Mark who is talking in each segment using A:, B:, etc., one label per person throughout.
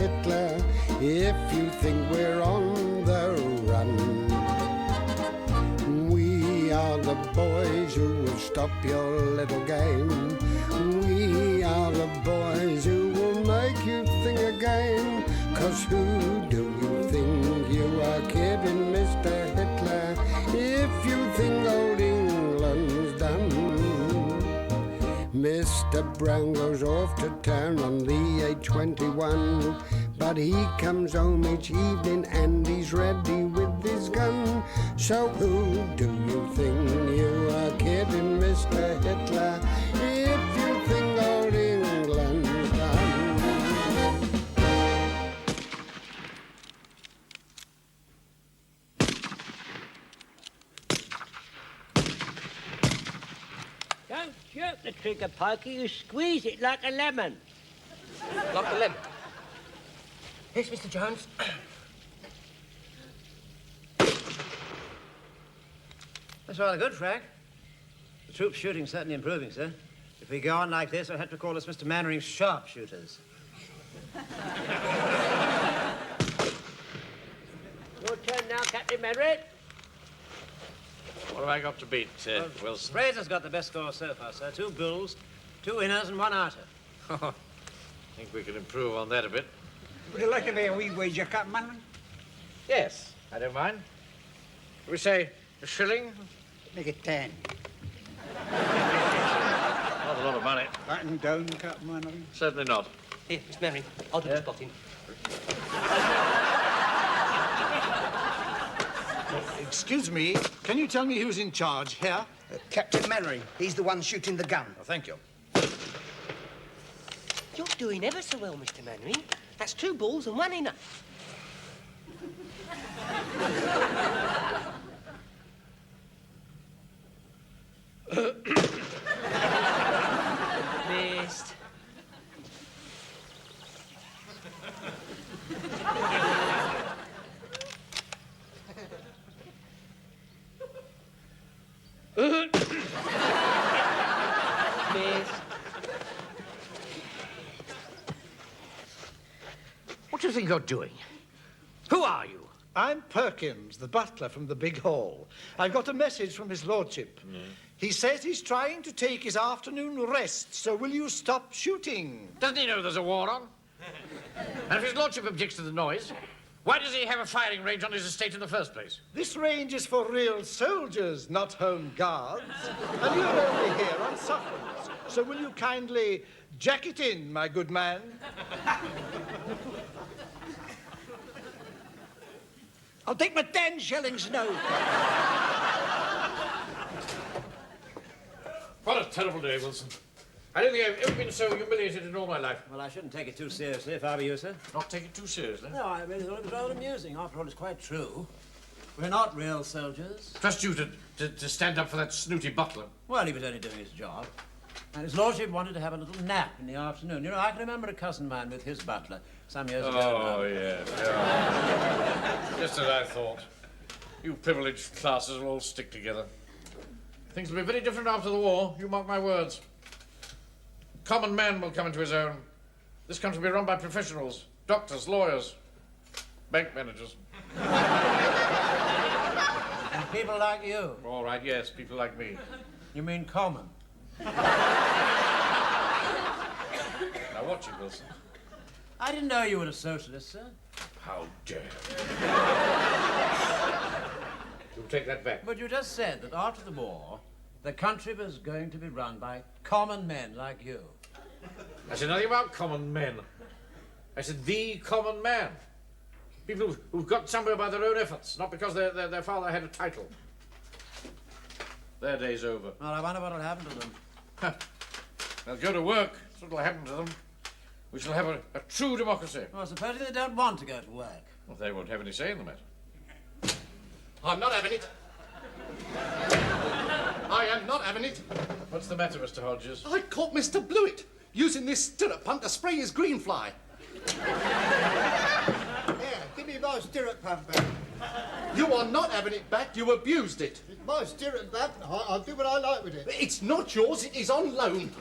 A: Hitler if you think we're on the run. We are the boys who will stop your little game. We are the boys who will make you think again. 'Cause who do you think you are kidding, Mr. Hitler, if you think old England's done? Mr. Brown goes off to town on the A21, but he comes home each evening and he's ready with his gun. So who do you think you are kidding, Mr. Hitler, if you think old England's done?
B: Don't jerk the trigger, Pokey. You squeeze it like a lemon.
C: Like a lemon? Yes, Mr. Jones.
D: That's rather good, Frank. The troop's shooting's certainly improving, sir. If we go on like this, I'll have to call us Mr. Mannering's sharpshooters.
B: Your turn now, Captain Mannering.
E: What have I got to beat, Wilson?
D: Fraser's got the best score so far, sir. 2 bulls, 2 inners and 1 outer.
E: I think we can improve on that a bit.
F: Would you like to lay a wee wager, Captain Mannering?
E: Yes, I don't mind. We say a shilling?
F: Make it 10.
E: Not a lot of money.
F: Batten down, Captain Mannering.
E: Certainly not.
C: Here, Mr. Mannering, I'll do the spotting.
G: Excuse me, can you tell me who's in charge here?
H: Captain Mannering. He's the one shooting the gun.
G: Oh, thank you.
C: You're doing ever so well, Mr. Mannering. That's 2 balls and 1 inner. Missed. Missed.
E: What do you think you're doing? Who are you?
G: I'm Perkins, the butler from the big hall. I've got a message from his lordship. He says he's trying to take his afternoon rest, so will you stop shooting?
E: Doesn't he know there's a war on? And if his lordship objects to the noise, why does he have a firing range on his estate in the first place?
G: This range is for real soldiers, not home guards. And you're only here on sufferance, so will you kindly jack it in, my good man?
F: I'll take my 10 shillings now.
E: What a terrible day, Wilson. I don't think I've ever been so humiliated in all my life.
D: Well, I shouldn't take it too seriously if I were you, sir.
E: Not take it too seriously.
D: No, I really thought it was rather amusing. After all, it's quite true. We're not real soldiers.
E: Trust you to stand up for that snooty butler.
D: Well, he was only doing his job. And his lordship wanted to have a little nap in the afternoon. You know, I can remember a cousin of mine with his butler some years ago.
E: Oh, yes. Yeah. Just as I thought. You privileged classes will all stick together. Things will be very different after the war, you mark my words. Common man will come into his own. This country will be run by professionals, doctors, lawyers, bank managers.
D: And people like you.
E: All right, yes, people like me.
D: You mean common?
E: Now watch it, Wilson.
D: I didn't know you were a socialist, sir.
E: How dare you. You'll take that back.
D: But you just said that after the war, the country was going to be run by common men like you.
E: I said nothing about common men. I said the common man. People who've got somewhere by their own efforts, not because their father had a title. Their day's over.
D: Well, I wonder what'll happen to them.
E: They'll go to work. That's what'll happen to them. We shall have a true democracy.
D: Well, supposing they don't want to go to work.
E: Well, they won't have any say in the matter.
G: I'm not having it. I am not having it.
E: What's the matter, Mr. Hodges?
G: I caught Mr. Blewett using this stirrup pump to spray his green fly.
H: Here, give me my stirrup pump back.
G: You are not having it back. You abused it.
H: It's my stirrup pump. I'll do what I like with it.
G: It's not yours. It is on loan.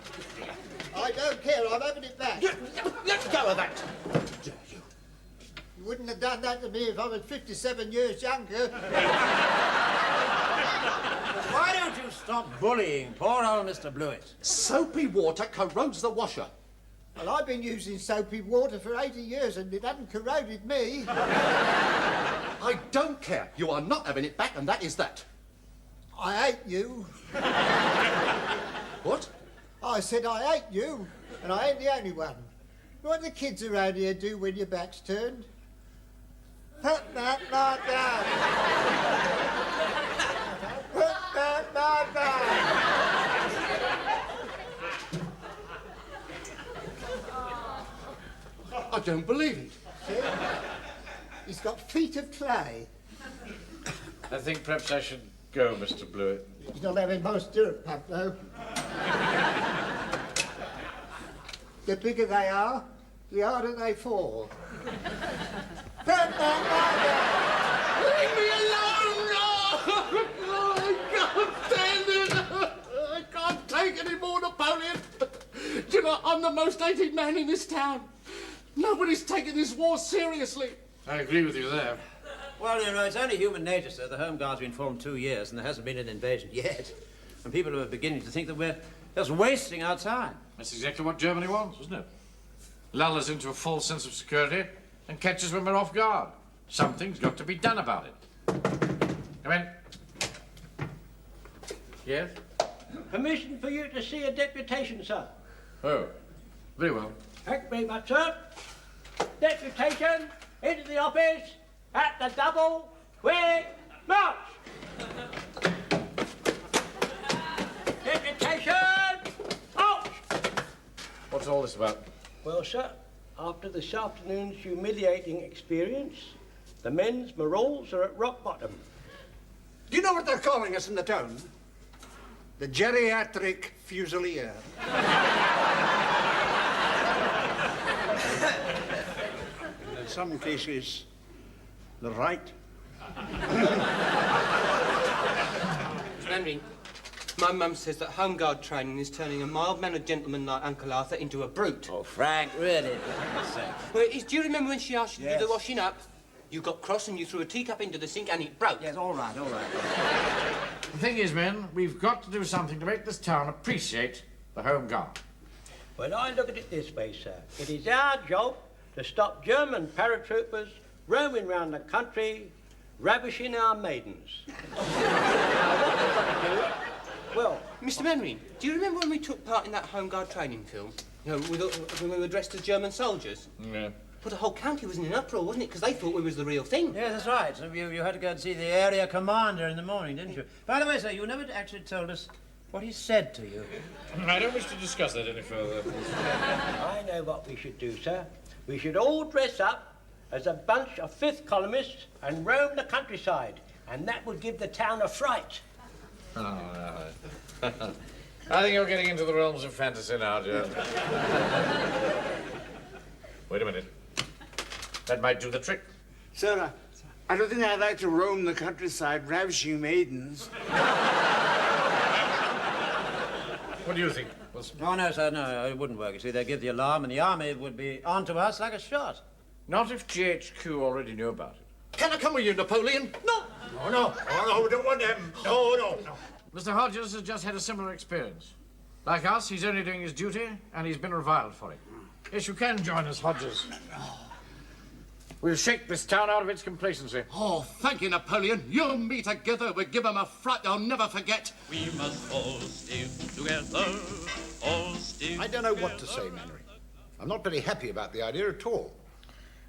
H: I don't care. I'm having it back.
G: Let go of that.
H: You wouldn't have done that to me if I was 57 years younger.
D: Why don't you stop bullying poor old Mr. Blewett?
C: Soapy water corrodes the washer.
H: Well, I've been using soapy water for 80 years and it hasn't corroded me.
C: I don't care. You are not having it back, and that is that.
H: I hate you.
C: What?
H: I said I hate you, and I ain't the only one. What do the kids around here do when your back's turned? Put that lie down. Put that lie down.
C: I don't believe it.
H: See? He's got feet of clay.
E: I think perhaps I should go, Mr. Blewett.
H: He's not having my stirrup pump, though. The bigger they are, the harder they fall. Put that
C: Leave me alone! No! I can't stand it! I can't take any more, Napoleon! Do you know, I'm the most hated man in this town. Nobody's taking this war seriously.
E: I agree with you there.
D: Well, you know, it's only human nature, sir. The Home Guard's been formed 2 years and there hasn't been an invasion yet. And people are beginning to think that we're just wasting our time.
E: That's exactly what Germany wants, isn't it? Lull us into a false sense of security and catch us when we're off guard. Something's got to be done about it. Come in. Yes?
B: Permission for you to see a deputation, sir.
E: Oh, very well.
B: Thank you very much, sir. Deputation into the office at the double quick march. Deputation out.
E: What's all this about?
B: Well, sir, after this afternoon's humiliating experience, the men's morals are at rock bottom.
F: Do you know what they're calling us in the town? The geriatric fusilier. In some cases, the right.
I: Henry, my mum says that Home Guard training is turning a mild-mannered gentleman like Uncle Arthur into a brute.
D: Oh, Frank, really?
I: Well, do you remember when she asked you to do the washing up? You got cross and you threw a teacup into the sink and it broke.
D: Yes, all right, all right.
E: The thing is, men, we've got to do something to make this town appreciate the Home Guard.
B: Well, I look at it this way, sir. It is our job to stop German paratroopers roaming around the country, ravishing our maidens. Now, what we've got to do, well...
I: Mr. Mainwaring, do you remember when we took part in that Home Guard training film? You know, when we were dressed as German soldiers?
E: Yeah.
I: Well, the whole county was in an uproar, wasn't it? Because they thought we was the real thing.
D: Yes, that's right. So you had to go and see the area commander in the morning, didn't you? By the way, sir, you never actually told us what he said to you.
E: I don't wish to discuss that any further.
B: I know what we should do, sir. We should all dress up as a bunch of fifth columnists and roam the countryside, and that would give the town a fright.
E: Oh, no. I think you're getting into the realms of fantasy now, Joe. Wait a minute. That might do the trick.
F: Sir, I don't think I'd like to roam the countryside ravishing maidens.
E: What do you think, Wilson?
D: Oh, no, sir, no, it wouldn't work. You see, they'd give the alarm and the army would be on to us like a shot.
E: Not if GHQ already knew about it.
C: Can I come with you, Napoleon? No!
H: Oh, no. Oh, no, we don't want them. No, no, no.
E: Mr. Hodges has just had a similar experience. Like us, he's only doing his duty, and he's been reviled for it. Yes, you can join us, Hodges. We'll shake this town out of its complacency.
C: Oh, thank you, Napoleon. You and me together will give them a fright they'll never forget.
J: We must all stick together, all stick
G: I don't know what to say, Mainwaring. I'm not very happy about the idea at all.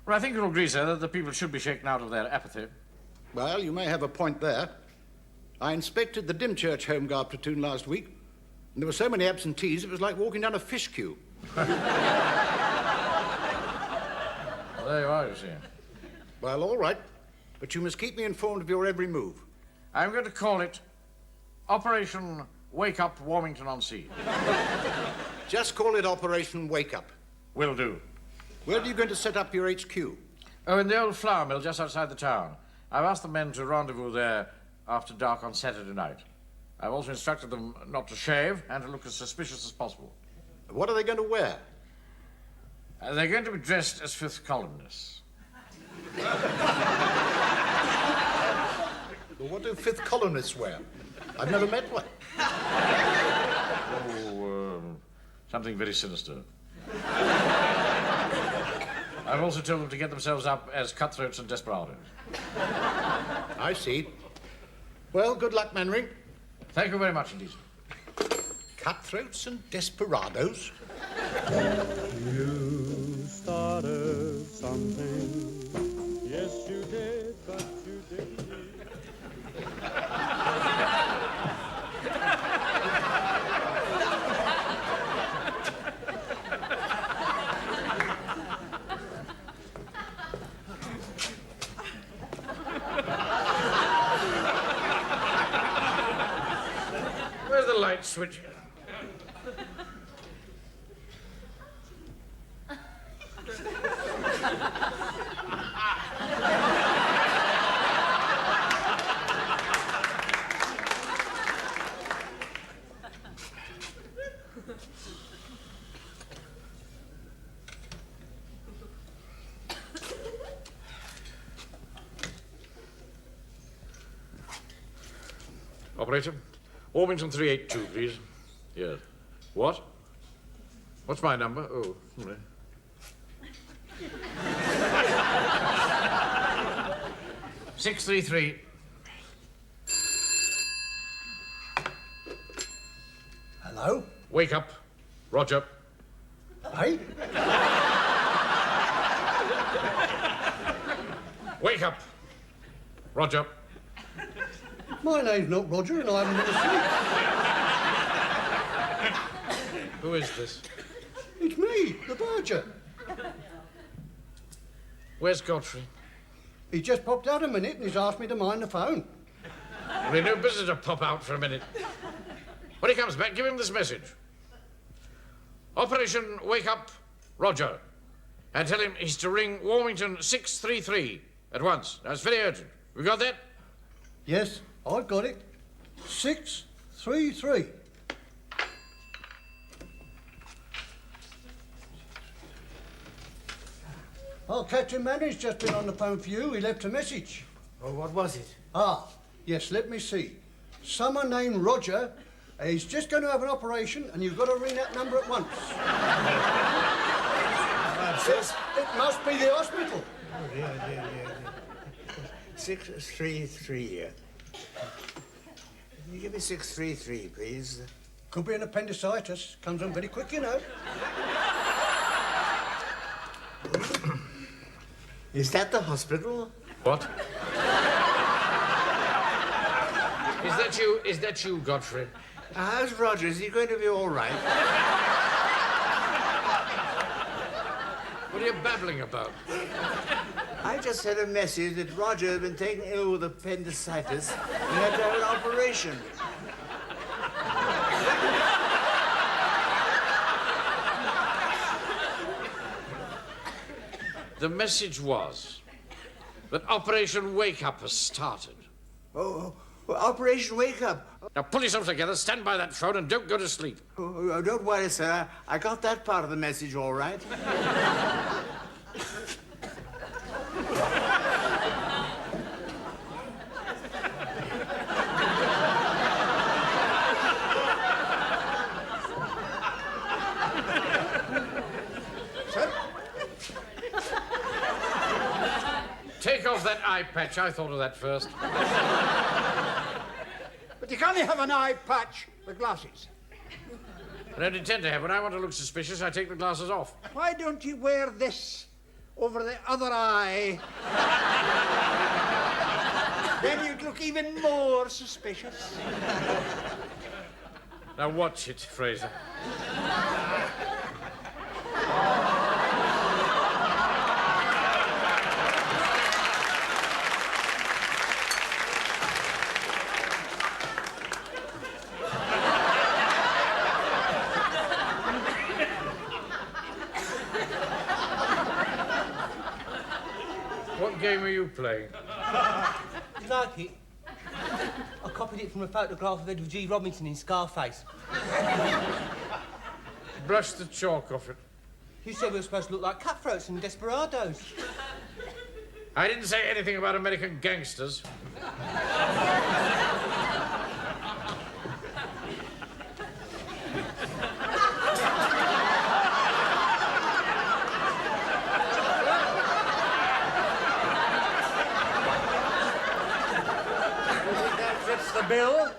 E: Well, I think you'll agree, sir, that the people should be shaken out of their apathy.
G: Well, you may have a point there. I inspected the Dymchurch Home Guard platoon last week, and there were so many absentees it was like walking down a fish queue.
E: Well, there you are, you see.
G: Well, all right, but you must keep me informed of your every move.
E: I'm going to call it Operation Wake Up Warmington-on-Sea.
G: Just call it Operation Wake Up.
E: Will do.
G: Where are you going to set up your HQ?
E: Oh, in the old flour mill just outside the town. I've asked the men to rendezvous there after dark on Saturday night. I've also instructed them not to shave and to look as suspicious as possible.
G: What are they going to wear?
E: They're going to be dressed as fifth columnists.
G: Well, what do fifth columnists wear? I've never met one.
E: Oh, something very sinister. I've also told them to get themselves up as cutthroats and desperados.
G: I see. Well, good luck, Manring.
E: Thank you very much indeed.
G: Cutthroats and desperados?
A: You started something. Yes, you did, but you didn't.
E: Where's the light switch? Operator, Ormington 382, please. Yes. What? What's my number? Oh, right. 633.
F: Hello?
E: Wake up. Roger.
F: Hey?
E: Wake up. Roger.
F: My name's not Roger and I haven't been asleep.
E: Who is this?
F: It's me, the Badger.
E: Where's Godfrey?
F: He just popped out a minute and he's asked me to mind the phone.
E: We had no business to pop out for a minute. When he comes back, give him this message. Operation Wake Up, Roger. And tell him he's to ring Warmington 633 at once. Now, it's very urgent. We got that?
F: Yes, I've got it. 633. Oh, Captain Manning's just been on the phone for you. He left a message.
C: Oh, what was it?
F: Ah, yes, let me see. Someone named Roger. He's just going to have an operation and you've got to ring that number at once. It must be the hospital.
C: Oh, yeah. 633. Can you give me 633, please?
F: Could be an appendicitis. Comes on very quick, you know.
C: Is that the hospital?
E: What? Is that you, Godfrey?
C: How's Roger? Is he going to be all right?
E: What are you babbling about?
C: I just had a message that Roger had been taken ill with appendicitis and had to have an operation.
E: The message was that Operation Wake Up has started.
C: Oh, Operation Wake Up.
E: Now pull yourself together, stand by that phone and don't go to sleep.
C: Oh, don't worry, sir. I got that part of the message all right.
E: Take off that eye patch. I thought of that first.
F: But you can't have an eye patch with glasses.
E: I don't intend to have. When I want to look suspicious, I take the glasses off.
F: Why don't you wear this over the other eye? Then you'd look even more suspicious.
E: Now watch it, Fraser. What game are you playing?
I: You like it? I copied it from a photograph of Edward G. Robinson in Scarface.
E: Brush the chalk off it.
I: You said we were supposed to look like cutthroats and desperados.
E: I didn't say anything about American gangsters.
D: Fits the bill.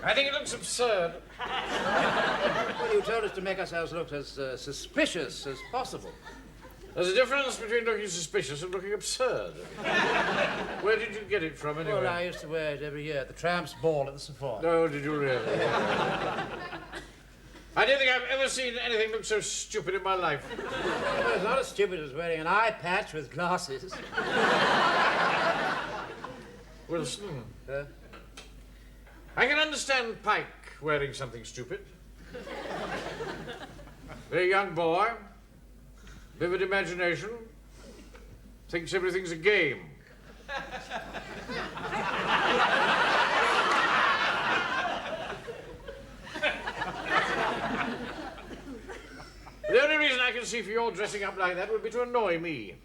E: I think it looks absurd.
D: Well, you told us to make ourselves look as suspicious as possible.
E: There's a difference between looking suspicious and looking absurd. Where did you get it from, anyway?
D: Well, I used to wear it every year at the Tramps' Ball at the Savoy.
E: Oh, did you really? I don't think I've ever seen anything look so stupid in my life.
D: Well, it's not as stupid as wearing an eye patch with glasses.
E: Wilson, I can understand Pike wearing something stupid. Very young boy, vivid imagination, thinks everything's a game. The only reason I can see for your dressing up like that would be to annoy me.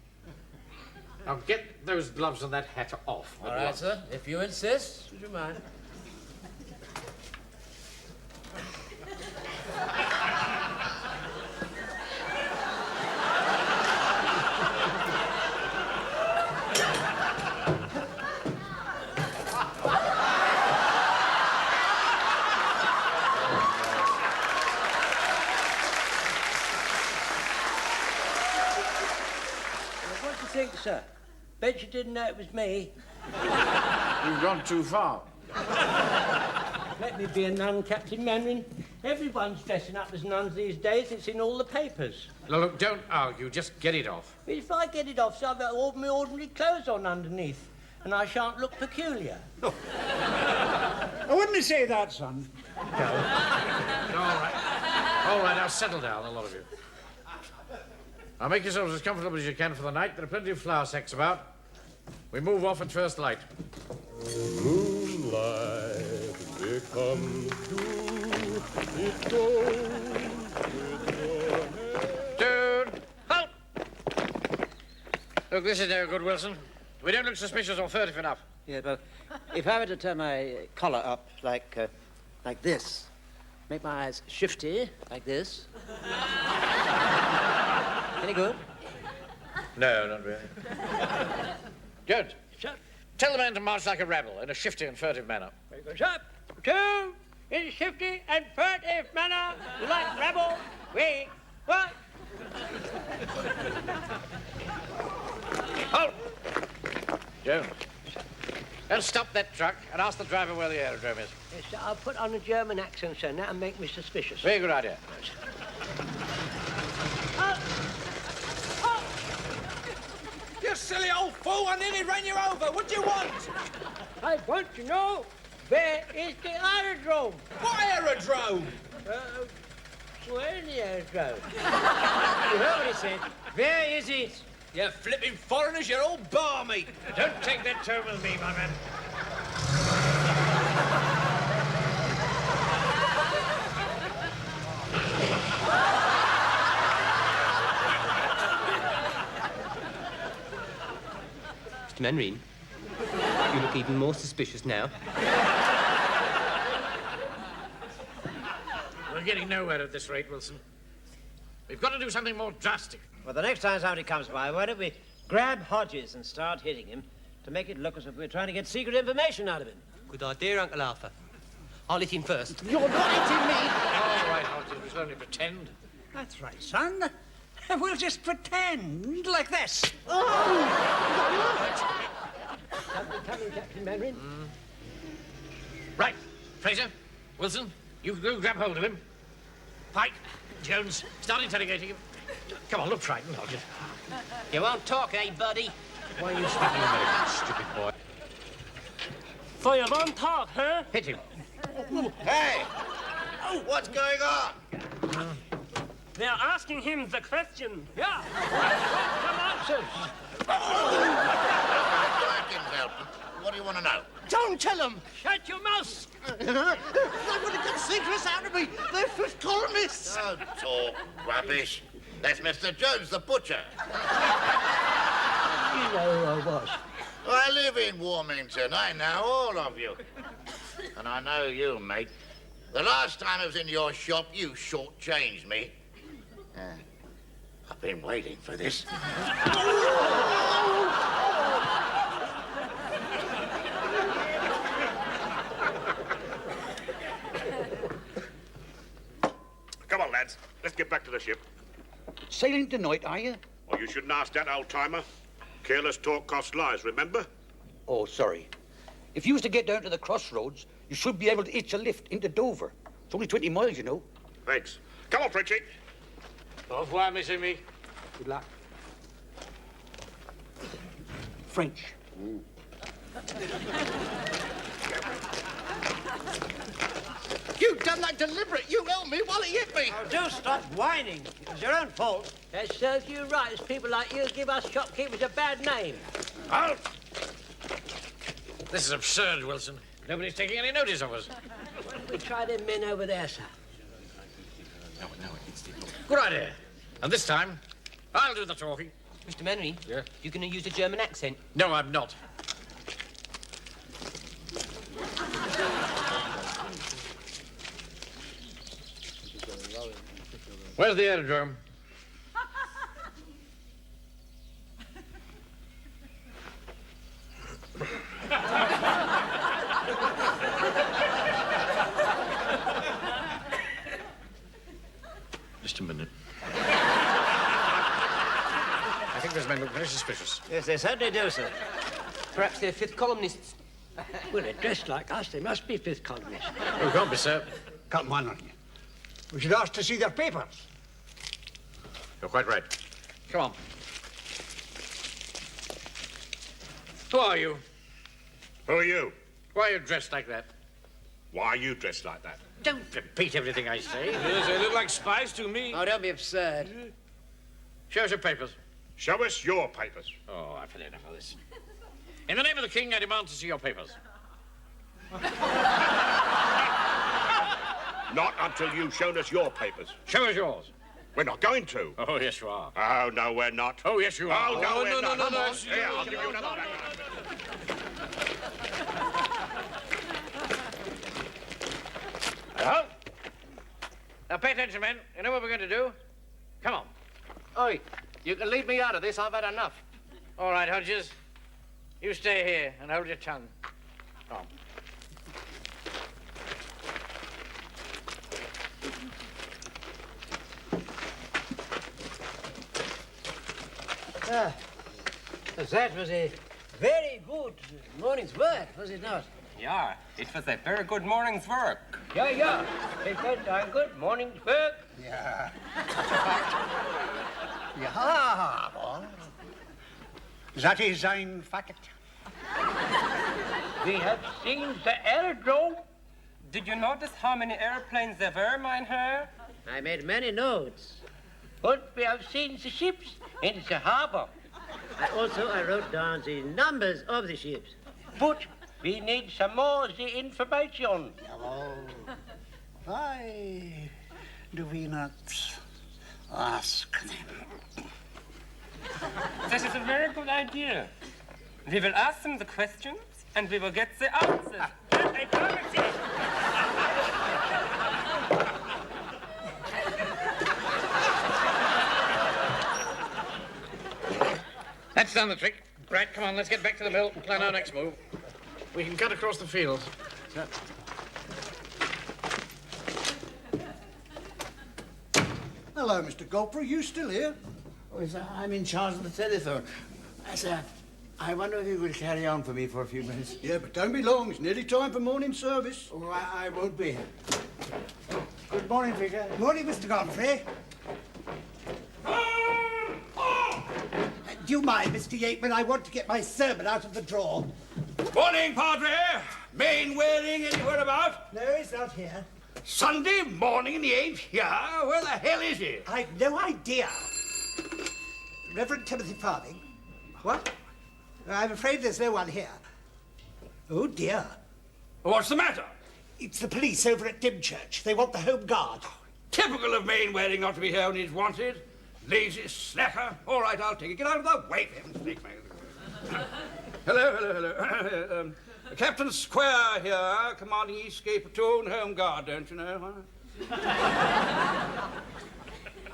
E: Now get those gloves and that hat off.
D: All right, sir. If you insist, would you mind?
B: What do you think, sir? Bet you didn't know it was me.
E: You've gone too far.
B: Let me be a nun, Captain Mandarin. Everyone's dressing up as nuns these days. It's in all the papers.
E: Now, look, don't argue. Just get it off.
B: But if I get it off, so I've got all my ordinary clothes on underneath, and I shan't look peculiar.
K: I wouldn't say that, son.
E: All right. All right, now settle down, a lot of you. Now make yourselves as comfortable as you can for the night. There are plenty of flour sacks about. We move off at first light.
J: Moonlight becomes dew, it goes with your hair.
E: Dude! Halt! Look, this is no good, Wilson. We don't look suspicious or furtive enough.
D: Yeah, but if I were to turn my collar up like this, make my eyes shifty like this. Any good?
E: No, not really. Good. Tell the man to march like a rebel in a shifty and furtive manner.
B: Very good, sir. 2, in a shifty and furtive manner, like rebel. 3, 1.
E: Halt! Jones, go stop that truck and ask the driver where the aerodrome is.
B: Yes, sir, I'll put on a German accent, sir, now and make me suspicious.
E: Very good idea.
I: You silly old fool, I nearly ran you over. What do you want?
B: I want to know, where is the aerodrome?
I: What aerodrome?
B: Where is the aerodrome?
D: You heard what he said. Where is it?
I: You flipping foreigners, you're all barmy.
E: Don't take that tone with me, my man.
I: Mr. Mandarin, you look even more suspicious now.
E: We're getting nowhere at this rate, Wilson. We've got to do something more drastic.
D: Well, the next time somebody comes by, why don't we grab Hodges and start hitting him to make it look as if we're trying to get secret information out of him?
I: Good idea, Uncle Arthur. I'll hit him first.
K: You're not hitting me.
E: All right, Hodges, we shall only pretend.
K: That's right, son. We'll just pretend like this.
B: Coming, Captain Mandarin.
E: Right, Fraser, Wilson, you go grab hold of him. Pike, Jones, start interrogating him. Come on, look frightened, Hodges.
I: You won't talk, eh, buddy?
E: Why are you speaking American, stupid boy?
I: So you won't talk, huh?
E: Hit him.
C: Hey! What's going on?
I: They're asking him the question.
B: Yeah. Some answers.
C: What do you want to know?
K: Don't tell them.
B: Shut your mouth.
K: They would have got secrets out of me. They're Fifth columnists.
C: Don't talk rubbish. That's Mr. Jones, the butcher.
B: you know who I was?
L: I live in Warmington. I know all of you. And I know you, mate. The last time I was in your shop, you shortchanged me. I've been waiting for this.
M: Come on, lads. Let's get back to the ship.
K: Sailing tonight, are you?
M: Oh, you shouldn't ask that, old-timer. Careless talk costs lives, remember?
K: Oh, sorry. If you was to get down to the crossroads, you should be able to hitch a lift into Dover. It's only 20 miles, you know.
M: Thanks. Come on, Frenchie.
E: Au revoir, mes amis.
K: Good luck. French.
C: You done that deliberate. You helped me while he hit me.
B: Oh, do stop whining. It was your own fault. That serves you right, as people like you give us shopkeepers a bad name.
E: Halt! This is absurd, Wilson. Nobody's taking any notice of us.
B: Why don't we try them men over there, sir?
E: Good idea. And this time, I'll do the talking.
I: Mr. Menry?
E: Yeah?
I: You going to use a German accent?
E: No, I'm not. Where's the aerodrome? Just a minute. I think those men look very suspicious.
D: Yes, they certainly do, sir.
I: Perhaps they're fifth columnists.
B: Well, they're dressed like us. They must be fifth columnists.
E: Oh, can't be, sir.
F: Come on you. We should ask to see their papers.
E: You're quite right. Come on. Who are you?
M: Who are you?
E: Why are you dressed like that?
M: Why are you dressed like that?
E: Don't repeat everything I say.
J: Yes, they look like spies to me.
D: Oh, don't be absurd.
E: Show us your papers.
M: Show us your papers.
E: Oh, I've had enough of this. In the name of the king, I demand to see your papers.
M: Not until you've shown us your papers.
E: Show us yours.
M: We're not going to.
E: Oh, yes, you are.
M: Oh, no, we're not.
E: Oh, yes, you are.
M: Oh, no, we're not.
J: no,
M: Come on.
J: no,
M: Here, I'll give you another.
E: Hello? Now, pay attention, men. You know what we're going to do? Come on.
C: Oi, you can leave me out of this. I've had enough.
E: All right, Hodges. You stay here and hold your tongue. Come on.
B: Ah, that was a very good morning's work, was it not?
N: Yeah, it was a very good morning's work.
B: Yeah. It went on good morning's work.
F: Yeah. Ja, boy. That is ein fact.
B: We have seen the aerodrome.
N: Did you notice how many airplanes there were, mein Herr?
B: I made many notes. But we have seen the ships in the harbor. I wrote down the numbers of the ships. But we need some more of the information.
K: Hello. Why do we not ask them?
N: That is a very good idea. We will ask them the questions and we will get the answers. I promise you.
E: That's done the trick. Right, come on, let's get back to the mill and plan our next move. We can cut across the field.
F: Hello, Mr. Godfrey. You still here?
O: Oh, sir, I'm in charge of the telephone. Sir, I wonder if you could carry on for me for a few minutes.
F: Yeah, but don't be long. It's nearly time for morning service.
O: Oh, I won't be. Good morning, Vicar. Morning, Mr. Godfrey.
H: Do you mind, Mr. Yateman? I want to get my sermon out of the drawer.
J: Morning, Padre. Mainwaring anywhere about?
H: No, he's not here.
J: Sunday morning and he ain't here? Where the hell is he?
H: I've no idea. Reverend Timothy Farthing. What? I'm afraid there's no one here. Oh, dear.
J: What's the matter?
H: It's the police over at Dymchurch. They want the Home Guard.
J: Typical of Mainwaring not to be here when he's wanted. Lazy slacker. All right, I'll take it. Get out of the way, for heaven's sake, man.
P: Hello. Captain Square here, commanding Eastgate Platoon, Home Guard, don't you know?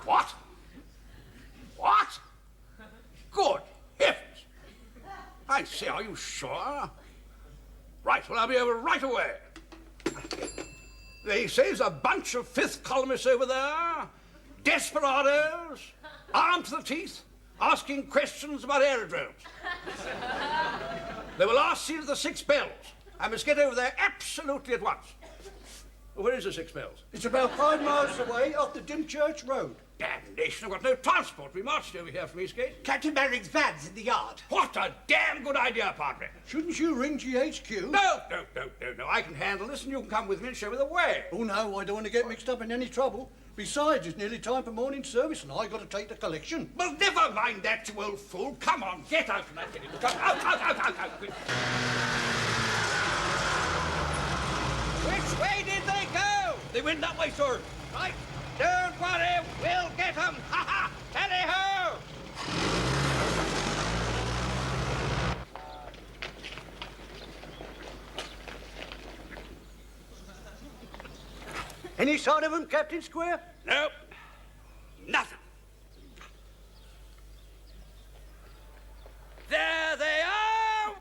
P: What? What? Good heavens! I say, are you sure? Right, well, I'll be over right away. They say there's a bunch of fifth columnists over there, desperados, armed to the teeth, asking questions about aerodromes. They were last seen at the Six Bells. I must get over there absolutely at once. Where is the Six Bells?
F: It's about 5 miles away off the Dymchurch Road.
P: Damnation, I've got no transport. We marched over here from Eastgate.
H: Captain Merrick's van's in the yard.
P: What a damn good idea, Padre.
F: Shouldn't you ring GHQ?
P: No. I can handle this and you can come with me and show me the way.
F: Oh, no, I don't want to get mixed up in any trouble. Besides, it's nearly time for morning service and I got to take the collection.
P: Well, never mind that, you old fool. Come on, get out from that thing. Come out. Quick. Which way did they go? They went that way, sir. Right. Don't worry, we'll get them. Ha-ha! Tally-ho!
F: Any sign of them, Captain Square?
P: Nope. Nothing. There they are!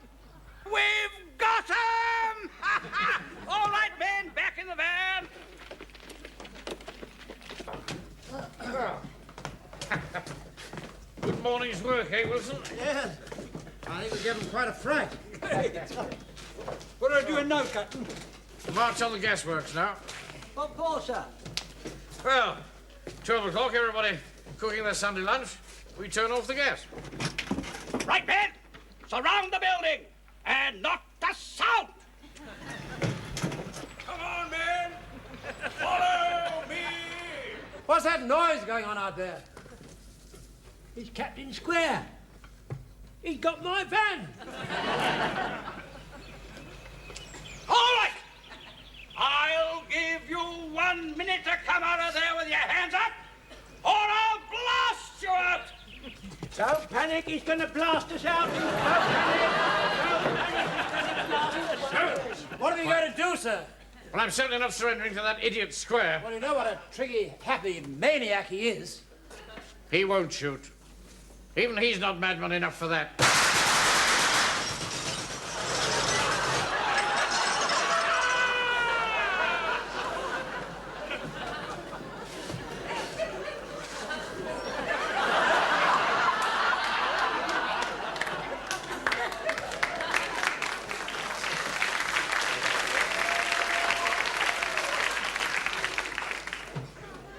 P: We've got them! All right, men, back in the van.
E: Good morning's work, eh, Wilson?
O: Yes. I think we gave him quite a fright.
F: What are you doing now, Captain?
E: March on the gasworks now.
B: What for, sir?
E: Well, 12 o'clock, everybody cooking their Sunday lunch. We turn off the gas.
P: Right, men! Surround the building! And not a sound! Come on, men! Follow me!
I: What's that noise going on out there?
B: It's Captain Square. He's got my van.
P: All right! I'll give you 1 minute to come out of there with your hands up, or I'll blast you out!
B: Don't panic, he's going to blast us out. Don't panic, he's going to blast us out.
I: What are we going to do, sir?
E: Well, I'm certainly not surrendering to that idiot Square.
I: Well, you know what a triggy, happy maniac he is.
E: He won't shoot. Even he's not madman enough for that.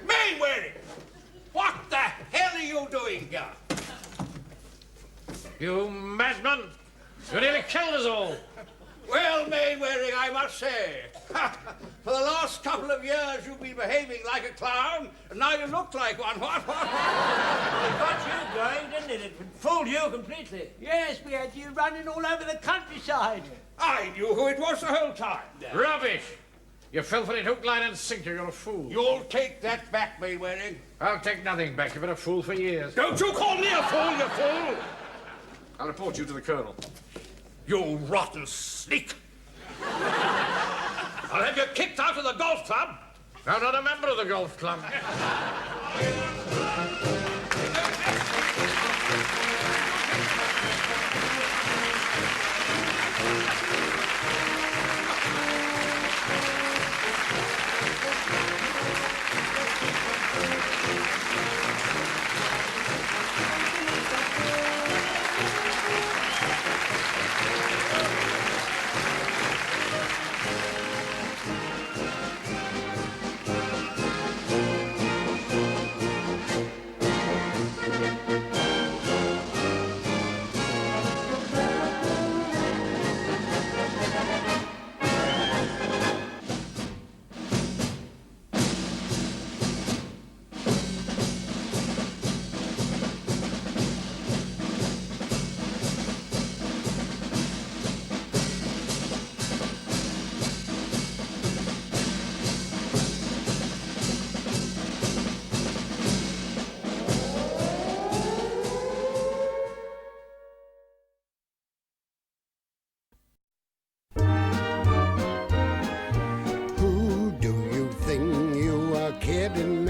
P: Mainwaring! What the hell are you doing here?
E: You madman! You nearly killed us all.
P: Well, Mainwaring, I must say, for the last couple of years you've been behaving like a clown, and now you look like one. What?
I: It got you going, didn't it? It fooled you completely.
B: Yes, we had you running all over the countryside.
P: I knew who it was the whole time.
E: Rubbish! You filthy hook, line, and sinker. You're a fool.
P: You'll take that back, Mainwaring.
E: I'll take nothing back. You've been a fool for years.
P: Don't you call me a fool, you fool!
E: I'll report you to the Colonel.
P: You rotten sneak! I'll have you kicked out of the golf club.
E: I'm not a member of the golf club.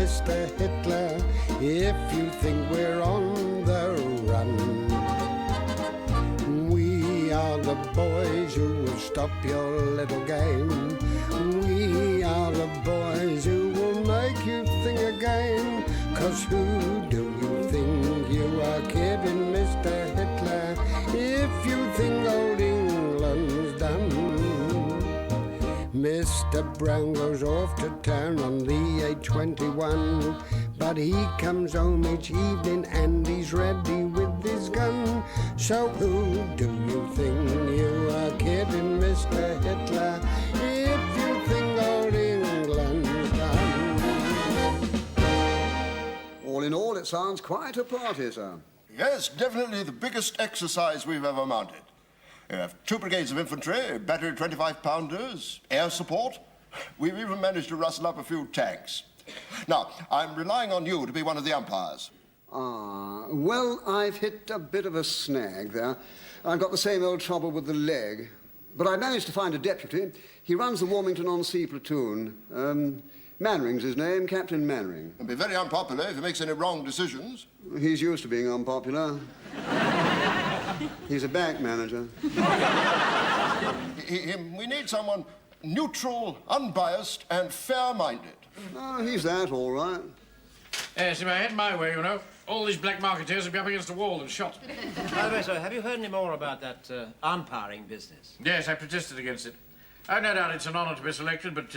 A: Mr. Hitler, if you think we're on the run. We are the boys who will stop your little game. We are the boys who will make you think again. 'Cause who do you think you are kidding, Mr. Hitler, if you think old England's done? Mr. Brown goes off to town on the A21, but he comes home each evening and he's ready with his gun. So who do you think you are kidding, Mr. Hitler, if you think old England's done?
F: All in all, it sounds quite a party, sir.
Q: Yes, definitely the biggest exercise we've ever mounted. We have 2 brigades of infantry, battery 25-pounders, air support. We've even managed to rustle up a few tanks. Now, I'm relying on you to be one of the umpires.
F: Well, I've hit a bit of a snag there. I've got the same old trouble with the leg. But I managed to find a deputy. He runs the Warmington-on-Sea platoon. Mannering's his name, Captain Mannering.
Q: He'll be very unpopular if he makes any wrong decisions.
F: He's used to being unpopular. He's a bank manager.
Q: We need someone neutral, unbiased, and fair-minded.
F: Oh, he's that, all right.
E: Yes, if I had my way, you know, all these black marketeers would be up against the wall and shot.
D: By the way, sir, have you heard any more about that umpiring business?
E: Yes, I protested against it. I've no doubt it's an honour to be selected, but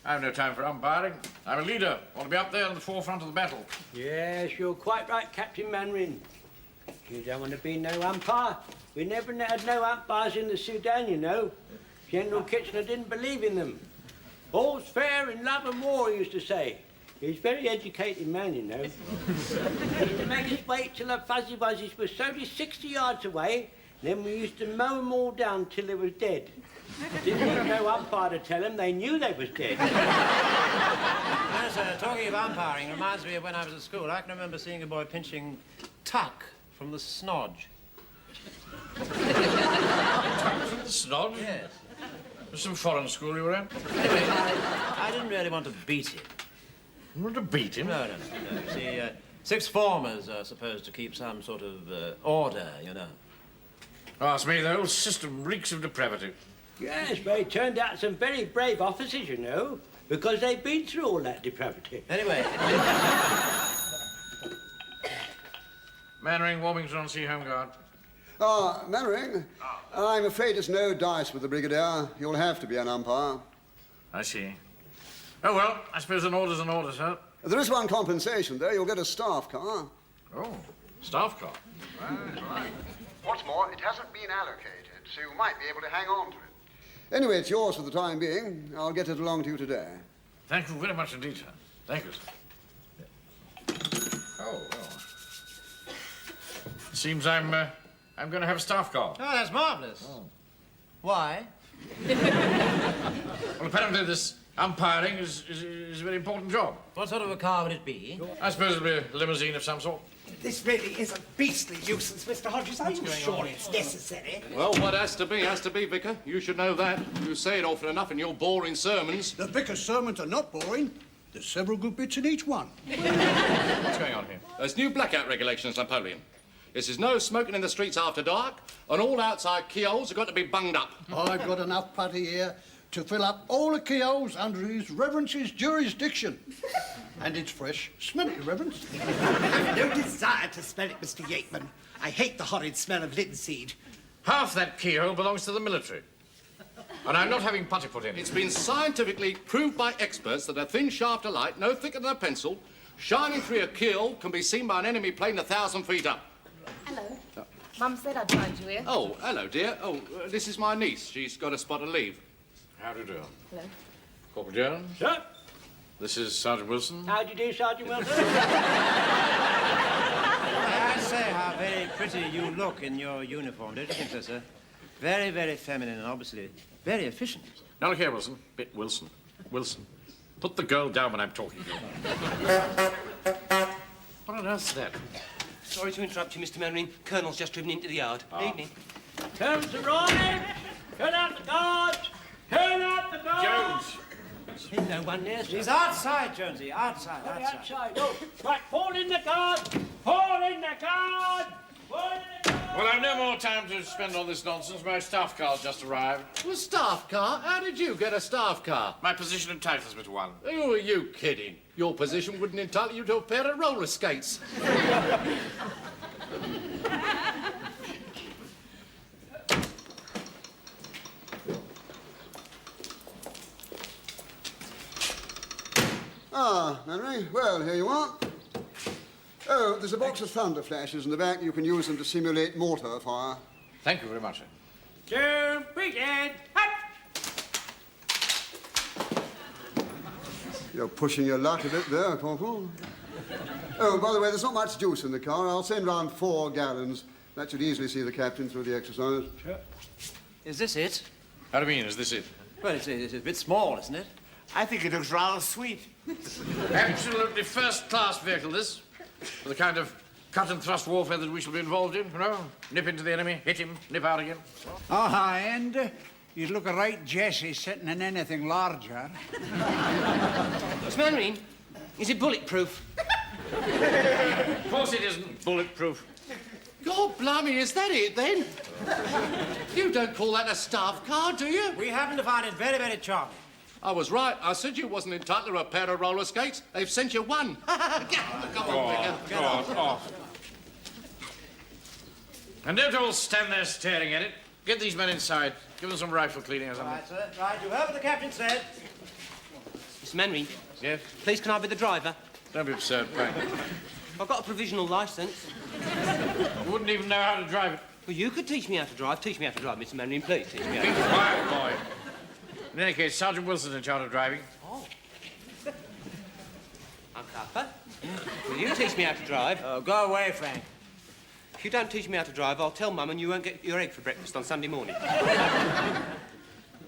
E: I have no time for umpiring. I'm a leader. I want to be up there in the forefront of the battle.
B: Yes, you're quite right, Captain Mannering. You don't want to be no umpire. We never had no umpires in the Sudan, you know. General Kitchener didn't believe in them. All's fair in love and war, he used to say. He's a very educated man, you know. He used to make us wait till the Fuzzy Wuzzies were only 60 yards away, then we used to mow them all down till they was dead. Didn't need no umpire to tell them, they knew they was dead.
D: No, sir, talking of umpiring reminds me of when I was at school. I can remember seeing a boy pinching tuck from the snodge.
E: Tuck from the snodge?
D: Yes.
E: There's some foreign school you were at?
D: Anyway, I didn't really want to beat him.
E: You want to beat him?
D: No. You see, sixth formers are supposed to keep some sort of order, you know.
E: Ask me, the whole system reeks of depravity.
B: Yes, but it turned out some very brave officers, you know, because they've been through all that depravity.
D: Anyway.
E: Mannering, Warmington-on-Sea Home Guard.
F: Mannering, I'm afraid it's no dice with the Brigadier. You'll have to be an umpire.
E: I see. Oh, well, I suppose an order's an order, sir.
F: There is one compensation, though. You'll get a staff car.
E: Oh, staff car.
F: Right. What's more, it hasn't been allocated, so you might be able to hang on to it. Anyway, it's yours for the time being. I'll get it along to you today.
E: Thank you very much indeed, sir. Thank you, sir. Oh, well. Seems I'm going to have a staff car.
D: Oh, that's marvellous.
E: Oh.
D: Why?
E: Well, apparently this umpiring is a very important job.
D: What sort of a car would it be?
E: I suppose it'll be a limousine of some sort.
R: This really is a beastly nuisance, Mr. Hodges. Are you sure it's necessary?
S: Well, what has to be, Vicar. You should know that. You say it often enough in your boring sermons.
F: The Vicar's sermons are not boring. There's several good bits in each one.
E: What's going on here?
S: There's new blackout regulations, Napoleon. This is no smoking in the streets after dark, and all outside keyholes have got to be bunged up.
F: I've got enough putty here to fill up all the keyholes under His Reverence's jurisdiction. And it's fresh. Smell it, Your Reverence.
R: I've no desire to smell it, Mr. Yateman. I hate the horrid smell of linseed.
E: Half that keyhole belongs to the military. And I'm not having putty put in.
S: It's been scientifically proved by experts that a thin shaft of light, no thicker than a pencil, shining through a keyhole can be seen by an enemy plane 1,000 feet up.
T: Hello. Mum said I'd find you here.
S: Oh, hello, dear. Oh, this is my niece. She's got a spot of leave.
E: How do you do?
T: Hello.
E: Corporal Jones?
B: Sir?
E: This is Sergeant Wilson.
B: How do you do, Sergeant Wilson?
D: I say how very pretty you look in your uniform, don't you think so, sir? Very, very feminine and obviously very efficient.
E: Now look here, Wilson. Wilson. Put the girl down when I'm talking to you. What on earth's that?
I: Sorry to interrupt you, Mr. Mannering. Colonel's just driven into the yard. Evening.
B: Turn to right! Turn out the guards! Turn out the guards!
E: Jones!
B: There's no one there, sir.
D: He's outside, Jonesy, outside,
B: Oh,
D: outside.
B: outside. Oh, right, fall in the guard! Fall in the guard! Fall in the guard!
E: Well, I've no more time to spend on this nonsense. My staff car's just arrived.
S: Well, staff car? How did you get a staff car?
E: My position entitles me to one.
S: Who are you kidding? Your position wouldn't entitle you to a pair of roller skates.
F: Ah, Henry. Well, here you are. Oh, there's a box of thunder flashes in the back. You can use them to simulate mortar fire.
E: Thank you very much, sir.
B: To begin.
F: You're pushing your luck a bit there, Corporal. Oh, by the way, there's not much juice in the car. I'll send round 4 gallons. That should easily see the captain through the exercise.
D: Sure. Is this it?
E: How do you mean, is this it?
D: Well, it's a bit small, isn't it?
O: I think it looks rather sweet.
E: Absolutely first-class vehicle, this. For the kind of cut-and-thrust warfare that we shall be involved in, you know? Nip into the enemy, hit him, nip out again.
O: Oh, hi, and you'd look a right Jessie sitting in anything larger.
I: Miss Mainwaring, is it bulletproof?
E: Of course it isn't bulletproof.
S: God blimey, is that it then? You don't call that a staff car, do you?
D: We happen to find it very, very charming.
S: I was right. I said you wasn't entitled to a pair of roller skates. They've sent you one. Come on, Vicar.
E: Go on. And don't all stand there staring at it. Get these men inside. Give them some rifle cleaning or something.
D: Right, sir. Right, you heard what the captain said.
I: Miss Mainwaring,
E: Yes?
I: please can I be the driver?
E: Don't be absurd, Frank.
I: I've got a provisional licence.
E: You wouldn't even know how to drive it.
I: Well, you could teach me how to drive. Teach me how to drive, Mr. Mainwaring, please. Teach me how
E: Be
I: to drive.
E: quiet, boy. In any case, Sergeant Wilson's in charge of driving.
I: Oh. Uncle Harper, will you teach me how to drive?
D: Oh, go away, Frank.
I: If you don't teach me how to drive, I'll tell Mum and you won't get your egg for breakfast on Sunday morning.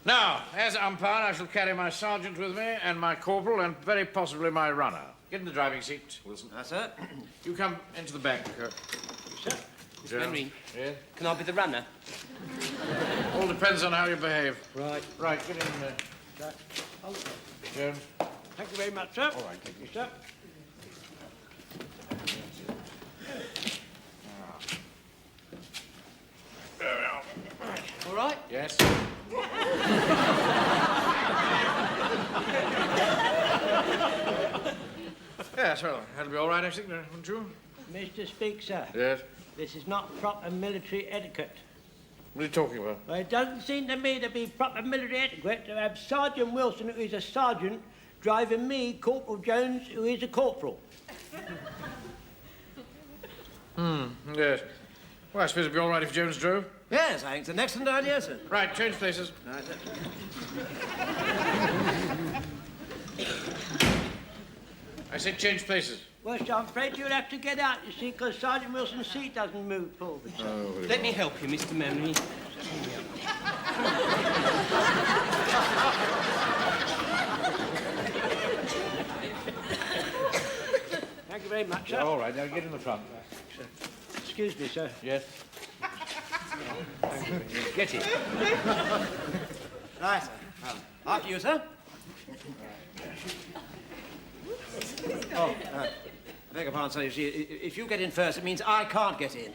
E: Now, as umpire, I shall carry my sergeant with me and my corporal and very possibly my runner. Get in the driving seat, Wilson.
D: That's it.
E: You come into the back.
I: Sir? Miss Mainwaring,
E: Yes?
I: can I be the runner?
E: All depends on how you behave.
I: Right.
E: Right, get in there. Jones.
B: Thank you very much, sir.
E: All right, thank you,
B: sir.
E: There we are.
I: All right?
E: Yes? Yes, well, that'll be all right, I think, wouldn't you?
B: Mr. Speaker, sir.
E: Yes?
B: This is not proper military etiquette.
E: What are you talking about?
B: Well, it doesn't seem to me to be proper military etiquette to have Sergeant Wilson, who is a sergeant, driving me, Corporal Jones, who is a corporal.
E: Yes. Well, I suppose it'd be all right if Jones drove.
D: Yes, I think it's an excellent idea, sir.
E: Right, change places.
D: Right,
E: I said change places.
B: Well, sir, I'm afraid you'll have to get out, you see, because Sergeant Wilson's seat doesn't move forward.
I: Let me help you, Mr. Mainwaring.
B: Thank you very much, sir.
E: Yeah, all right, now get in the front.
B: Excuse me, sir.
E: Yes?
I: Get it.
D: right, sir. After you, sir. Oh, I beg your pardon, sir. You see, if you get in first, it means I can't get in.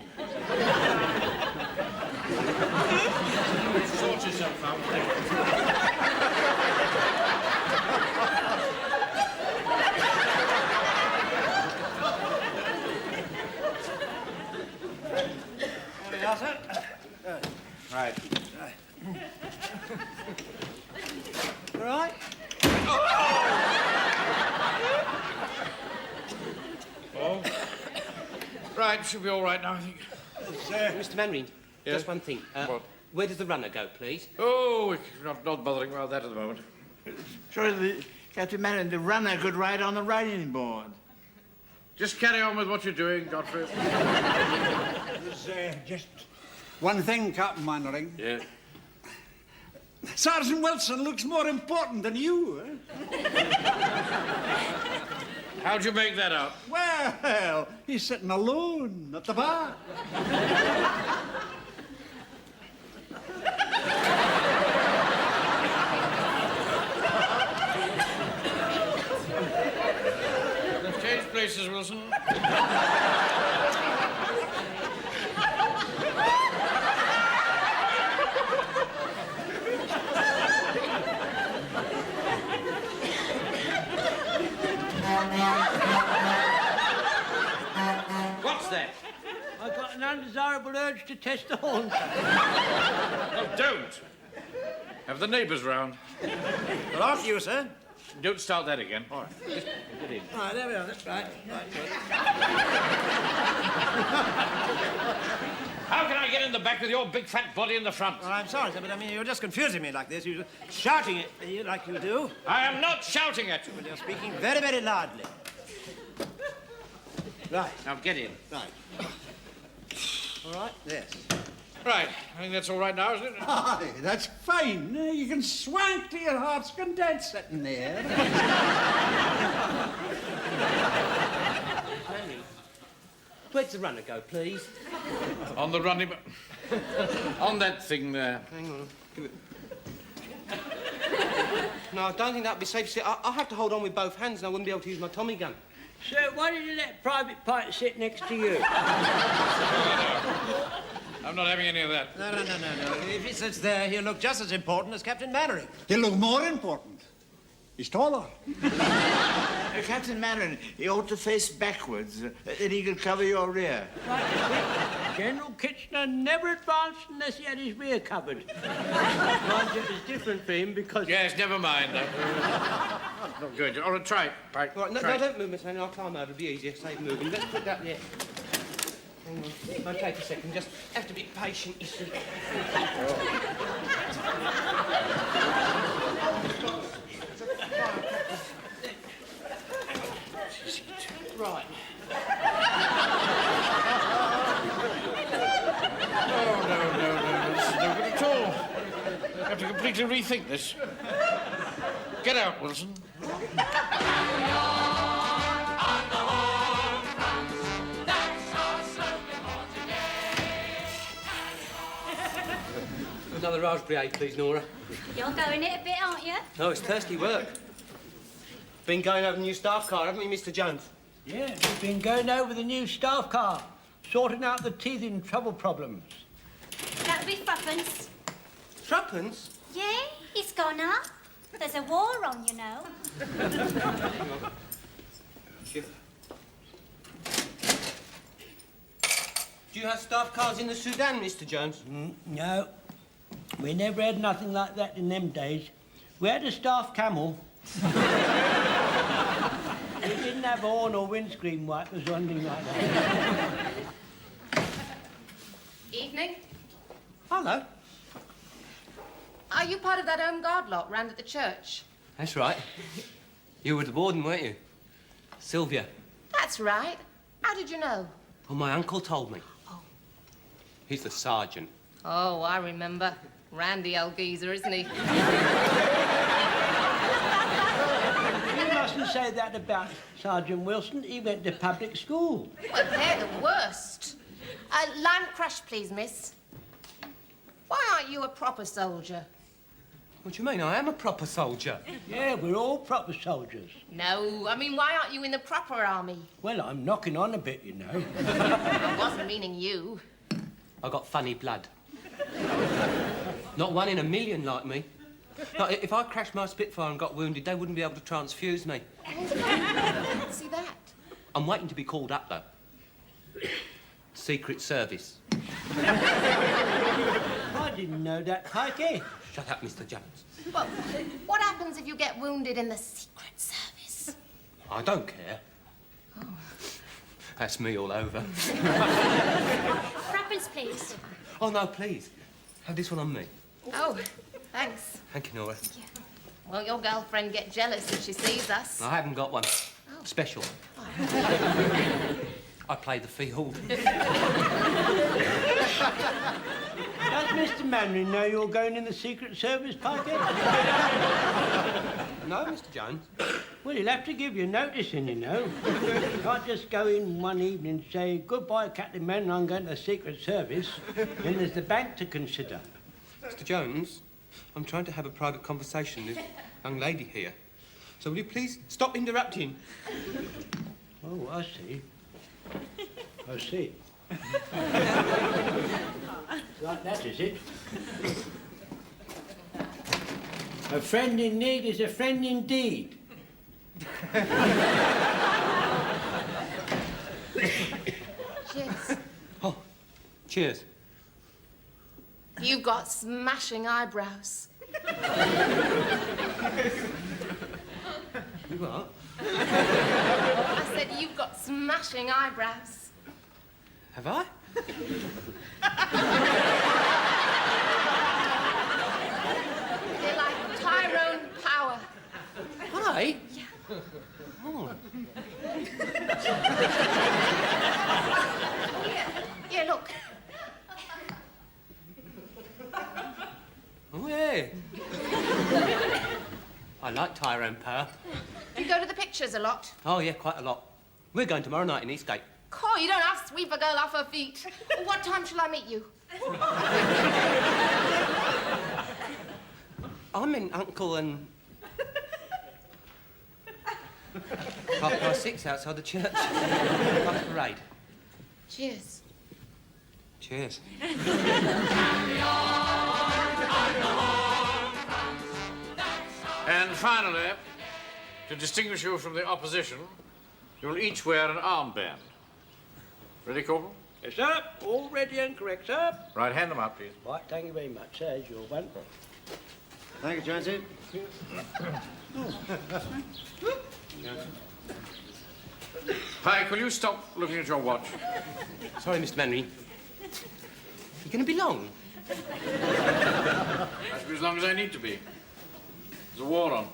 E: Sort yourself out.
D: There we are, sir.
E: Right.
D: All right?
E: Oh. Right, should be all right now, I think.
I: Mr. Mainwaring,
E: Yes?
I: just one thing.
E: What?
I: Where does the runner go, please?
E: Oh, we're not bothering about that at the moment.
O: Surely, Captain Marion, the runner could ride on the riding board.
E: Just carry on with what you're doing, Godfrey.
O: There's just one thing, Captain Mannering.
E: Yeah.
O: Sergeant Wilson looks more important than you,
E: How'd you make that out?
O: Well, he's sitting alone at the bar.
E: Mrs. Wilson.
D: What's that?
B: I've got an undesirable urge to test the horn.
E: Oh, don't. Have the neighbours round.
D: Well, after you, sir.
E: Don't start that again. All right. Just get in.
D: All right, there we are. That's right.
E: How can I get in the back with your big fat body in the front?
D: Well, I'm sorry, sir, but I mean, you're just confusing me like this. You're shouting at me like you do.
E: I am not shouting at you.
D: But you're speaking very, very loudly. Right.
E: Now get in.
D: Right. All right? Yes.
E: Right. I think that's all right now, isn't it?
P: Aye, that's fine. You can swank to your heart's content sitting there.
I: Henry, where'd the runner go, please?
E: On the running... on that thing there.
I: Hang on. No, I don't think that'd be safe. See, I'll have to hold on with both hands and I wouldn't be able to use my Tommy gun.
B: Sir, why did you let Private Pike sit next to you?
E: I'm not having any of that.
D: No. If he sits there, he'll look just as important as Captain Mannering.
P: He'll look more important. He's taller.
O: Captain Mannering, he ought to face backwards. Then he can cover your rear.
B: General Kitchener never advanced unless he had his rear covered. Mind you, it's different for him because...
E: Yes, never mind. Not good. All right, try. Right,
I: Right, no,
E: try.
I: don't move, Miss Henry. I'll climb over. It'll be easier. Save moving. Let's put that there. Hang on. I'll take a second. Just have to be patient, you see. Right.
E: No, this is no good at all. I have to completely rethink this. Get out, Wilson.
I: Another raspberry egg, please, Nora.
U: You're going it a bit, aren't you?
I: No, it's thirsty work. Been going over the new staff car, haven't we, Mr. Jones?
B: Yeah, we've been going over the new staff car, sorting out the teething trouble problems.
U: That'll be threepence.
I: Threepence?
U: Yeah, it's gone up. There's a war on, you know.
I: Do you have staff cars in the Sudan, Mr. Jones?
B: No, we never had nothing like that in them days. We had a staff camel. We didn't have horn or windscreen wipers or anything like that.
T: Evening.
I: Hello.
T: Are you part of that home guard lot round at the church?
I: That's right. You were the warden, weren't you? Sylvia.
T: That's right. How did you know?
I: Well, my uncle told me.
T: Oh.
I: He's the sergeant.
T: Oh, I remember. Randy old geezer, isn't he?
B: You mustn't say that about Sergeant Wilson. He went to public school.
T: Well, they're the worst. Lime crush, please, miss. Why aren't you a proper soldier?
I: What do you mean? I am a proper soldier.
B: Yeah, we're all proper soldiers.
T: No, I mean, why aren't you in the proper army?
B: Well, I'm knocking on a bit, you know.
T: I wasn't meaning you.
I: I got funny blood. Not one in a million like me. No, if I crashed my Spitfire and got wounded, they wouldn't be able to transfuse me.
T: See that?
I: I'm waiting to be called up, though. Secret Service.
B: I didn't know that, Pikey.
I: Shut up, Mr. Jones.
T: Well, what happens if you get wounded in the Secret Service?
I: I don't care.
T: Oh.
I: That's me all over.
U: Threepence, please.
I: Oh, no, please. Have this one on me.
T: Oh, thanks.
I: Thank you, Nora.
T: Well, your girlfriend get jealous if she sees us.
I: I haven't got one. Special. I play the field.
B: Does Mr. Mannering know you're going in the Secret Service, Pikey?
I: No, Mr. Jones.
B: Well, he'll have to give you notice, you know. You can't just go in one evening and say, goodbye, Captain Mannering, I'm going to the Secret Service. Then there's the bank to consider.
I: Mr. Jones, I'm trying to have a private conversation with a young lady here. So will you please stop interrupting?
B: Oh, I see. I see. Like that, is it? A friend in need is a friend indeed.
T: Cheers.
I: Oh, cheers.
T: You've got smashing eyebrows.
I: You what?
T: I said you've got smashing eyebrows.
I: Have I?
T: They're like Tyrone Power.
I: Hi?
T: Yeah.
I: Oh.
T: Yeah, look.
I: Oh, yeah. I like Tyrone Power.
T: You go to the pictures a lot.
I: Oh, yeah, quite a lot. We're going tomorrow night in Eastgate.
T: Cool, you don't have to sweep a girl off her feet. What time shall I meet you?
I: I meant Uncle and... 6:30 outside the church. After parade.
T: Cheers.
I: Cheers.
E: And finally, to distinguish you from the opposition, you'll each wear an armband. Ready, Corporal?
B: Yes, sir. All ready and correct, sir.
E: Right, hand them up, please.
B: Right, thank you very much, sir, as you're one.
D: Thank you, Jonesy.
E: Pike, will you stop looking at your watch?
I: Sorry, Mr. Manry. You going to be long?
E: I should be as long as I need to be. There's a war on.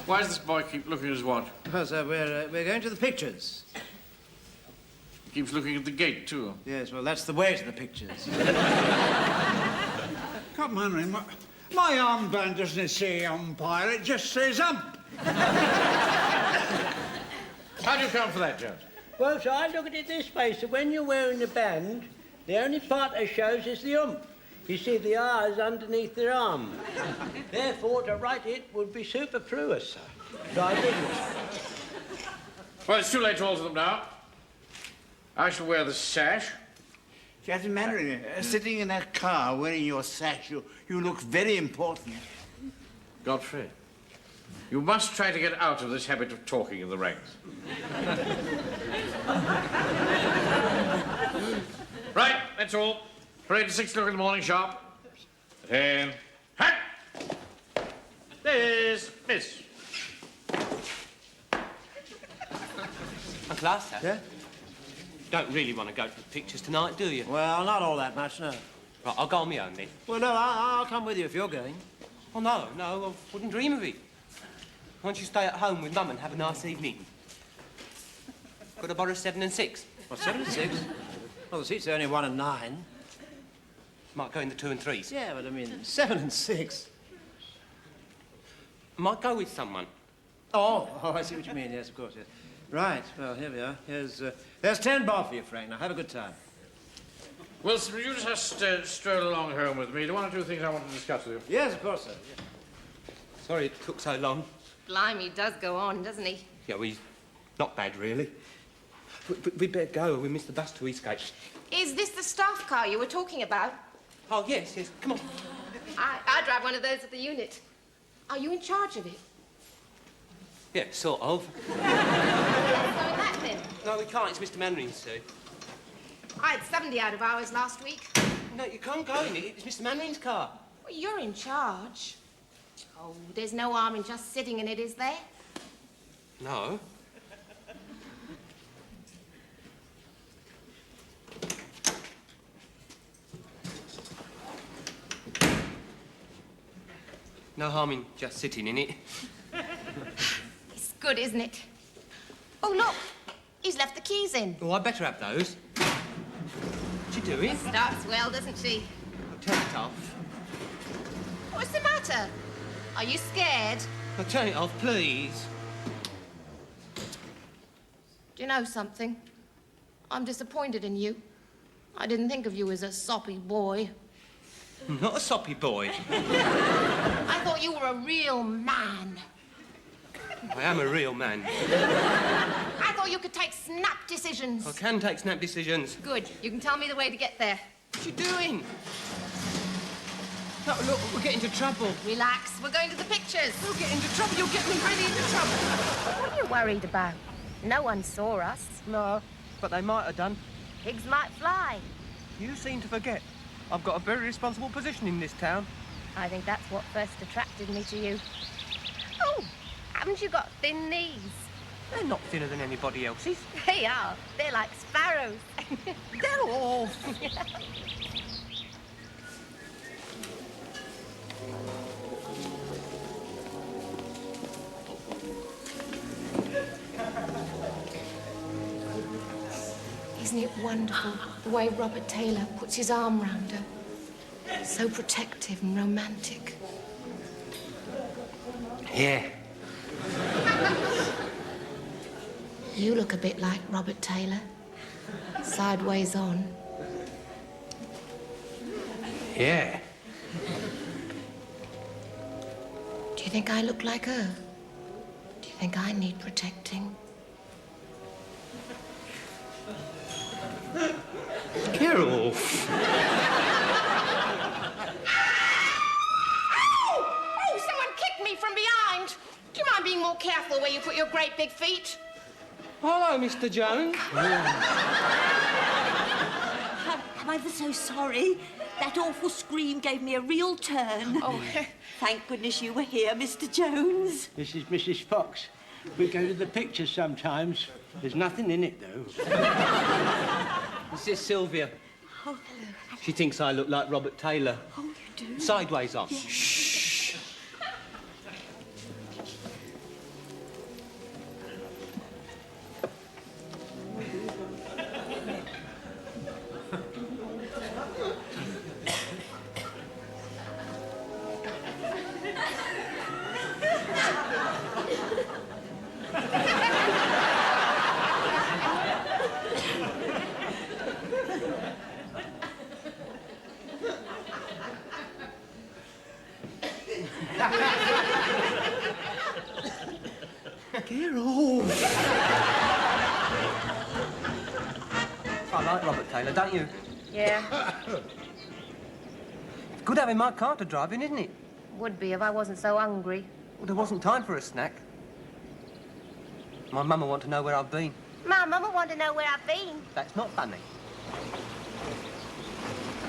E: Why does this boy keep looking at his watch?
D: Because we're going to the pictures.
E: He keeps looking at the gate, too.
D: Yes, well, that's the way to the pictures.
O: Come on, Ring. My armband doesn't say umpire, it just says ump.
E: How do you account for that, Jones?
B: Well, so I look at it this way, so when you're wearing the band, the only part that shows is the ump. You see the R is underneath the arm. Therefore, to write it would be superfluous, sir. So I didn't.
E: Well, it's too late to alter them now. I shall wear the sash.
O: Captain Mannering, sitting in that car wearing your sash, you look very important.
E: Godfrey, you must try to get out of this habit of talking in the ranks. Right, that's all. Parade at 6 o'clock in the morning, sharp. 10. Hat! Dismiss.
I: Uncle Arthur?
D: Yeah?
I: Don't really want to go to the pictures tonight, do you?
D: Well, not all that much, no.
I: Right, I'll go on my own then.
D: Well, no, I'll come with you if you're going.
I: Oh, no, I wouldn't dream of it. Why don't you stay at home with Mum and have a nice evening? Could I borrow 7 and 6?
D: What, 7 and 6? Well, the seats are only 1 and 9.
I: Might go in the 2 and 3s.
D: Yeah, but I mean, 7 and 6.
I: Might go with someone.
D: Oh, I see what you mean. Yes, of course, yes. Right, well, here we are. There's 10 bob for you, Frank. Now, have a good time.
E: Wilson, will you just stroll along home with me? There are 1 or 2 things I want to discuss with you.
D: Yes, of course, sir. Yeah.
I: Sorry it took so long.
T: Blimey, he does go on, doesn't he?
I: Yeah, well, he's not bad, really. We'd better go. We missed the bus to Eastgate.
T: Is this the staff car you were talking about?
I: Oh, yes. Come on.
T: I drive one of those at the unit. Are you in charge of it?
I: Yeah, sort of.
T: Going that then?
I: No, we can't. It's Mr. Mannering's, Sue.
T: I had 70 out of hours last week.
I: No, you can't go in it. It's Mr. Mannering's car.
T: Well, you're in charge. Oh, there's no harm in just sitting in it, is there?
I: No. No harm in just sitting in it.
T: It's good, isn't it? Oh, look. He's left the keys in.
I: Oh, I better have those. What you doing?
T: Starts well, doesn't she?
I: I'll turn it off.
T: What's the matter? Are you scared?
I: I'll turn it off, please.
T: Do you know something? I'm disappointed in you. I didn't think of you as a soppy boy.
I: I'm not a soppy boy.
T: I thought you were a real man.
I: I am a real man.
T: I thought you could take snap decisions.
I: I can take snap decisions.
T: Good. You can tell me the way to get there.
I: What you doing? No, look, we'll get into trouble.
T: Relax. We're going to the pictures.
I: We'll get into trouble. You'll get me really into trouble.
T: What are you worried about? No one saw us.
I: No, but they might have done.
T: Pigs might fly.
I: You seem to forget. I've got a very responsible position in this town.
T: I think that's what first attracted me to you. Oh, haven't you got thin knees?
I: They're not thinner than anybody else's.
T: They are. They're like sparrows.
I: They're all...
T: Isn't it wonderful the way Robert Taylor puts his arm round her? So protective and romantic.
I: Yeah.
T: You look a bit like Robert Taylor. Sideways on.
I: Yeah.
T: Do you think I look like her? Do you think I need protecting?
I: Get off.
T: Oh, someone kicked me from behind. Do you mind being more careful where you put your great big feet?
I: Hello, Mr. Jones.
G: I'm ever so sorry. That awful scream gave me a real turn.
T: Oh.
G: Thank goodness you were here, Mr. Jones.
B: This is Mrs. Fox. We go to the pictures sometimes. There's nothing in it, though.
I: This is Sylvia.
G: Oh, hello.
I: She thinks I look like Robert Taylor.
G: Oh, you do?
I: Sideways on.
G: Yes.
I: Shh. Get off. I like Robert Taylor, don't you?
T: Yeah,
I: It's good having my car to drive in, isn't it?
T: would be if I wasn't so hungry.
I: Well, there wasn't time for a snack. My mum will want to know where I've been.
T: My mum want to know where I've been.
I: That's not funny.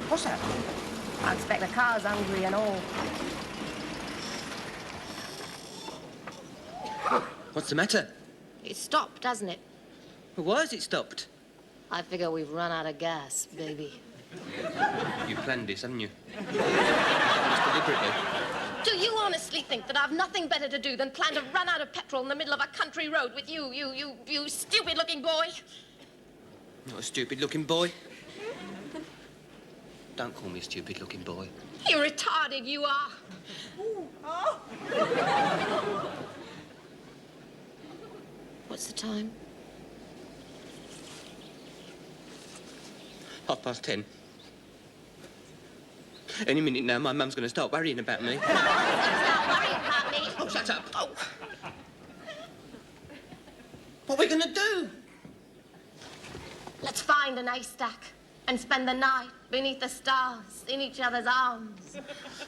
I: What's that?
T: I expect the car's hungry and all.
I: What's the matter?
T: It stopped, doesn't it?
I: Well, why has it stopped?
T: I figure we've run out of gas, baby.
I: You planned this, haven't you? Just deliberately.
T: Do you honestly think that I've nothing better to do than plan to run out of petrol in the middle of a country road with you stupid-looking boy?
I: Not a stupid-looking boy. Don't call me a stupid-looking boy.
T: You retarded, you are. What's the time?
I: 10:30. Any minute now, my mum's going to start worrying about me.
T: Stop worrying about me.
I: Oh, shut up. Oh. What are we going to do?
T: Let's find an haystack and spend the night beneath the stars in each other's arms.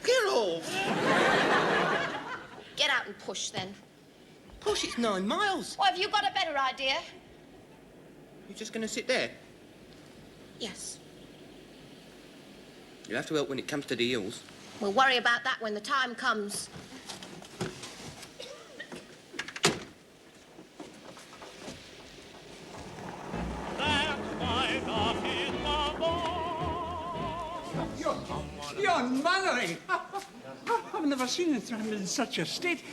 I: Get off.
T: Get out and push, then.
I: Push, it's 9 miles.
T: Well, have you got a better idea?
I: You're just going to sit there?
T: Yes.
I: You'll have to help when it comes to the hills.
T: We'll worry about that when the time comes.
O: You're mothering. I've never seen him in such a state.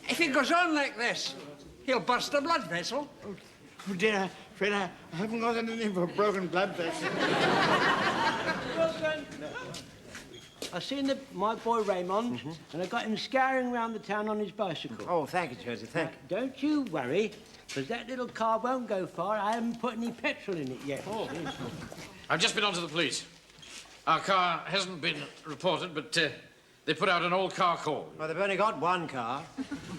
O: If he goes on like this, he'll burst a blood vessel.
H: Oh dear, afraid I haven't got anything for a broken blood vessel.
B: I seen my boy Raymond, and I got him scouring around the town on his bicycle.
O: Oh, thank you, Josie, thank you.
B: Don't you worry, because that little car won't go far. I haven't put any petrol in it yet. Oh.
E: I've just been on to the police. Our car hasn't been reported, but they put out an all-car call.
D: Well, they've only got one car.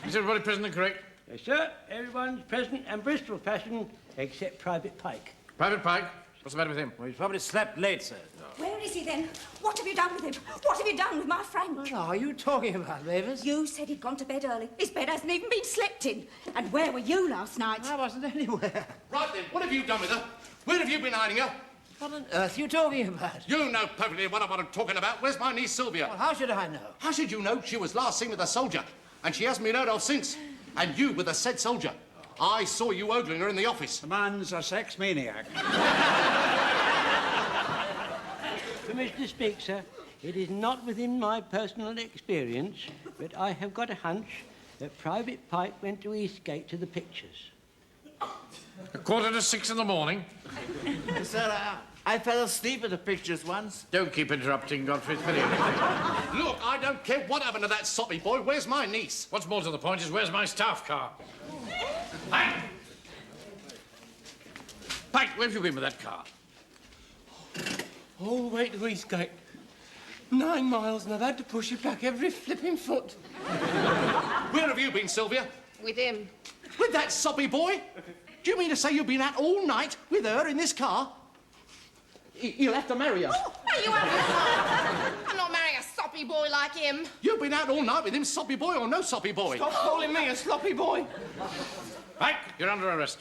E: Is everybody present and correct?
B: Yes, sir. Everyone's present and Bristol fashion except Private Pike.
E: Private Pike? What's the matter with him?
D: Well, he's probably slept late, sir.
L: Where is he then? What have you done with him? What have you done with my Frank?
D: What are you talking about, Mavis?
L: You said he'd gone to bed early. His bed hasn't even been slept in. And where were you last night?
D: I wasn't anywhere.
S: Right then, what have you done with her? Where have you been hiding her?
D: What on earth are you talking about?
S: You know perfectly what I'm talking about. Where's my niece Sylvia?
D: Well, how should I know?
S: How should you know? She was last seen with a soldier, and she hasn't been heard of since. And you with a said soldier. I saw you ogling her in the office.
O: The man's a sex maniac.
B: Permission to speak, sir. It is not within my personal experience, but I have got a hunch that Private Pike went to Eastgate to the pictures.
E: 6:15 in the morning.
D: Sir, I fell asleep at the pictures once.
E: Don't keep interrupting, Godfrey. It's very irritating.
S: Look, I don't care what happened to that soppy boy. Where's my niece?
E: What's more to the point is where's my staff car? Pike! Pike, where have you been with that car?
I: All the way to Eastgate. 9 miles, and I've had to push it back every flipping foot.
S: Where have you been, Sylvia?
T: With him.
S: With that soppy boy? Do you mean to say you've been out all night with her in this car? He'll have to marry her.
T: Oh, are you I'm not marrying a soppy boy like him.
S: You've been out all night with him, soppy boy or no soppy boy?
I: Stop calling me a sloppy boy.
E: Pike, you're under arrest.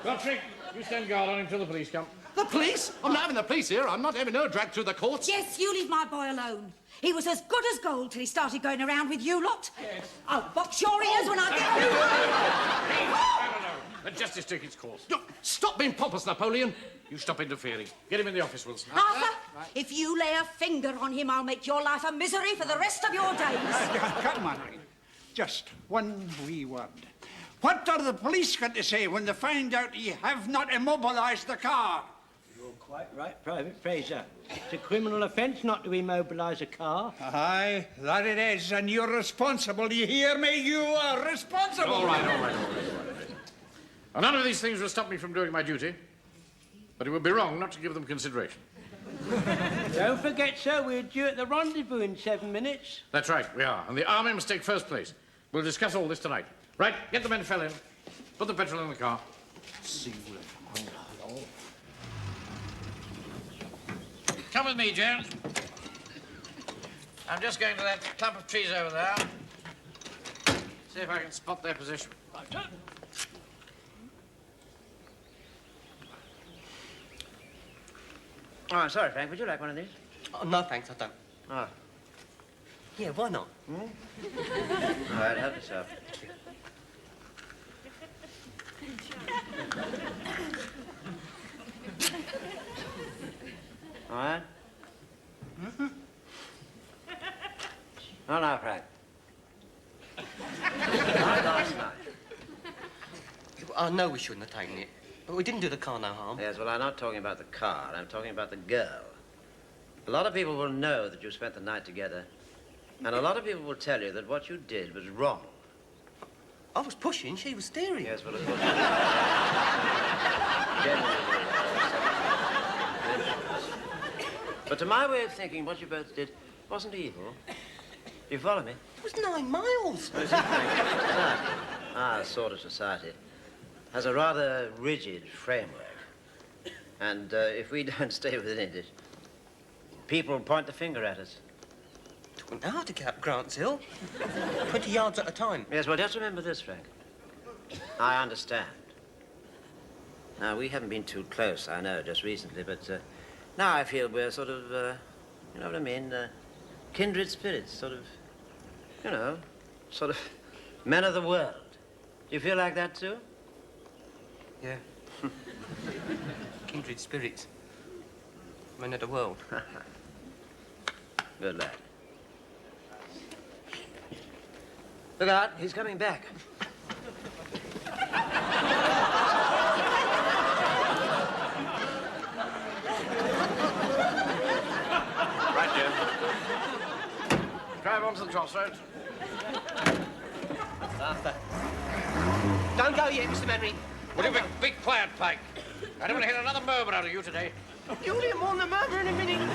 E: Godfrey, you stand guard on him till the police come.
S: The police? I'm not having the police here. I'm not having her dragged through the courts.
L: Yes, you leave my boy alone. He was as good as gold till he started going around with you lot. Yes. I'll box your ears when I get you.
E: Let justice take its course.
S: Look, stop being pompous, Napoleon.
E: You stop interfering. Get him in the office, Wilson.
L: Arthur, if you lay a finger on him, I'll make your life a misery for the rest of your days.
O: Come on, just one wee word. What are the police going to say when they find out you have not immobilised the car?
B: You're quite right, Private Fraser. It's a criminal offence not to immobilise a car.
O: Aye, that it is, and you're responsible. Do you hear me? You are responsible.
E: All right. None of these things will stop me from doing my duty, but it would be wrong not to give them consideration.
B: Don't forget, sir, we're due at the rendezvous in 7 minutes.
E: That's right, we are, and the army must take first place. We'll discuss all this tonight. Right, get the men fell in. Put the petrol in the car. Come with me, Jones. I'm just going to that clump of trees over there. See if I can spot their position.
D: Oh, I'm sorry, Frank. Would you like one of these?
I: Oh, no, thanks, I don't.
D: Oh.
I: Yeah, why not?
D: All right, help yourself. All right? No, no, Frank. Not last night.
I: I know we shouldn't have taken it, but we didn't do the car no harm.
D: Yes, well, I'm not talking about the car. I'm talking about the girl. A lot of people will know that you spent the night together, and a lot of people will tell you that what you did was wrong.
I: I was pushing, she was steering.
D: Yes, well, of course. But to my way of thinking, what you both did wasn't evil. Do you follow me?
I: It was 9 miles.
D: Society, our sort of society, has a rather rigid framework. And if we don't stay within it, people point the finger at us.
I: Took an hour to get up Grant's Hill. 20 yards at a time.
D: Yes, well, just remember this, Frank. I understand. Now, we haven't been too close, I know, just recently, but now I feel we're sort of, you know what I mean, kindred spirits, sort of, you know, sort of men of the world. Do you feel like that, too?
I: Yeah. Kindred spirits. Men of the world.
D: Good lad. Look out, he's coming back.
E: Right, Jim. Drive on to the crossroads.
I: Arthur. Don't go yet, Mr. Manring.
E: Will you be quiet, Pike? I don't want to hear another murmur out of you today.
I: You'll hear more than a murmur in a minute.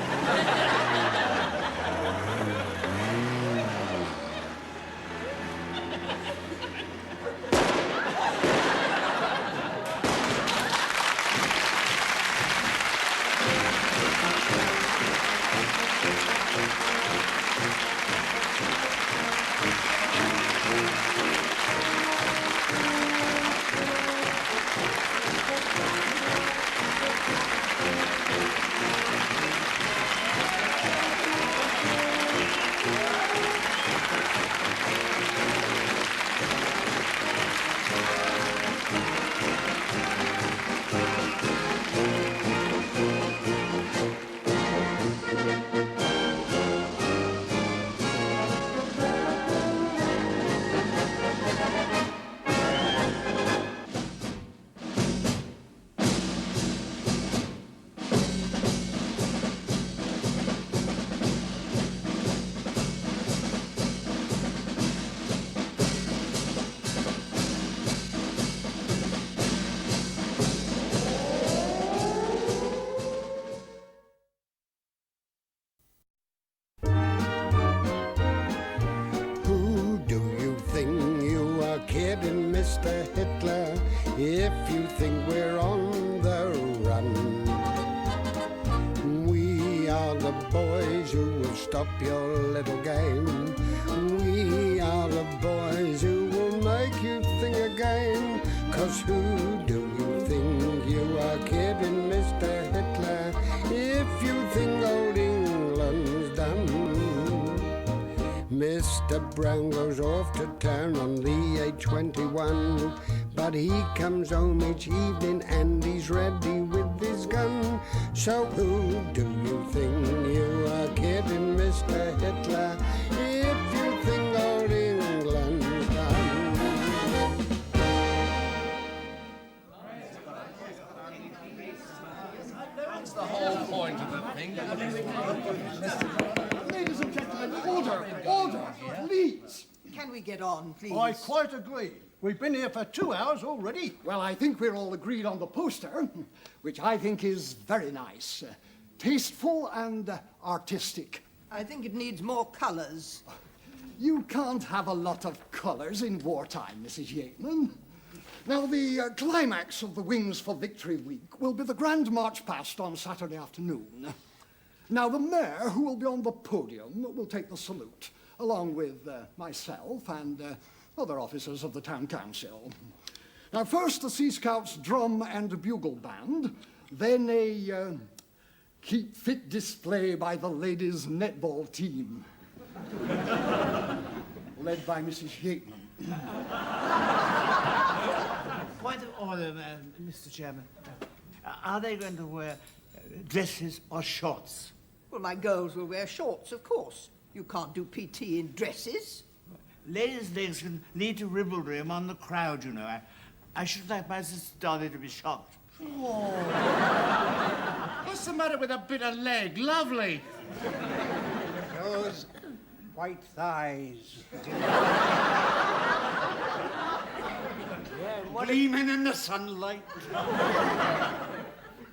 A: Mr. Hitler, if you think we're on the run. We are the boys who will stop your little game. We are the boys who will make you think again. 'Cause who do you think you are kidding, Mr. Hitler, if you think old England's done? Mr. Brown goes off to town on the A21, but he comes home each evening and he's ready with his gun. So who do you think you are kidding, Mr. Hitler, if you think old England's done?
S: That's the whole point of the thing.
O: Ladies and gentlemen, order, please.
R: Can we get on, please?
M: I quite agree. We've been here for 2 hours already.
O: Well, I think we're all agreed on the poster, which I think is very nice. Tasteful and artistic.
R: I think it needs more colours.
O: You can't have a lot of colours in wartime, Mrs. Yateman. Now, the climax of the Wings for Victory Week will be the Grand March Past on Saturday afternoon. Now, the mayor, who will be on the podium, will take the salute, along with myself and other officers of the town council. Now, first the Sea Scouts drum and bugle band, then a keep fit display by the ladies' netball team, led by Mrs. Yateman.
H: Point of order, Mr. Chairman. Are they going to wear dresses or shorts?
R: Well, my girls will wear shorts, of course. You can't do PT in dresses.
H: Ladies' legs can lead to ribaldry among the crowd, you know. I should like my sister Dolly to be shocked.
P: Oh. What's the matter with a bit of leg? Lovely.
O: Those white thighs.
H: Gleaming in the sunlight.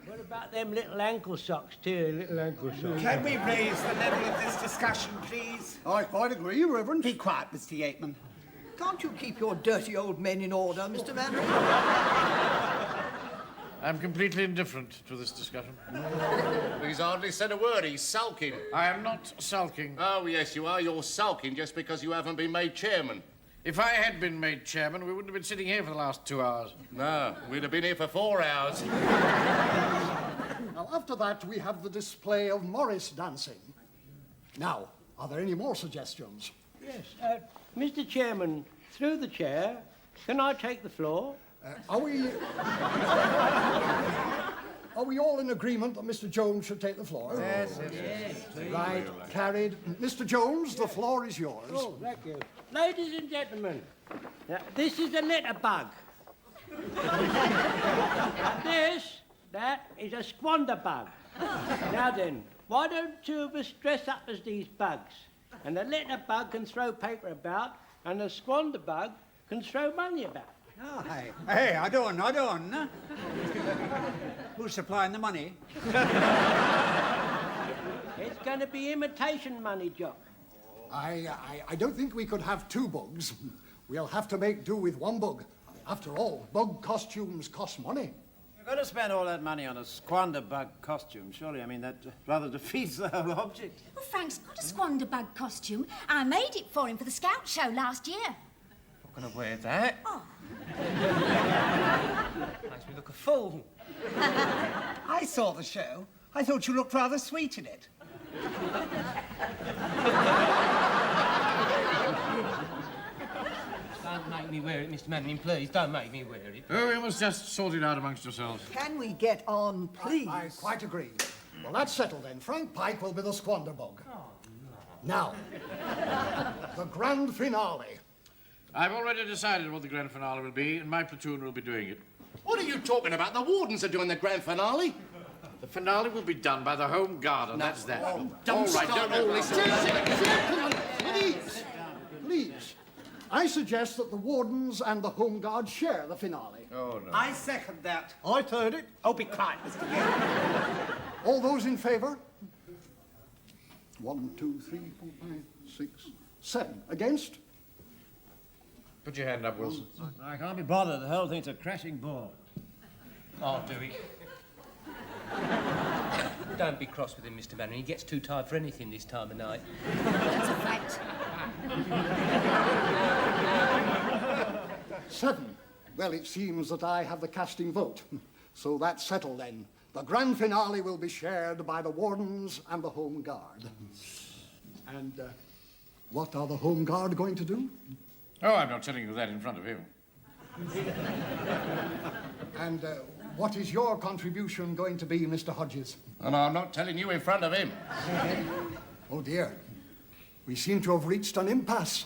B: What about them little ankle socks, too? Little ankle socks.
R: Can we raise the level of this discussion, please?
M: I quite agree, Reverend.
R: Be quiet, Mr. Yateman. Can't you keep your dirty old men in order, Mr. Manning?
E: I'm completely indifferent to this discussion.
S: He's hardly said a word. He's sulking.
E: I am not sulking.
S: Oh, yes, you are. You're sulking just because you haven't been made chairman.
E: If I had been made chairman, we wouldn't have been sitting here for the last 2 hours.
S: No, we'd have been here for 4 hours.
O: Now, after that, we have the display of Morris dancing. Now, are there any more suggestions?
B: Yes. Mr. Chairman, through the chair, can I take the floor?
O: Are we all in agreement that Mr. Jones should take the floor?
B: Yes.
O: Right, carried. Mr. Jones, the floor is yours.
B: Oh, thank you. Ladies and gentlemen, now, this is a letter bug. That is a squander bug. Now then, why don't two of us dress up as these bugs? And the letter bug can throw paper about, and the squander bug can throw money about.
O: Oh,
R: Hey,
O: I don't.
R: Who's supplying the money?
B: It's going to be imitation money, Jock.
O: I don't think we could have two bugs. We'll have to make do with one bug. After all, bug costumes cost money.
V: You're going to spend all that money on a squander bug costume, surely. I mean, that rather defeats the whole object.
U: Well, Frank's got a squander bug costume. I made it for him for the Scout show last year.
I: Not going to wear that.
U: Oh.
I: Makes me look a fool.
R: I saw the show. I thought you looked rather sweet in it.
I: Don't make me wear it, Mr. Manning, please. Don't make me wear it.
E: Oh, you must just sort it out amongst yourselves.
R: Can we get on, please?
O: I quite agree. Well, that's settled then. Frank Pike will be the squander bug.
I: Oh,
O: Now, the grand finale.
E: I've already decided what the grand finale will be, and my platoon will be doing it.
S: What are you talking about? The wardens are doing the grand finale.
E: The finale will be done by the Home Guard, and that's that.
S: Oh, don't all listen.
O: Please. I suggest that the Wardens and the Home Guard share the finale.
S: Oh, no.
R: I second that.
O: I third it.
R: Oh, be quiet, Mr. Yateman.
O: All those in favour? 1, 2, 3, 4, 5, 6, 7. Against?
E: Put your hand up, Wilson.
V: I can't be bothered. The whole thing's a crashing ball.
I: I'll do it. Don't be cross with him, Mr. Mannering. He gets too tired for anything this time of night.
L: That's a fact.
O: 7. Well, it seems that I have the casting vote. So that's settled then. The grand finale will be shared by the Wardens and the Home Guard. And what are the Home Guard going to do?
E: Oh, I'm not telling you that in front of him.
O: And what is your contribution going to be, Mr. Hodges?
E: Oh, no, I'm not telling you in front of him.
O: Oh, dear. We seem to have reached an impasse.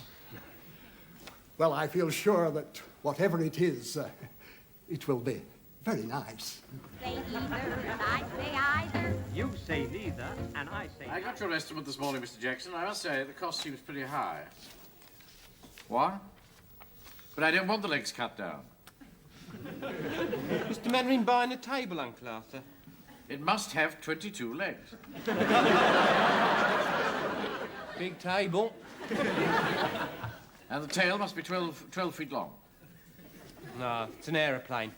O: Well, I feel sure that whatever it is, it will be very nice.
U: Say either, and I say either.
B: You say neither, and I say
E: I got your estimate this morning, Mr. Jackson. I must say the cost seems pretty high. What? But I don't want the legs cut down.
I: Mr. Mannering buying a table, Uncle Arthur?
E: It must have 22 legs.
I: Big table.
E: And the tail must be 12 feet long.
I: No, it's an aeroplane.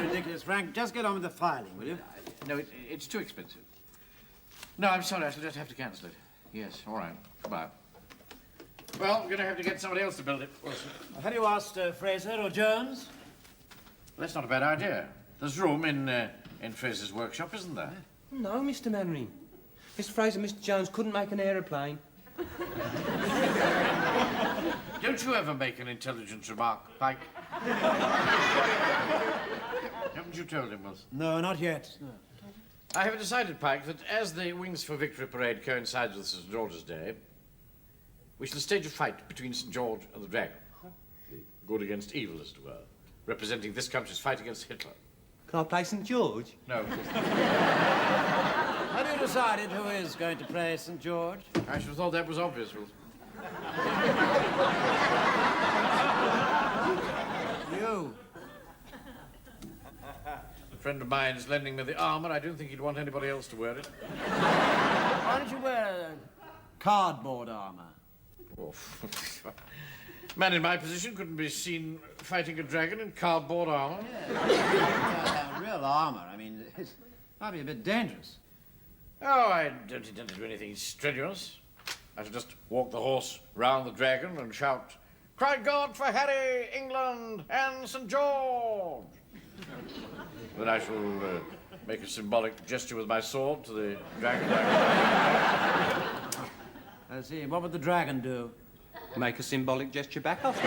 V: Ridiculous, Frank. Just get on with the filing, will you?
E: No, it's too expensive. No, I'm sorry. I shall just have to cancel it. Yes, all right. Goodbye. Well, we're going to have to get somebody else to build it, Wilson.
V: Have you asked Fraser or Jones?
E: Well, that's not a bad idea. There's room in Fraser's workshop, isn't there?
I: No, Mr. Mannering. Mr. Fraser and Mr. Jones couldn't make an aeroplane.
E: Don't you ever make an intelligent remark, Pike? Haven't you told him, Wilson?
V: No, not yet. No.
E: I have decided, Pike, that as the Wings for Victory parade coincides with St. George's Day, we shall stage a fight between St. George and the Dragon. Good against evil, as it were, representing this country's fight against Hitler.
I: Can I play St. George?
E: No.
V: Have you decided who is going to play St. George?
E: I should have thought that was obvious, Wilson.
V: You.
E: A friend of mine is lending me the armor. I don't think he'd want anybody else to wear it.
V: Why don't you wear cardboard armor?
E: Oh. Man in my position couldn't be seen fighting a dragon in cardboard armor.
V: Yeah. Real armor. I mean, it might be a bit dangerous.
E: Oh, I don't intend to do anything strenuous. I shall just walk the horse round the dragon and shout, "Cry God for Harry, England, and St. George!" Then I shall make a symbolic gesture with my sword to the dragon.
V: I see. What would the dragon do?
I: Make a symbolic gesture back off.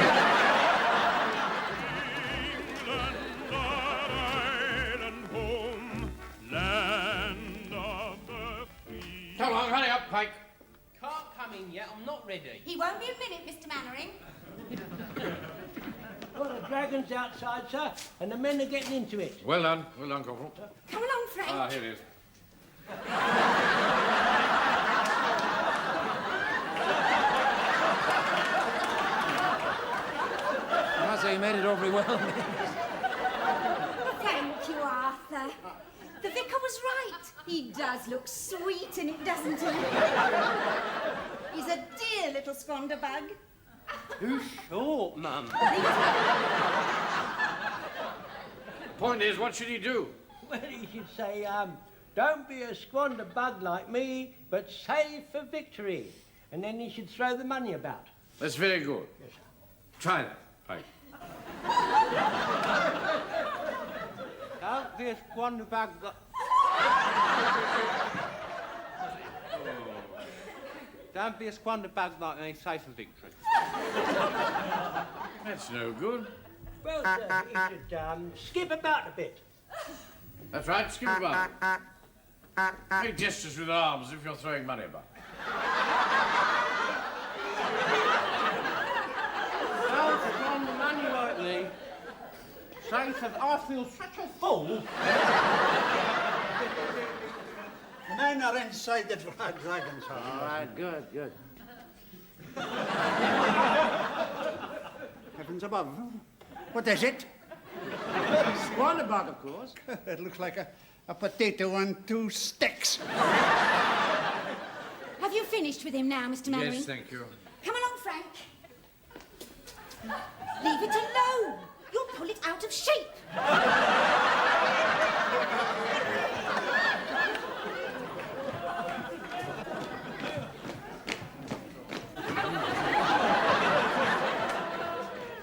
E: Come on, hurry up, Pike.
I: Can't come in yet. I'm not ready.
U: He won't be a minute, Mr. Mannering.
B: Well, the dragon's outside, sir, and the men are getting into it.
E: Well done, Corporal.
U: Come along, Frank.
E: Ah, here it is.
V: I must say you made it all very well.
U: Thank you, Arthur. The vicar was right. He does look sweet in it, doesn't he? He's a dear little squanderbug.
I: Too short, Mum.
E: Point is, what should he do?
B: Well, he should say, don't be a squander bug like me, but save for victory. And then he should throw the money about.
E: That's very good.
B: Yes, sir.
E: Try that, Pike.
B: Don't be a squander bug.
I: Don't be a squander bug like me. Save for victory.
E: That's no good.
B: Well, sir, he should skip about a bit.
E: That's right, skip about. Make gestures with arms if you're throwing money about.
I: Don't squander money like me. Save for... I feel such a fool.
H: The men are inside the dragon's house.
V: All right, good.
H: Heavens above. What is it?
V: Squanderbug, of course.
H: It looks like a potato on two sticks.
U: Have you finished with him now, Mr. Mannering?
E: Yes, thank you.
U: Come along, Frank. Leave it alone. You'll pull it out of shape.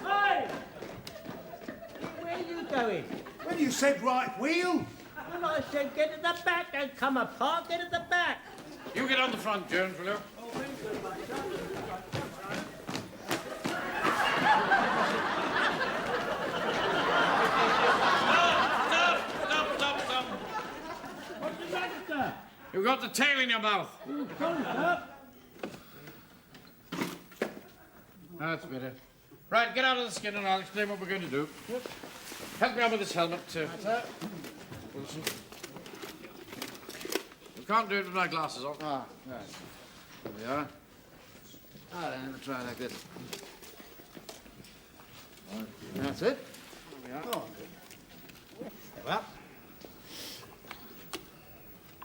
B: Hey! Where are you going?
M: When you said right wheel.
B: Well, I said get at the back. Don't come apart. Get at the back.
E: You get on the front, Jones, will you? Stop.
B: What's the matter, sir?
E: You've got the tail in your mouth.
B: Sorry, sir.
E: That's better. Right, get out of the skin and I'll explain what we're going to do. Yep. Help me out with this helmet, Wilson. You can't do it with my glasses on.
V: Ah, right. There we are. Ah, then let's try like this. That's it. There we are. Well.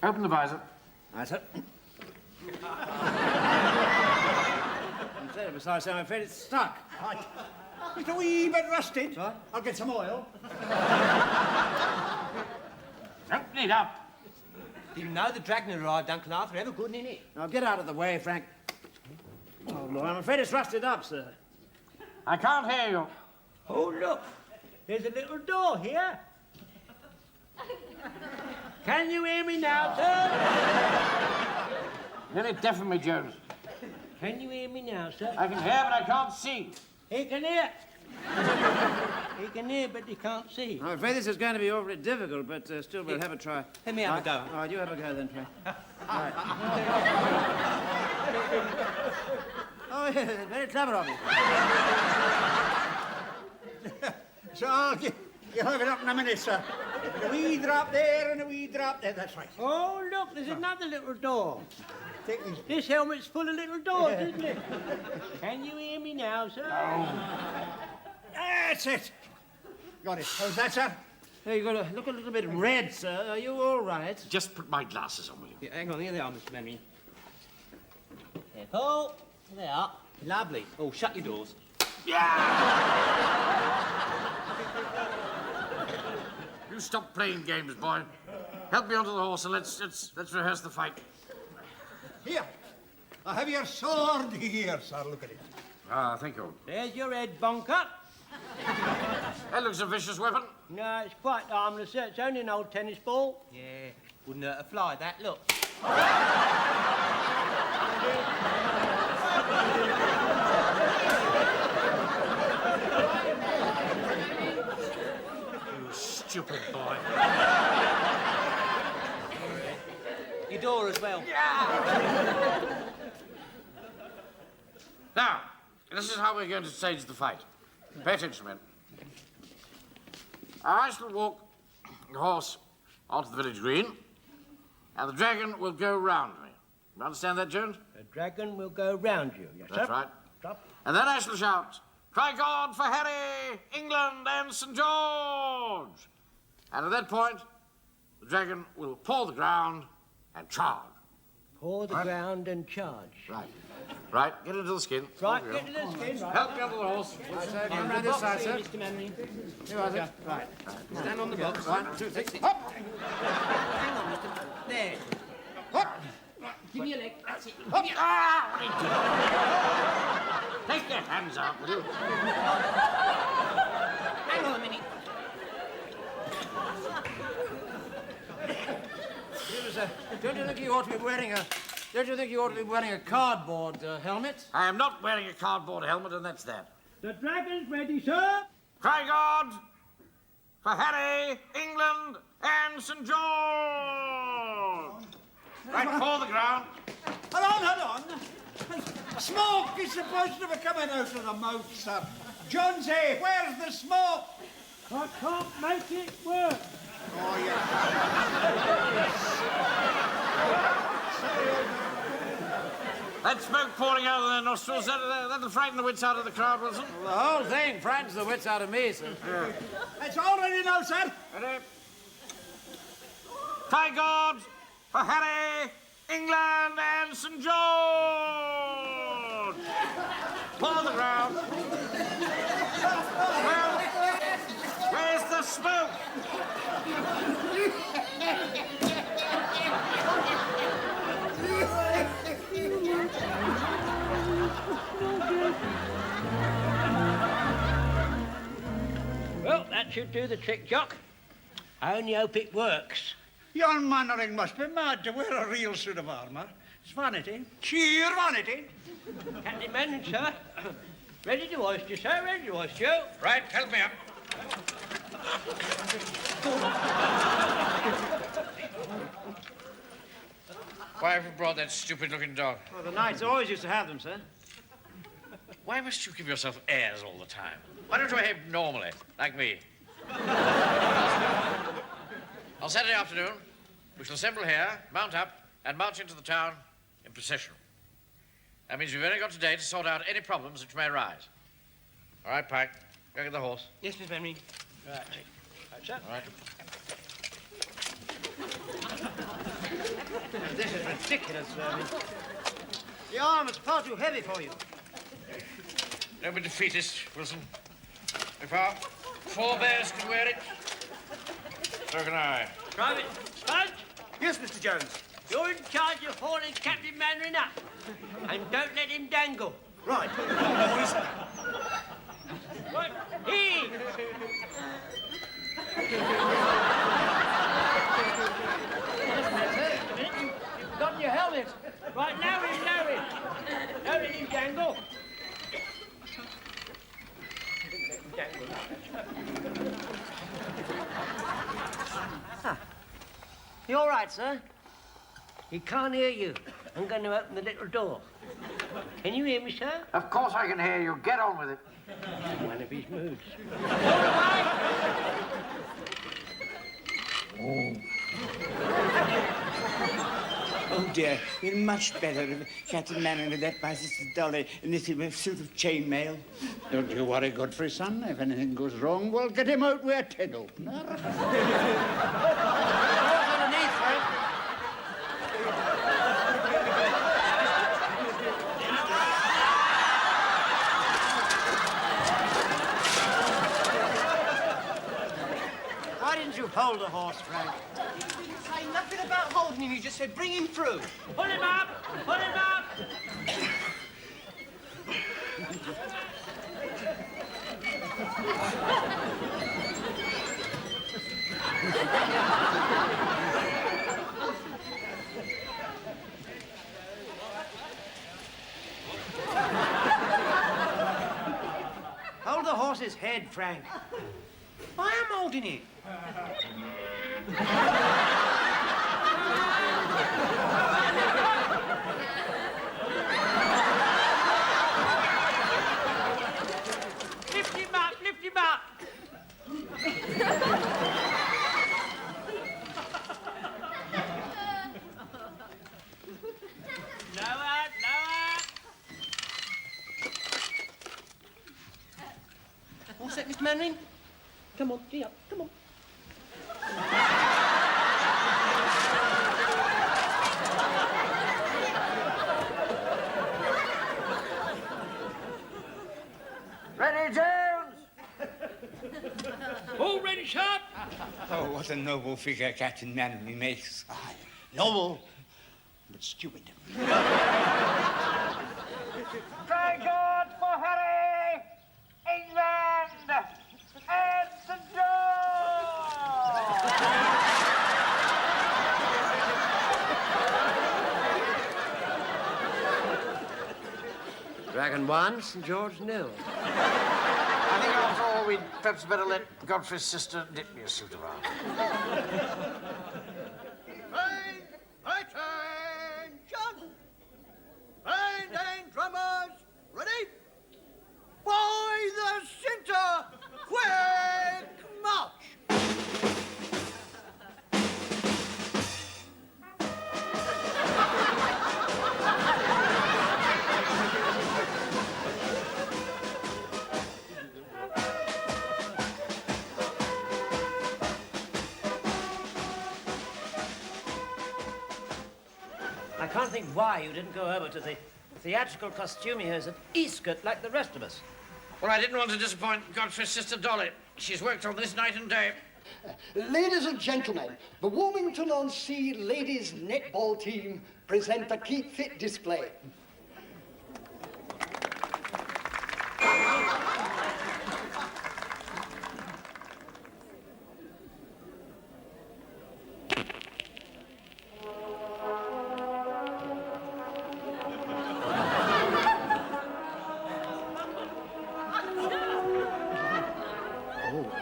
E: Open the visor.
V: That's it. Besides, I'm afraid it's stuck.
M: Right. It's a wee bit rusted.
V: Right.
M: I'll get some oil.
I: Open it up. Didn't know the dragon had arrived, Uncle Arthur. Ever good in it?
V: Now, get out of the way, Frank. Oh, Lord, I'm afraid it's rusted up, sir.
I: I can't hear you.
B: Oh, look. There's a little door here. Can you hear me now, sir?
E: Nearly deafen me, Jones.
B: Can you hear me now, sir?
E: I can hear, but I can't see.
B: He can hear. He can hear, but he can't see.
V: I'm afraid this is going to be awfully difficult, but still we'll have a try.
I: Let me have a go.
V: All right, you have a go then, Frank. Right. Oh, yeah, very clever of you.
M: So I'll give it up in a minute, sir. A wee drop there and a wee drop there. That's right.
B: Oh, look, there's another little door. This helmet's full of little doors, isn't it? Can you hear me now, sir?
M: That's it. Got it. How's that, sir?
V: Hey, you've got to look a little bit red, sir. Are you all right?
E: Just put my glasses on, will you?
I: Yeah, hang on, here they are, Mr. Manning.
B: Careful. There they are.
I: Lovely. Oh, shut your doors.
E: You stop playing games, boy. Help me onto the horse and let's rehearse the fight.
M: Here. I have your sword here, sir. Look at it.
E: Ah, thank you.
B: There's your head, Bonker.
E: That looks a vicious weapon.
B: No, it's quite harmless, sir. It's only an old tennis ball.
I: Yeah, wouldn't hurt a fly, that. Look.
E: You stupid boy.
I: Your door as well.
E: Now, this is how we're going to stage the fight. Pay attention, men. I shall walk the horse onto the village green, and the dragon will go round me. You understand that, Jones?
B: The dragon will go round you, yes,
E: That's
B: sir?
E: right.
B: Stop.
E: And then I shall shout, "Cry God for Harry, England, and St. George!" And at that point, the dragon will paw the ground and charge.
B: Paw the ground and charge.
E: Right. Right, get into the skin.
B: Right, get into the skin. Right.
E: Help me onto the horse.
V: Come round this side, sir.
I: Mr. Manning.
V: Here are they. Right.
I: Stand on the box.
V: 1, 2, 3.
I: Hop! Hang on, Mr. There.
V: Hop!
I: Give me your leg. That's it.
E: Hop! Take your hands out, will you?
I: Hang on a minute.
V: Don't you think you ought to be wearing a... Don't you think you ought to be wearing a cardboard helmet?
E: I am not wearing a cardboard helmet, and that's that.
B: The dragon's ready, sir.
E: Cry God for Harry, England, and St. George! Right, paw the ground.
M: Hold on. Smoke is supposed to be coming out of the mouth, sir. Jonesy, where's the smoke?
B: I can't make it work.
M: Oh, yeah.
E: That smoke pouring out of their nostrils, that'll frighten the wits out of the crowd, Wilson.
V: Well, the whole thing frightens the wits out of me, sir.
M: It's all ready now, sir.
E: Ready? Cry God for Harry, England, and St. George! Paw the ground.
B: That should do the trick, Jock. I only hope it works.
M: Yon Mannering must be mad to wear a real suit of armour. It's vanity. Sheer vanity.
B: Captain Manning, sir. Ready to hoist you, sir. Ready to hoist you.
E: Right, help me up. Why have you brought that stupid-looking dog?
V: Well, the Knights always used to have them, sir.
E: Why must you give yourself airs all the time? Why don't you behave normally, like me? On Saturday afternoon, we shall assemble here, mount up, and march into the town in procession. That means we've only got today to sort out any problems which may arise. All right, Pike, go get the horse.
I: Yes, Miss Henry.
B: Right. Right, sir.
E: All right.
V: This is ridiculous, sir. The arm is far too heavy for you.
E: Don't be defeatist, Wilson. If our forebears can wear it, so can I.
B: Private Sponge,
V: Yes, Mr. Jones.
B: you're in charge of hauling Captain Mannering up. And don't let him dangle.
V: Right.
B: Right. He! You've got your helmet. Right, now him, now him. Don't let him dangle.
V: You all right, sir?
B: He can't hear you. I'm going to open the little door. Can you hear me, sir?
E: Of course I can hear you. Get on with it.
B: One of his moods.
M: Oh, dear. We're much better if Captain Mannering had left my sister Dolly in this suit of chainmail. Don't you worry, Godfrey, son. If anything goes wrong, we'll get him out with a tin opener.
V: Underneath, Frank. Why didn't you hold the horse, Frank?
I: Say nothing about holding him. You just said bring him through.
B: Pull him up! Pull him up!
V: Hold the horse's head, Frank.
I: I am holding it.
B: Lift him up! Lift him up! Lower! Lower!
I: What's that, Miss Mannering?
B: Come on, gee up. Come on.
V: Ready, Jones?
B: All ready, sharp?
M: Oh, what a noble figure Captain Mannering makes. Aye, noble, but stupid.
V: Try God for Harry! England! And St.
D: Dragon 1, St. George 0.
E: I think after all, we'd perhaps better let Godfrey's sister knit me a suit of armour.
P: Attention! Band and drummers, ready? By the centre, quick march!
D: I can't think why you didn't go over to the theatrical costumiers at Eastcote like the rest of us.
E: Well, I didn't want to disappoint Godfrey's sister Dolly. She's worked on this night and day.
O: Ladies and gentlemen, the Wilmington-on-Sea ladies netball team present a Keep Fit display.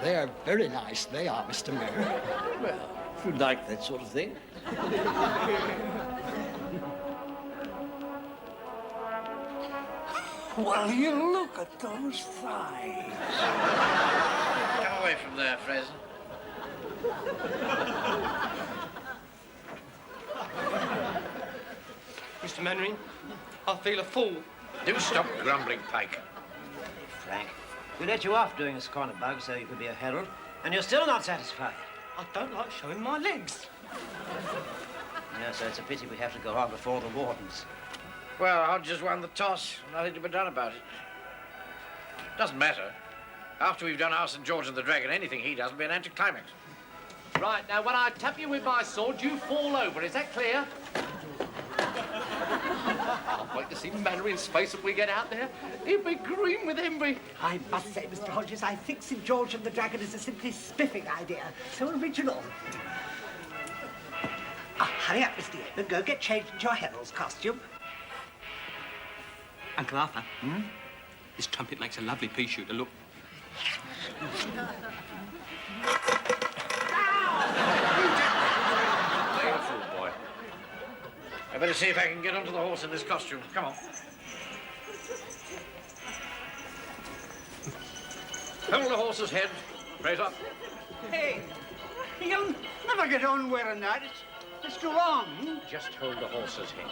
O: They're very nice, they are, Mr. Mayor.
P: Well, if you like that sort of thing. Well, you look at those thighs.
E: Come away from there, Fraser.
I: Mr. Mannering, I feel a fool.
E: Do stop grumbling, Pike.
D: Frank, we let you off doing a scorner bug so you could be a herald, and you're still not satisfied.
I: I don't like showing my legs.
D: Yeah, so it's a pity we have to go on before the wardens.
E: Well, Hodges won the toss. Nothing to be done about it. Doesn't matter. After we've done our St. George and the Dragon, anything he does will be an anticlimax.
S: Right, now when I tap you with my sword, you fall over. Is that clear? I'll wait to see Mannering's face if we get out there. He'll be green with envy.
R: I must say, Mr. Hodges, I think St. George and the Dragon is a simply spiffing idea. So original. Hurry up, Mr. Yeatman. Go get changed into your herald's costume.
I: Uncle Arthur, this trumpet makes a lovely pea shooter. Look.
E: Playing a fool, boy. I better see if I can get onto the horse in this costume. Come on. Hold the horse's head. Fraser.
M: Hey, you'll never get on wearing that. It's too long.
E: Just hold the horse's head.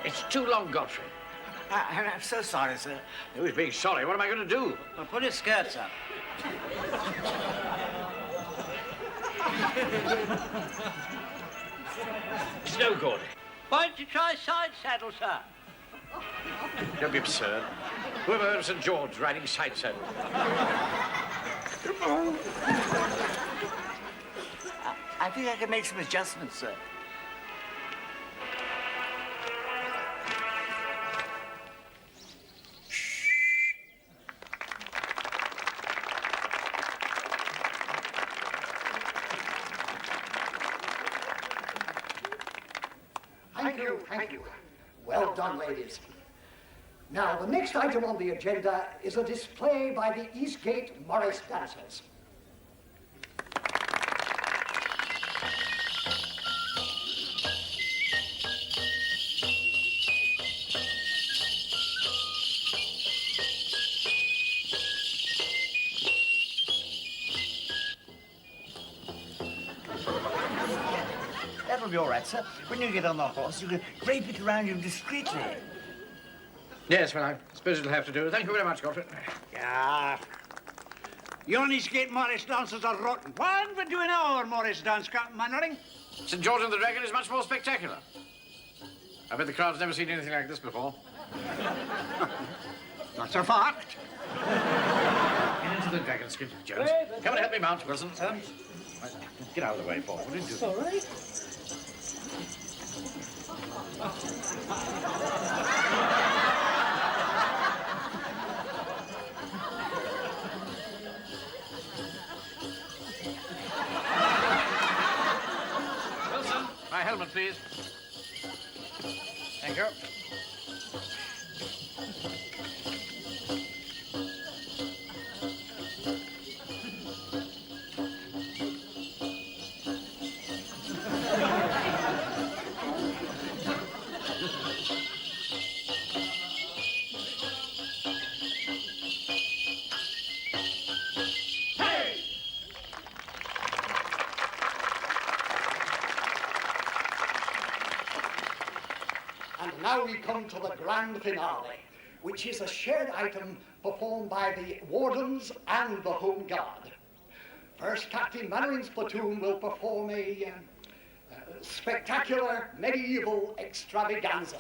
E: It's too long, Godfrey.
R: I'm so sorry, sir.
E: Who's being sorry? What am I going to do?
D: Well, put his skirts up.
E: It's no good.
B: Why don't you try side saddle, sir?
E: Don't be absurd. Whoever heard of St. George riding side saddle?
R: I think I can make some adjustments, sir.
O: Thank you. Well done, ladies. Now, the next item on the agenda is a display by the Eastgate Morris dancers.
R: That'll be all right, sir. When you get on the horse, you can drape it around you discreetly.
E: Yes, well, I suppose it'll have to do. Thank you very much, Godfrey.
M: Yeah. Your Eastgate Morris dancers are rotten. Why aren't we doing our Morris dance, Captain Mannering?
E: St. George and the Dragon is much more spectacular. I bet the crowd's never seen anything like this before.
M: That's a fact.
E: Get into the dragon skin, Jones. Come and help me mount, Wilson. Get out of the way, Paul. What are you doing?
M: All right.
E: Wilson, my helmet, please. Thank you.
O: And now we come to the grand finale, which is a shared item performed by the Wardens and the Home Guard. First, Captain Mannering's platoon will perform a spectacular medieval extravaganza.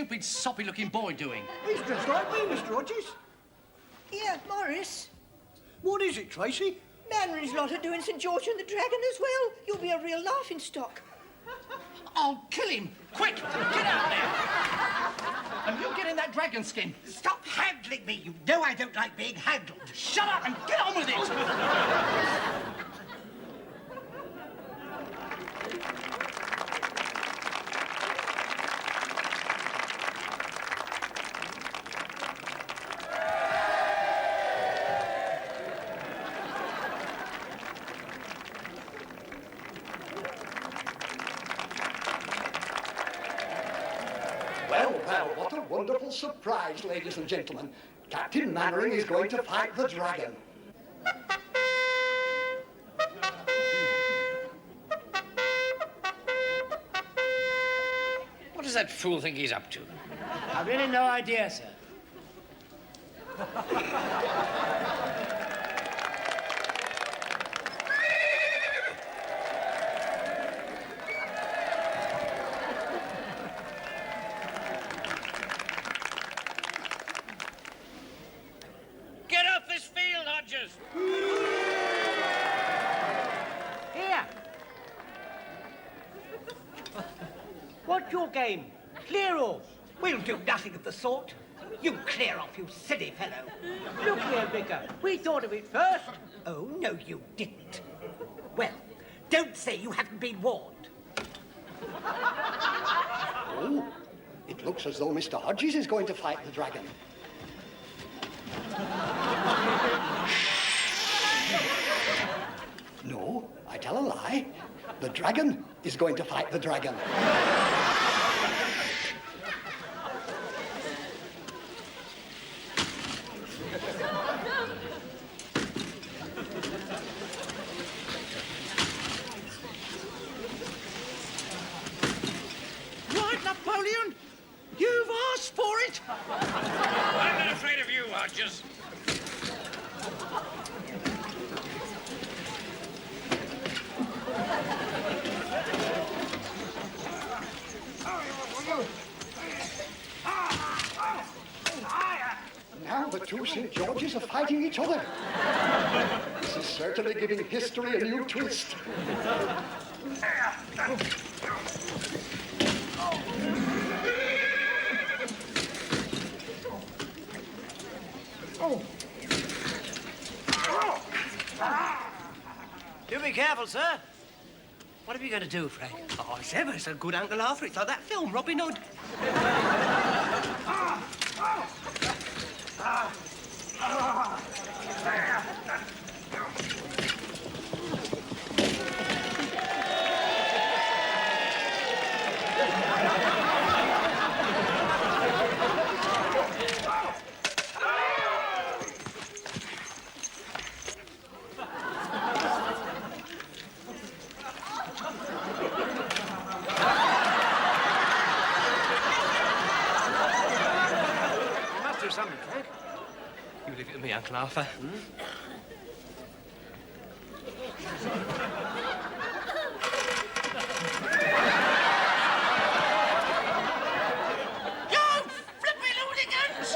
S: stupid, soppy-looking boy doing?
H: He's dressed like me, Mr. Hodges.
C: Yeah, Morris.
H: What is it, Tracy?
C: Man and his lot are doing St. George and the Dragon as well. You'll be a real laughing stock.
S: I'll kill him! Quick! Get out there! And you get in that dragon skin.
R: Stop handling me. You know I don't like being handled.
S: Shut up and get on with it!
O: Well, what a wonderful surprise, ladies and gentlemen. Captain Mannering is going to fight the dragon.
J: What does that fool think he's up to?
R: I've really no idea, sir.
J: Get off this field, Hodges!
R: Here. What's your game? Clear off. We'll do nothing of the sort. You clear off, you silly fellow. Look here, Vicar. We thought of it first. Oh, no, you didn't. Well, don't say you haven't been warned.
O: Oh, it looks as though Mr. Hodges is going to fight the dragon. No, I tell a lie. The dragon is going to fight the dragon.
R: Right, Napoleon. You've asked for it.
J: I'm not afraid of you, Hodges.
O: Now the two St. Georges are fighting each other. This is certainly giving history a new twist.
I: Do be careful, sir. What are you going to do, Frank? Oh, it's ever so good Uncle Arthur. It's like that film, Robin Hood. You must do something, Frank. You leave it to me, Uncle Arthur.
R: You flipping hooligans!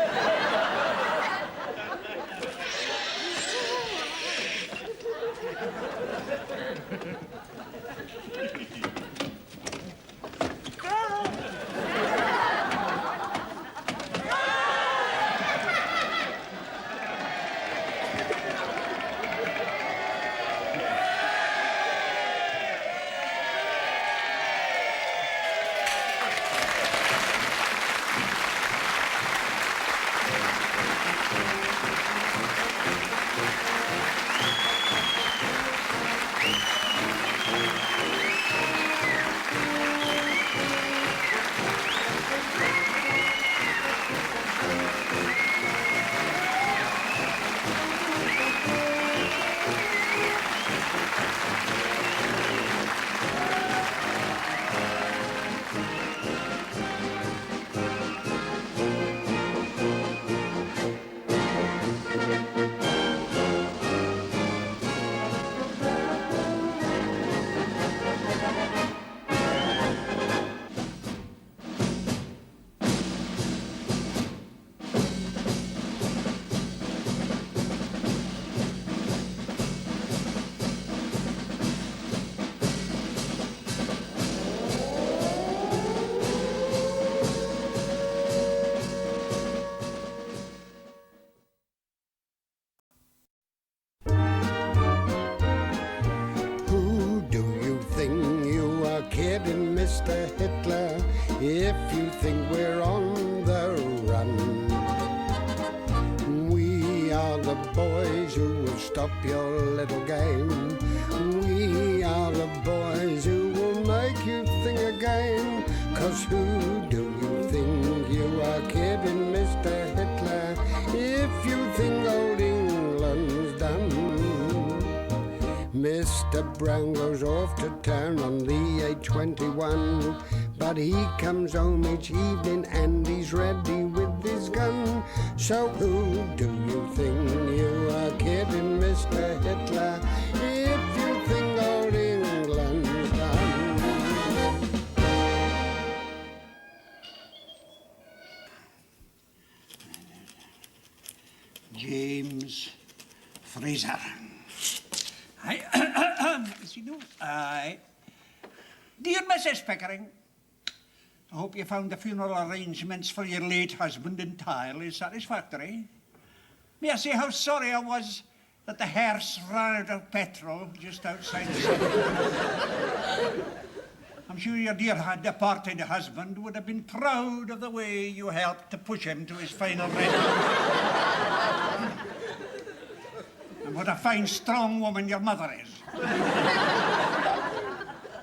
A: stop your little game. We are the boys who will make you think again. 'Cause who do you think you are kidding, Mr. Hitler, if you think old England's done? Mr. Brown goes off to town on the A21, but he comes home each evening and he's ready with his gun. So who do you think you are kidding, Mr. Hitler, if you think old England's done?
P: James Fraser. Aye. As you know, aye. Dear Mrs. Pickering, I hope you found the funeral arrangements for your late husband entirely satisfactory. May I say how sorry I was that the hearse ran out of petrol just outside the city. I'm sure your dear departed husband would have been proud of the way you helped to push him to his final rest. And what a fine, strong woman your mother is. I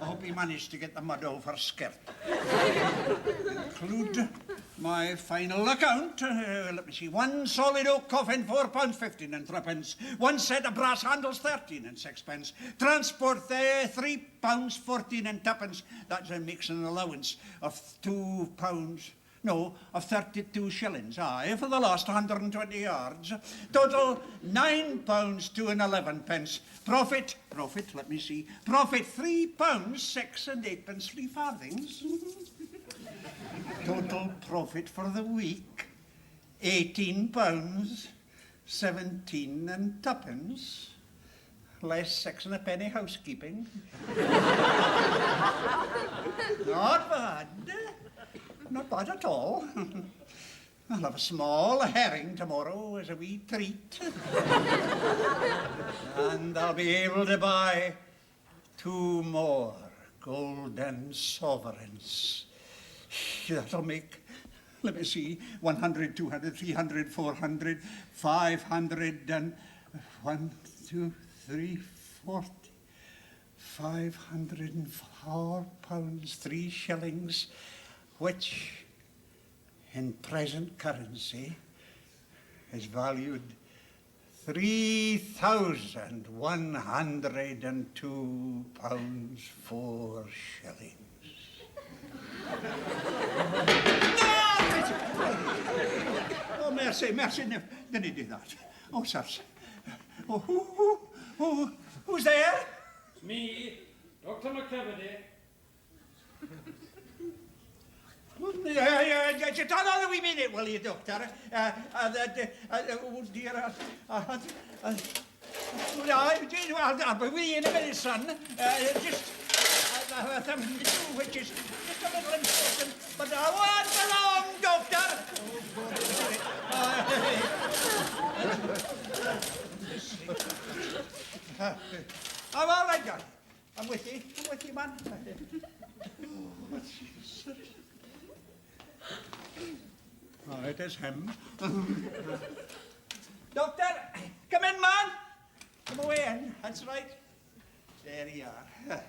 P: hope he managed to get the mud off her skirt. Include my final account. Let me see. 1 solid oak coffin, £4.15 and threepence. 1 set of brass handles, 13 and sixpence. Transport there, £3.14 and twopence. That makes an allowance of of 32 shillings, aye, for the last 120 yards. Total £9 and 11 pence. Profit, let me see. Profit £3, 6 and 8 pence, 3 farthings. Total profit for the week, £18, 17 and twopence. Less 6 and a penny housekeeping. Not bad. Not bad at all. I'll have a small herring tomorrow as a wee treat. And I'll be able to buy 2 more golden sovereigns. That'll make, let me see, 100, 200, 300, 400, 500 and 1, 2, 3, 40. £504, 3 shillings, which in present currency is valued £3,102, 4 shillings. Oh, merci, no, didn't do that. Oh, sirs. Oh, who's there?
K: It's me, Dr. McCavity.
P: Just hold on a wee minute, will you, Doctor? Oh, dear, I'll be with you in a minute, son. Just, which is just a little important, but I won't be long, Doctor. I'm all right, John. I'm with you, man. Oh, it is him. Doctor, come in, man. Come away in. That's right. There you are.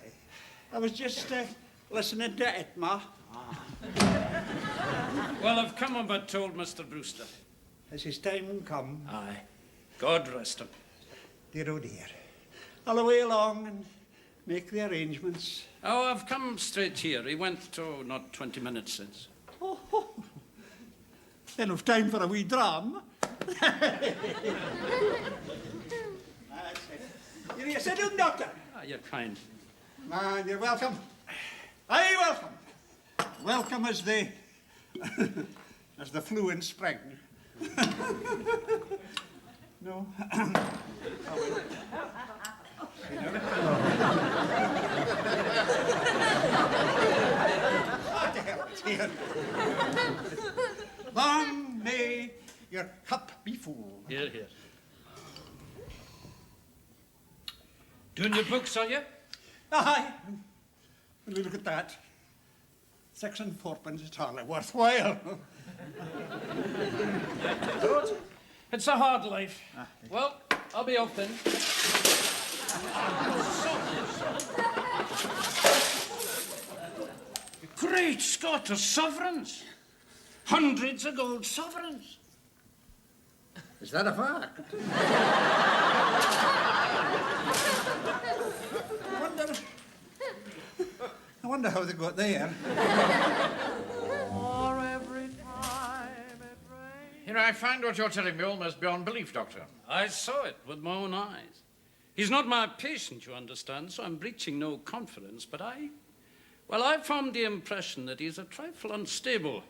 P: I was just listening to it, Ma.
K: Well, I've come on but told Mr. Brewster.
P: Has his time come?
K: Aye. God rest him.
P: Dear, oh dear. I'll away along and make the arrangements.
K: Oh, I've come straight here. He went, not 20 minutes since.
P: Oh. Enough time for a wee dram. You sit down, Doctor.
K: Ah, you're kind.
P: Man, you're welcome. Aye, welcome. Welcome as the flu in spring. No. Dear. Long may your cup be full.
K: Here. Doing your books, are you?
P: Aye. Look at that. 6 and 4pence, it's hardly worthwhile.
K: It's a hard life. Well, I'll be off then. Great Scott, of sovereigns. Hundreds of gold sovereigns.
M: Is that a fact? I wonder how they got there.
E: You know, I find what you're telling me almost beyond belief, Doctor.
K: I saw it with my own eyes. He's not my patient, you understand, so I'm breaching no confidence, but I formed the impression that he's a trifle unstable.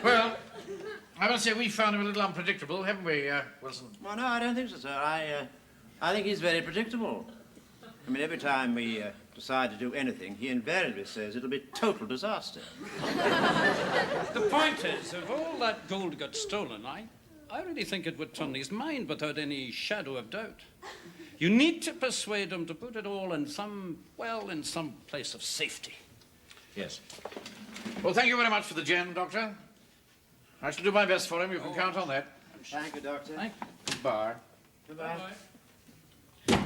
E: Well, I must say we found him a little unpredictable, haven't we, Wilson?
D: Well, no, I don't think so, sir. I think he's very predictable. I mean, every time we decide to do anything, he invariably says it'll be total disaster.
K: The point is, if all that gold got stolen, I really think it would turn his mind without any shadow of doubt. You need to persuade him to put it all in some place of safety.
E: Yes. Well, thank you very much for the gem, Doctor. I shall do my best for him. You can count on that.
D: Thank you, Doctor.
K: Thank you.
E: Goodbye.
D: Goodbye.
E: Well,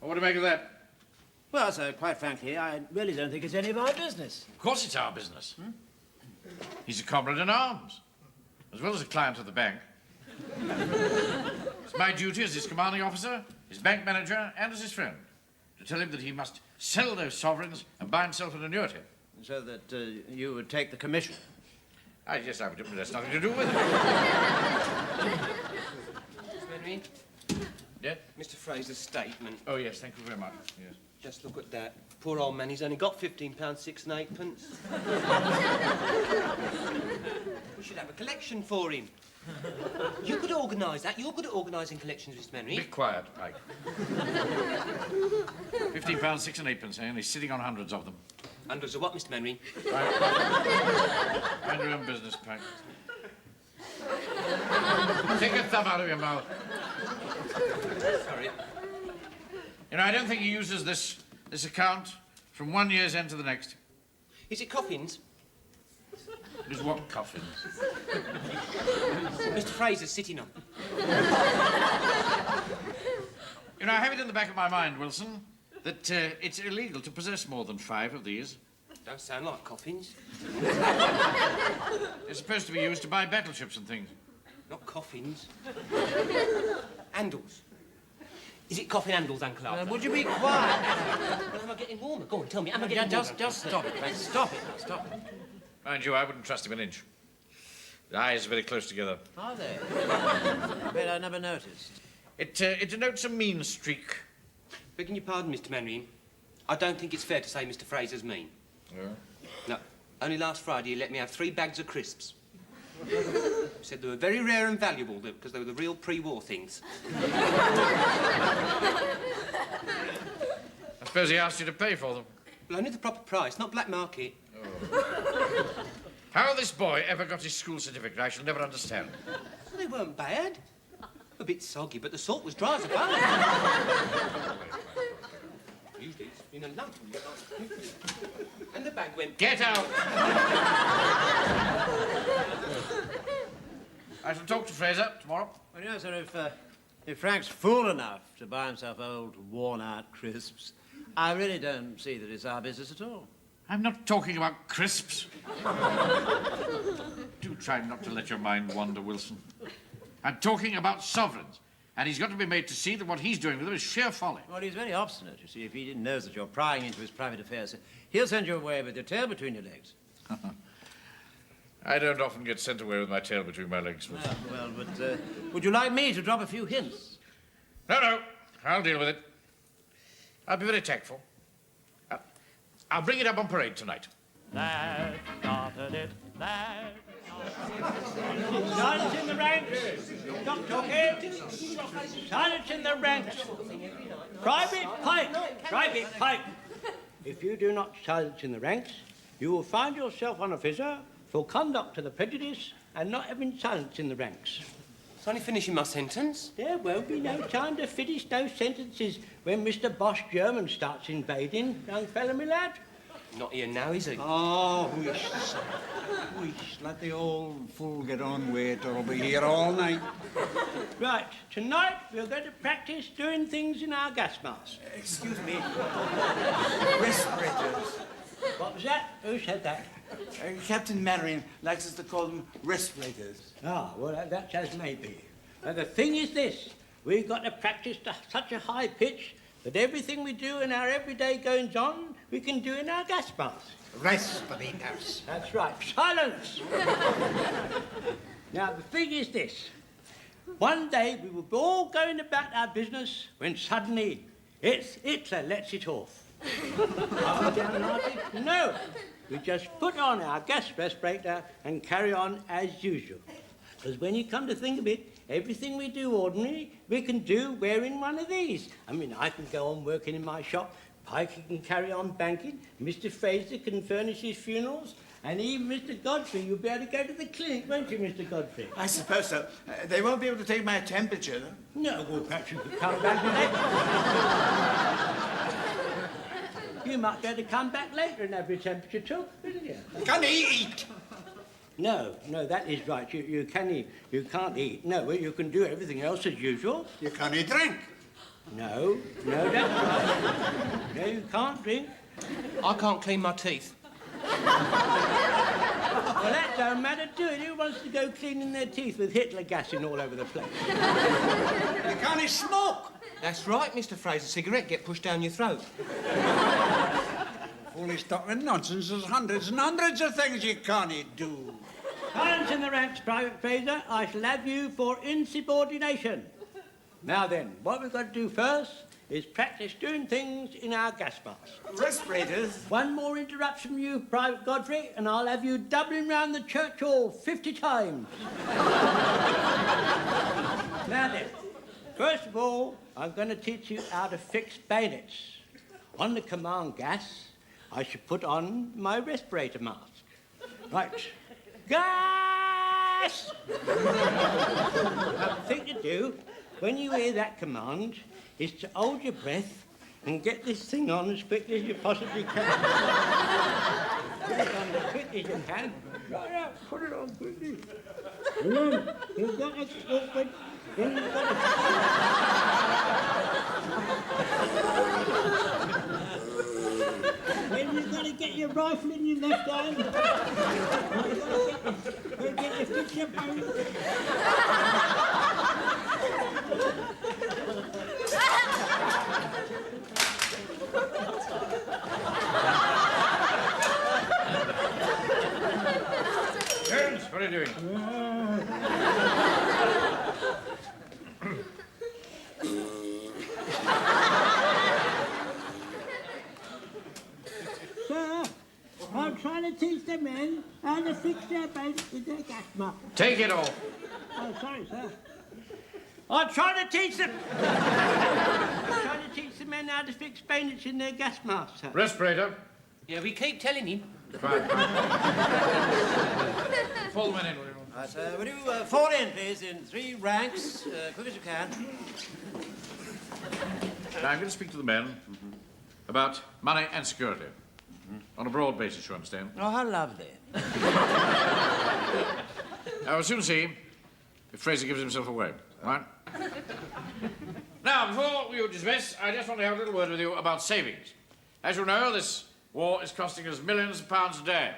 E: what do you make of that?
D: Well, sir, quite frankly, I really don't think it's any of our business.
E: Of course it's our business. He's a comrade in arms, as well as a client of the bank. It's my duty as his commanding officer, his bank manager, and as his friend, to tell him that he must sell those sovereigns and buy himself an annuity.
D: So that you would take the commission?
E: Yes, that's nothing to do with it.
I: Mr. Henry?
E: Yeah?
I: Mr. Fraser's statement.
E: Oh, yes, thank you very much. Yes.
I: Just look at that. Poor old man, he's only got £15, 6 and 8 pence. We should have a collection for him. You could organise that. You're good at organising collections, Mr. Henry.
E: Be quiet, Pike. £15, 6 and 8 pence, and he's sitting on hundreds of them.
I: Hundreds of what, Mr. Henry?
E: Mind your own business, Pike. Take a thumb out of your mouth.
I: Sorry.
E: You know, I don't think he uses this account from one year's end to the next.
I: Is it coffins?
E: It is what coffins?
I: Mr. Fraser's sitting on.
E: You know, I have it in the back of my mind, Wilson, that it's illegal to possess more than 5 of these.
I: Don't sound like coffins.
E: They're supposed to be used to buy battleships and things.
I: Not coffins. Handles. Is it coffin handles, Uncle Arthur?
D: Would you be quiet?
I: Well, am I getting warmer? Go on, tell me. Am I getting warmer?
D: Just stop it, Frank. Stop it. Stop it.
E: Mind you, I wouldn't trust him an inch. The eyes are very close together.
D: Are they? I bet I never noticed.
E: It denotes a mean streak.
I: Begging your pardon, Mr. Manring. I don't think it's fair to say Mr. Fraser's mean.
E: Yeah.
I: No. Only last Friday he let me have 3 bags of crisps. He said they were very rare and valuable because they were the real pre-war things.
E: I suppose he asked you to pay for them.
I: Well, only the proper price, not black market.
E: Oh. How this boy ever got his school certificate, I shall never understand.
I: Well, they weren't bad. A bit soggy, but the salt was dry as a bone. Usually it's in a lump. And the bag went...
E: Get out! I shall talk to Fraser tomorrow.
D: Well, you know, sir, if Frank's fool enough to buy himself old, worn-out crisps, I really don't see that it's our business at all.
E: I'm not talking about crisps. Do try not to let your mind wander, Wilson. I'm talking about sovereigns. And he's got to be made to see that what he's doing with them is sheer folly.
D: Well, he's very obstinate, you see. If he didn't know that you're prying into his private affairs, he'll send you away with your tail between your legs.
E: I don't often get sent away with my tail between my legs.
D: Well, but would you like me to drop a few hints?
E: No, I'll deal with it. I'll be very tactful. I'll bring it up on parade tonight.
J: That started it, that...
R: Silence in the ranks! Stop talking! Silence in the ranks! Private Pike! Private Pike! If you do not silence in the ranks, you will find yourself on a officer for conduct to the prejudice and not having silence in the ranks.
I: It's only finishing my sentence.
R: There won't be no time to finish those sentences when Mr. Bosch German starts invading, young fellow, me lad.
I: Not here now, is he?
M: Oh, wish, sir. Wish. Let the old fool get on with it, or I'll be here all night.
B: Right, tonight we're going to practice doing things in our gas mask.
P: Excuse me. Respirators.
B: What was that? Who said that?
P: Captain Marion likes us to call them respirators.
B: Ah, well, that's as may be. The thing is this. We've got to practice to such a high pitch that everything we do in our everyday goings-on, we can do in our gas mask.
P: Respirators.
B: That's right. Silence! Now, the thing is this. One day we will be all going about our business when suddenly Hitler lets it off. Are we downhearted? No. We just put on our gas respirator and carry on as usual. Because when you come to think of it, everything we do ordinary, we can do wearing one of these. I mean, I can go on working in my shop, Pike can carry on banking, Mr. Fraser can furnish his funerals, and even Mr. Godfrey, you'll be able to go to the clinic, won't you, Mr. Godfrey?
P: I suppose so. They won't be able to take my temperature, though.
B: No, well, perhaps you could come back later. You might be able to come back later and have your temperature took, wouldn't you?
P: Can he eat?
B: No, that is right. You can eat. You can't eat. No, well, you can do everything else as usual.
P: You can't drink.
B: No, that's right. No, you can't drink.
I: I can't clean my teeth.
B: Well, that don't matter, do it. Who wants to go cleaning their teeth with Hitler gassing all over the place?
P: You can't smoke.
I: That's right, Mr. Fraser. Cigarette get pushed down your throat.
M: Foolish talking nonsense. There's hundreds and hundreds of things you can't do.
B: Silence in the ranks, Private Fraser. I shall have you for insubordination. Now then, what we've got to do first is practice doing things in our gas mask.
P: Respirators?
B: One more interruption from you, Private Godfrey, and I'll have you doubling round the church hall 50 times. Now then, first of all, I'm going to teach you how to fix bayonets. On the command gas, I should put on my respirator mask. Right. Gas! Now, the thing to do, when you hear that command, is to hold your breath and get this thing on as quickly as you possibly can. Put it on as quickly as you can. Right out, put it on quickly. Remember, you've got to... Then you've got Then you've got to get your rifle in your left hand. You've got to get your picture bone.
E: Terence, what are you doing?
B: Sir, I'm trying to teach the men how to fix their boats with their gas mask.
E: Take it off.
B: Oh, sorry, sir. I'm trying to teach them. I'm trying to teach the men how to fix bayonets in their gas masks, sir.
E: Respirator.
I: Yeah, we keep telling him.
E: Fine. Fall the men in, will you?
D: Right, sir. Will you fall in, please, in 3 ranks, quick as you can.
E: Now, I'm going to speak to the men about money and security. On a broad basis, you understand?
D: Oh, how lovely.
E: Now, we'll soon see if Fraser gives himself away, right? Now, before we dismiss, I just want to have a little word with you about savings. As you know, this war is costing us millions of pounds a day.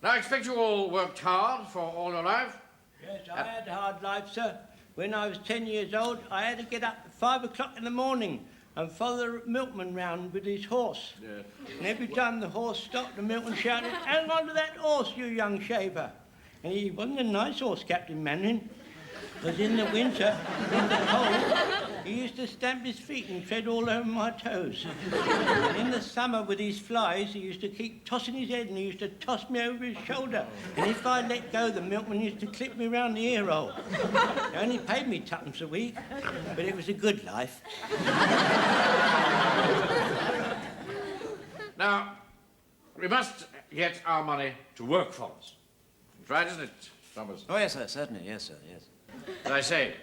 E: Now, I expect you all worked hard for all your life.
B: Yes, I had a hard life, sir. When I was 10 years old, I had to get up at 5 o'clock in the morning and follow the milkman round with his horse.
E: Yeah.
B: And every time the horse stopped, the milkman shouted, "Hang on to that horse, you young shaver." And he wasn't a nice horse, Captain Manning. Because in the winter, in the cold, he used to stamp his feet and tread all over my toes. And in the summer, with his flies, he used to keep tossing his head and he used to toss me over his shoulder. And if I let go, the milkman used to clip me round the ear hole. They only paid me 2p a week, but it was a good life.
E: Now, we must get our money to work for us. It's right, isn't it, Thomas?
D: Oh, yes, sir, certainly. Yes, sir, yes.
E: As I say,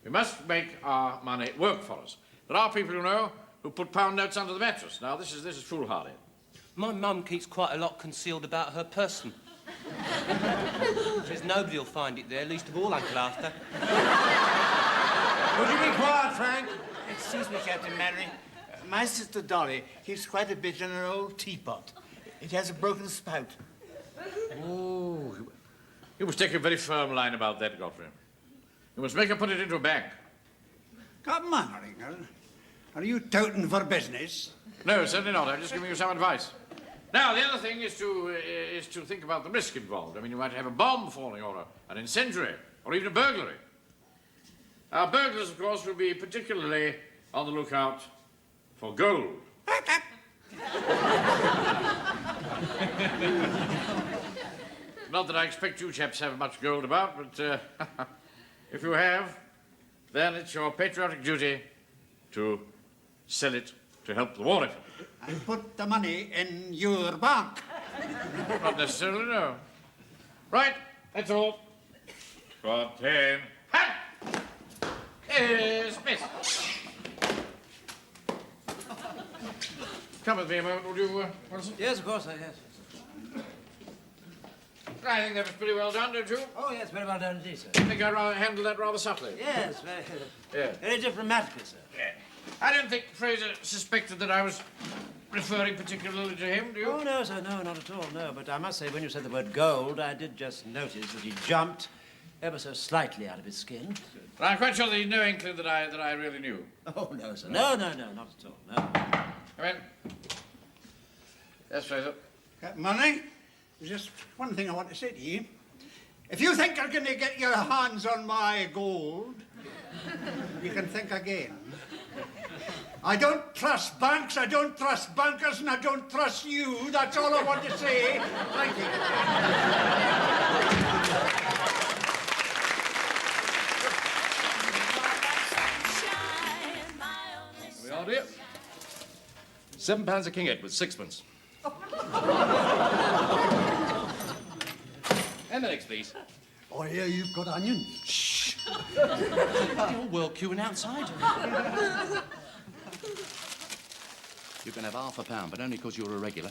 E: we must make our money work for us. There are people, you know, who put pound notes under the mattress. Now, this is foolhardy.
I: My mum keeps quite a lot concealed about her person. Says nobody will find it there, least of all Uncle Arthur.
M: Would you be quiet, Frank? Excuse me, Captain Mannering. My sister Dolly keeps quite a bit in her old teapot. It has a broken spout.
E: Oh, you must take a very firm line about that, Godfrey. You must make her put it into a bank.
P: Captain Mannering, are you touting for business?
E: No, certainly not. I'm just giving you some advice. Now, the other thing is to think about the risk involved. I mean, you might have a bomb falling or an incendiary or even a burglary. Our burglars, of course, will be particularly on the lookout for gold. Not that I expect you chaps have much gold about, but if you have, then it's your patriotic duty to sell it to help the war effort.
P: And put the money in your bank.
E: Not necessarily, no. Right, that's all. Got 10. Ha! Smith. Come with me a moment, would you, Wilson?
V: Yes, of course, yes.
E: I think that was pretty well done, don't you?
V: Oh, yes, very well done indeed, sir.
E: I think I handled that rather subtly.
V: Yes, very diplomatically, sir.
E: Yeah. I don't think Fraser suspected that I was referring particularly to him, do you?
V: Oh, no, sir, no, not at all, no. But I must say, when you said the word gold, I did just notice that he jumped ever so slightly out of his skin.
E: But I'm quite sure that he had no inkling that I really knew.
V: Oh, no, sir. No, not at all, no.
E: Come in. Yes, Fraser.
P: Captain Mannering, there's just one thing I want to say to you. If you think you're going to get your hands on my gold, you can think again. I don't trust banks, I don't trust bankers, and I don't trust you. That's all I want to say. Thank you.
E: We are, dear.
S: £7 a King Edward, sixpence. And the next, please.
P: I hear you've got onions.
S: Shh.
I: You're well queuing outside.
S: You can have £half, but only because you're a regular.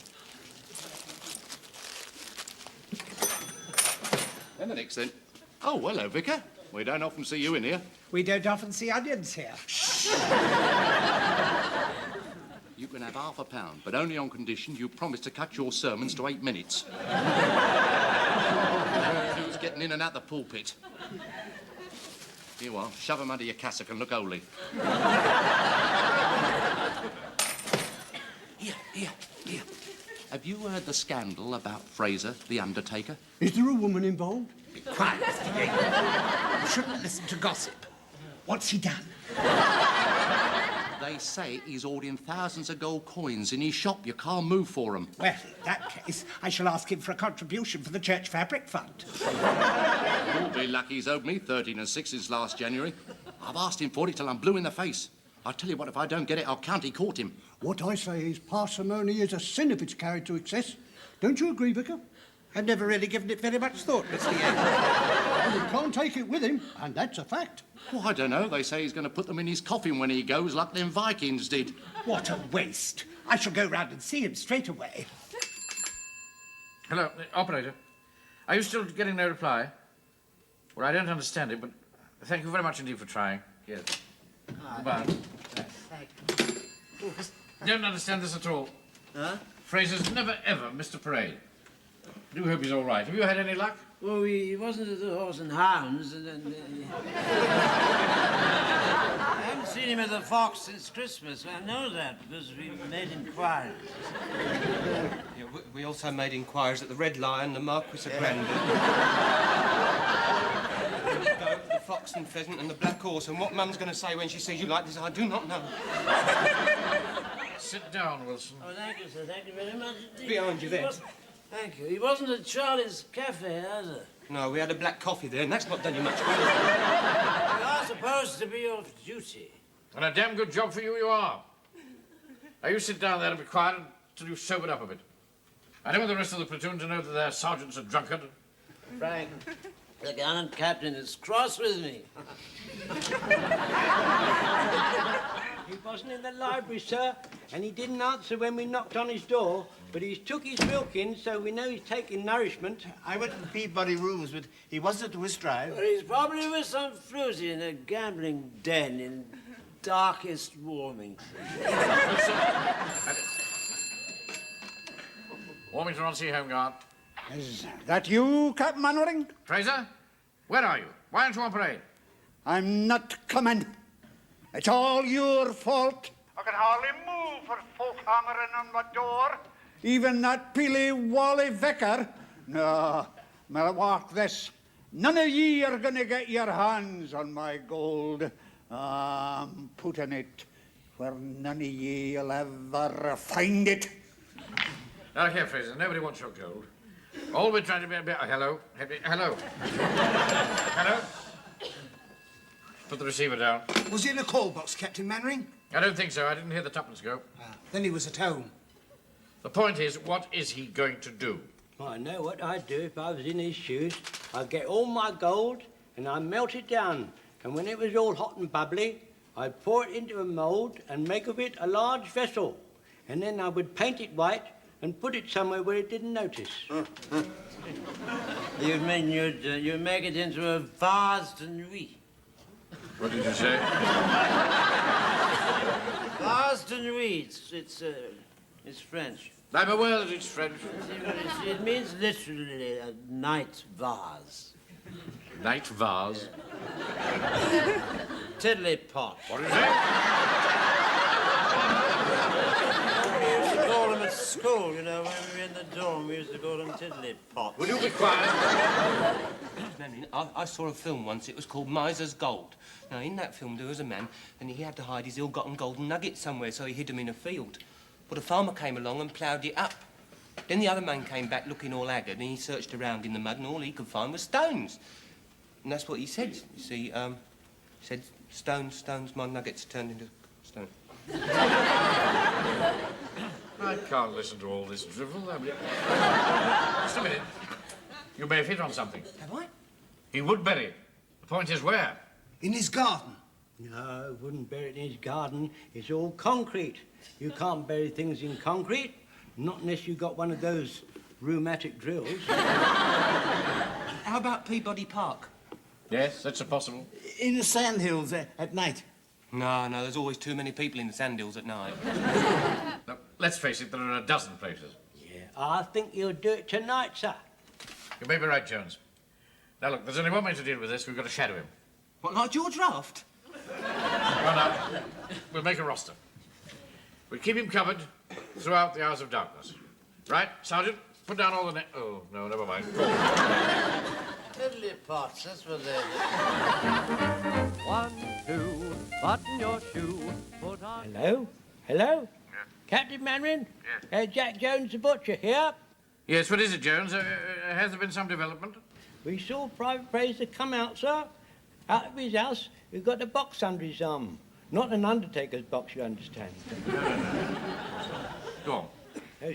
S: And the next, then. Oh, hello, Vicar. We don't often see you in here.
R: We don't often see onions here.
S: You can have £half, but only on condition you promise to cut your sermons to 8 minutes. Who's getting in and out the pulpit? Here you are. Shove them under your cassock and look holy. Here. Have you heard the scandal about Fraser, the undertaker?
P: Is there a woman involved? Be quiet, Mr. Yates. You shouldn't listen to gossip. What's he done?
S: They say he's ordering thousands of gold coins in his shop. You can't move for them.
R: Well, in that case, I shall ask him for a contribution for the Church Fabric Fund.
S: You'll be lucky he's owed me 13 and 6 since last January. I've asked him for it till I'm blue in the face. I tell you what, if I don't get it, I'll county court him.
P: What I say is parsimony is a sin if it's carried to excess. Don't you agree, Vicar?
R: I've never really given it very much thought, Mr. Yates.
P: Well, you can't take it with him, and that's a fact.
S: Well, I don't know. They say he's going to put them in his coffin when he goes, like them Vikings did.
R: What a waste. I shall go round and see him straight away.
E: Hello, operator. Are you still getting no reply? Well, I don't understand it, but thank you very much indeed for trying. Yes. Goodbye. Don't understand this at all.
V: Huh?
E: Fraser's never, ever missed a parade. I do hope he's all right. Have you had any luck?
V: Well, he wasn't at the Horse and Hounds, and then... I haven't seen him at the Fox since Christmas. I know that because we made inquiries.
I: Yeah, we also made inquiries at the Red Lion, the Marquis of Grandon. The Fox and Pheasant and the Black Horse, and what Mum's going to say when she sees you like this, I do not know.
E: Sit down, Wilson.
V: Oh, thank you, sir. Thank you very much indeed.
I: Behind you there.
V: Thank you. He wasn't at Charlie's Cafe, either.
I: No, we had a black coffee there, and that's not done you much good.
V: You are supposed to be off duty.
E: And a damn good job for you, you are. Now, you sit down there and be quiet until you've sobered up a bit. I don't want the rest of the platoon to know that their sergeant's a drunkard.
V: Frank, the gallant captain is cross with me. He was
B: wasn't in the library, sir, and he didn't answer when we knocked on his door, but he's took his milk in, so we know he's taking nourishment.
M: I went to the Peabody Rooms, but he wasn't at West Drive.
D: Well, he's probably with some fruity in a gambling den in darkest Warmington.
E: Warmington on Sea Home Guard.
M: Is that you, Captain Mannering?
E: Fraser, where are you? Why aren't you on parade?
M: I'm not coming. It's all your fault. I can hardly move for folk hammering on my door. Even that peely Wally Vicar. No, mark this. None of ye are going to get your hands on my gold. I'm putting it where none of ye will ever find it.
E: Now, here, Fraser, nobody wants your gold. All we're trying to be... hello? Hello? Hello? Put the receiver down.
N: Was he in a call box, Captain Mannering?
E: I don't think so. I didn't hear the tuppence go.
N: Then he was at home.
E: The point is, what is he going to do?
B: I know what I'd do if I was in his shoes. I'd get all my gold and I'd melt it down. And when it was all hot and bubbly, I'd pour it into a mould and make of it a large vessel. And then I would paint it white and put it somewhere where it didn't notice.
D: You mean you'd make it into a vase de nuit?
E: What did you say?
D: Vase de nuit. It's French.
E: I'm aware that it's French.
D: It means literally a night vase.
E: Night vase?
D: Tiddly pot.
E: What do you say?
D: We used to call them at school, you know, when we were in the dorm, we used to call them tiddly pots.
E: Will you be quiet?
I: I saw a film once, it was called Miser's Gold. Now, in that film, there was a man, and he had to hide his ill-gotten golden nuggets somewhere, so he hid them in a field. But a farmer came along and ploughed it up. Then the other man came back looking all haggard, and he searched around in the mud, and all he could find was stones. And that's what he said, you see. He said, stones, stones, my nuggets turned into stone.
E: I can't listen to all this drivel. Just a minute. You may have hit on something.
N: Have I?
E: He would bury it. The point is where?
N: In his garden.
B: No, wouldn't bury it in his garden. It's all concrete. You can't bury things in concrete, not unless you've got one of those rheumatic drills.
I: How about Peabody Park?
E: Yes, that's possible.
M: In the sandhills at night.
I: No, there's always too many people in the sandhills at night.
E: Now, let's face it, there are a dozen places.
B: Yeah, I think you'll do it tonight, sir.
E: You may be right, Jones. Now, look, there's only one way to deal with this. We've got to shadow him.
I: What, like George Raft?
E: Well, now, we'll make a roster. We'll keep him covered throughout the hours of darkness. Right, Sergeant? Put down all the Oh, no, never mind.
D: Tiddly pots, that's what they're.
B: 1, 2, button your shoe, put on... Hello? Hello?
E: Yeah.
B: Captain Mannering?
E: Yes.
B: Jack Jones the butcher here.
E: Yes, what is it, Jones? Has there been some development?
B: We saw Private Fraser come out, sir. Out of his house, we've got a box under his arm. Not an undertaker's box, you understand.
E: Go on.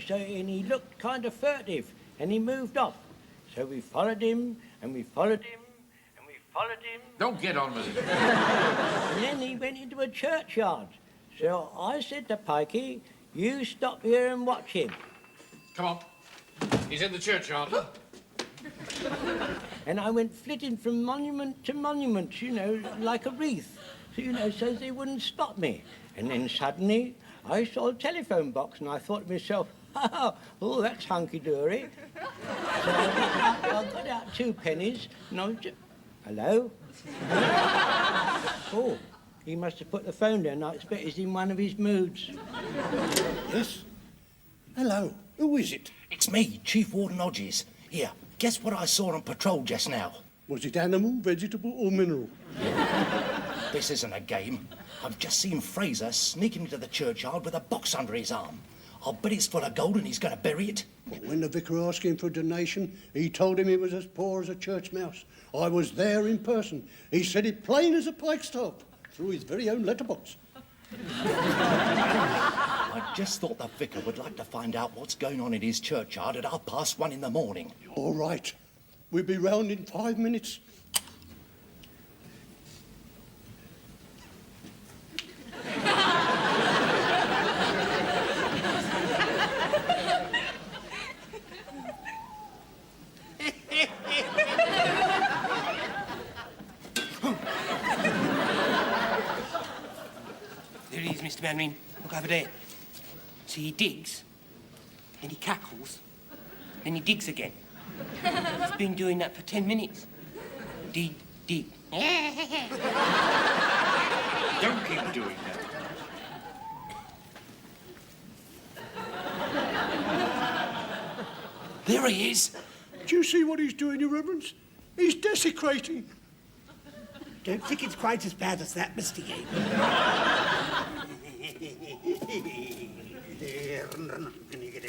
B: So, and he looked kind of furtive, and he moved off. So we followed him, and we followed him, and we followed him.
E: Don't get on with it.
B: And then he went into a churchyard. So I said to Pikey, you stop here and watch him.
E: Come on. He's in the churchyard.
B: And I went flitting from monument to monument, you know, like a wreath. So, you know, so they wouldn't spot me. And then suddenly I saw a telephone box and I thought to myself, oh, that's hunky-dory. So I got out 2 pennies and I was just... Hello? Oh, he must have put the phone down. I expect he's in one of his moods.
N: Yes? Hello. Who is it?
Q: It's me, Chief Warden Hodges. Here, guess what I saw on patrol just now?
N: Was it animal, vegetable or mineral?
Q: This isn't a game. I've just seen Fraser sneaking into the churchyard with a box under his arm. I'll bet it's full of gold and he's going to bury it.
N: But when the vicar asked him for a donation, he told him he was as poor as a church mouse. I was there in person. He said it plain as a pikestaff, through his very own letterbox.
Q: I just thought the vicar would like to find out what's going on in his churchyard at 1:30 in the morning.
N: All right. We'll be round in 5 minutes.
I: There he is, Mr. Mannering. Look over there. See, he digs, then he cackles, then he digs again. He's been doing that for 10 minutes. Dig, dig.
E: Don't keep doing that.
N: There he is. Do you see what he's doing, Your Reverence? He's desecrating.
P: Don't think it's quite as bad as that, Mr. Yeaton.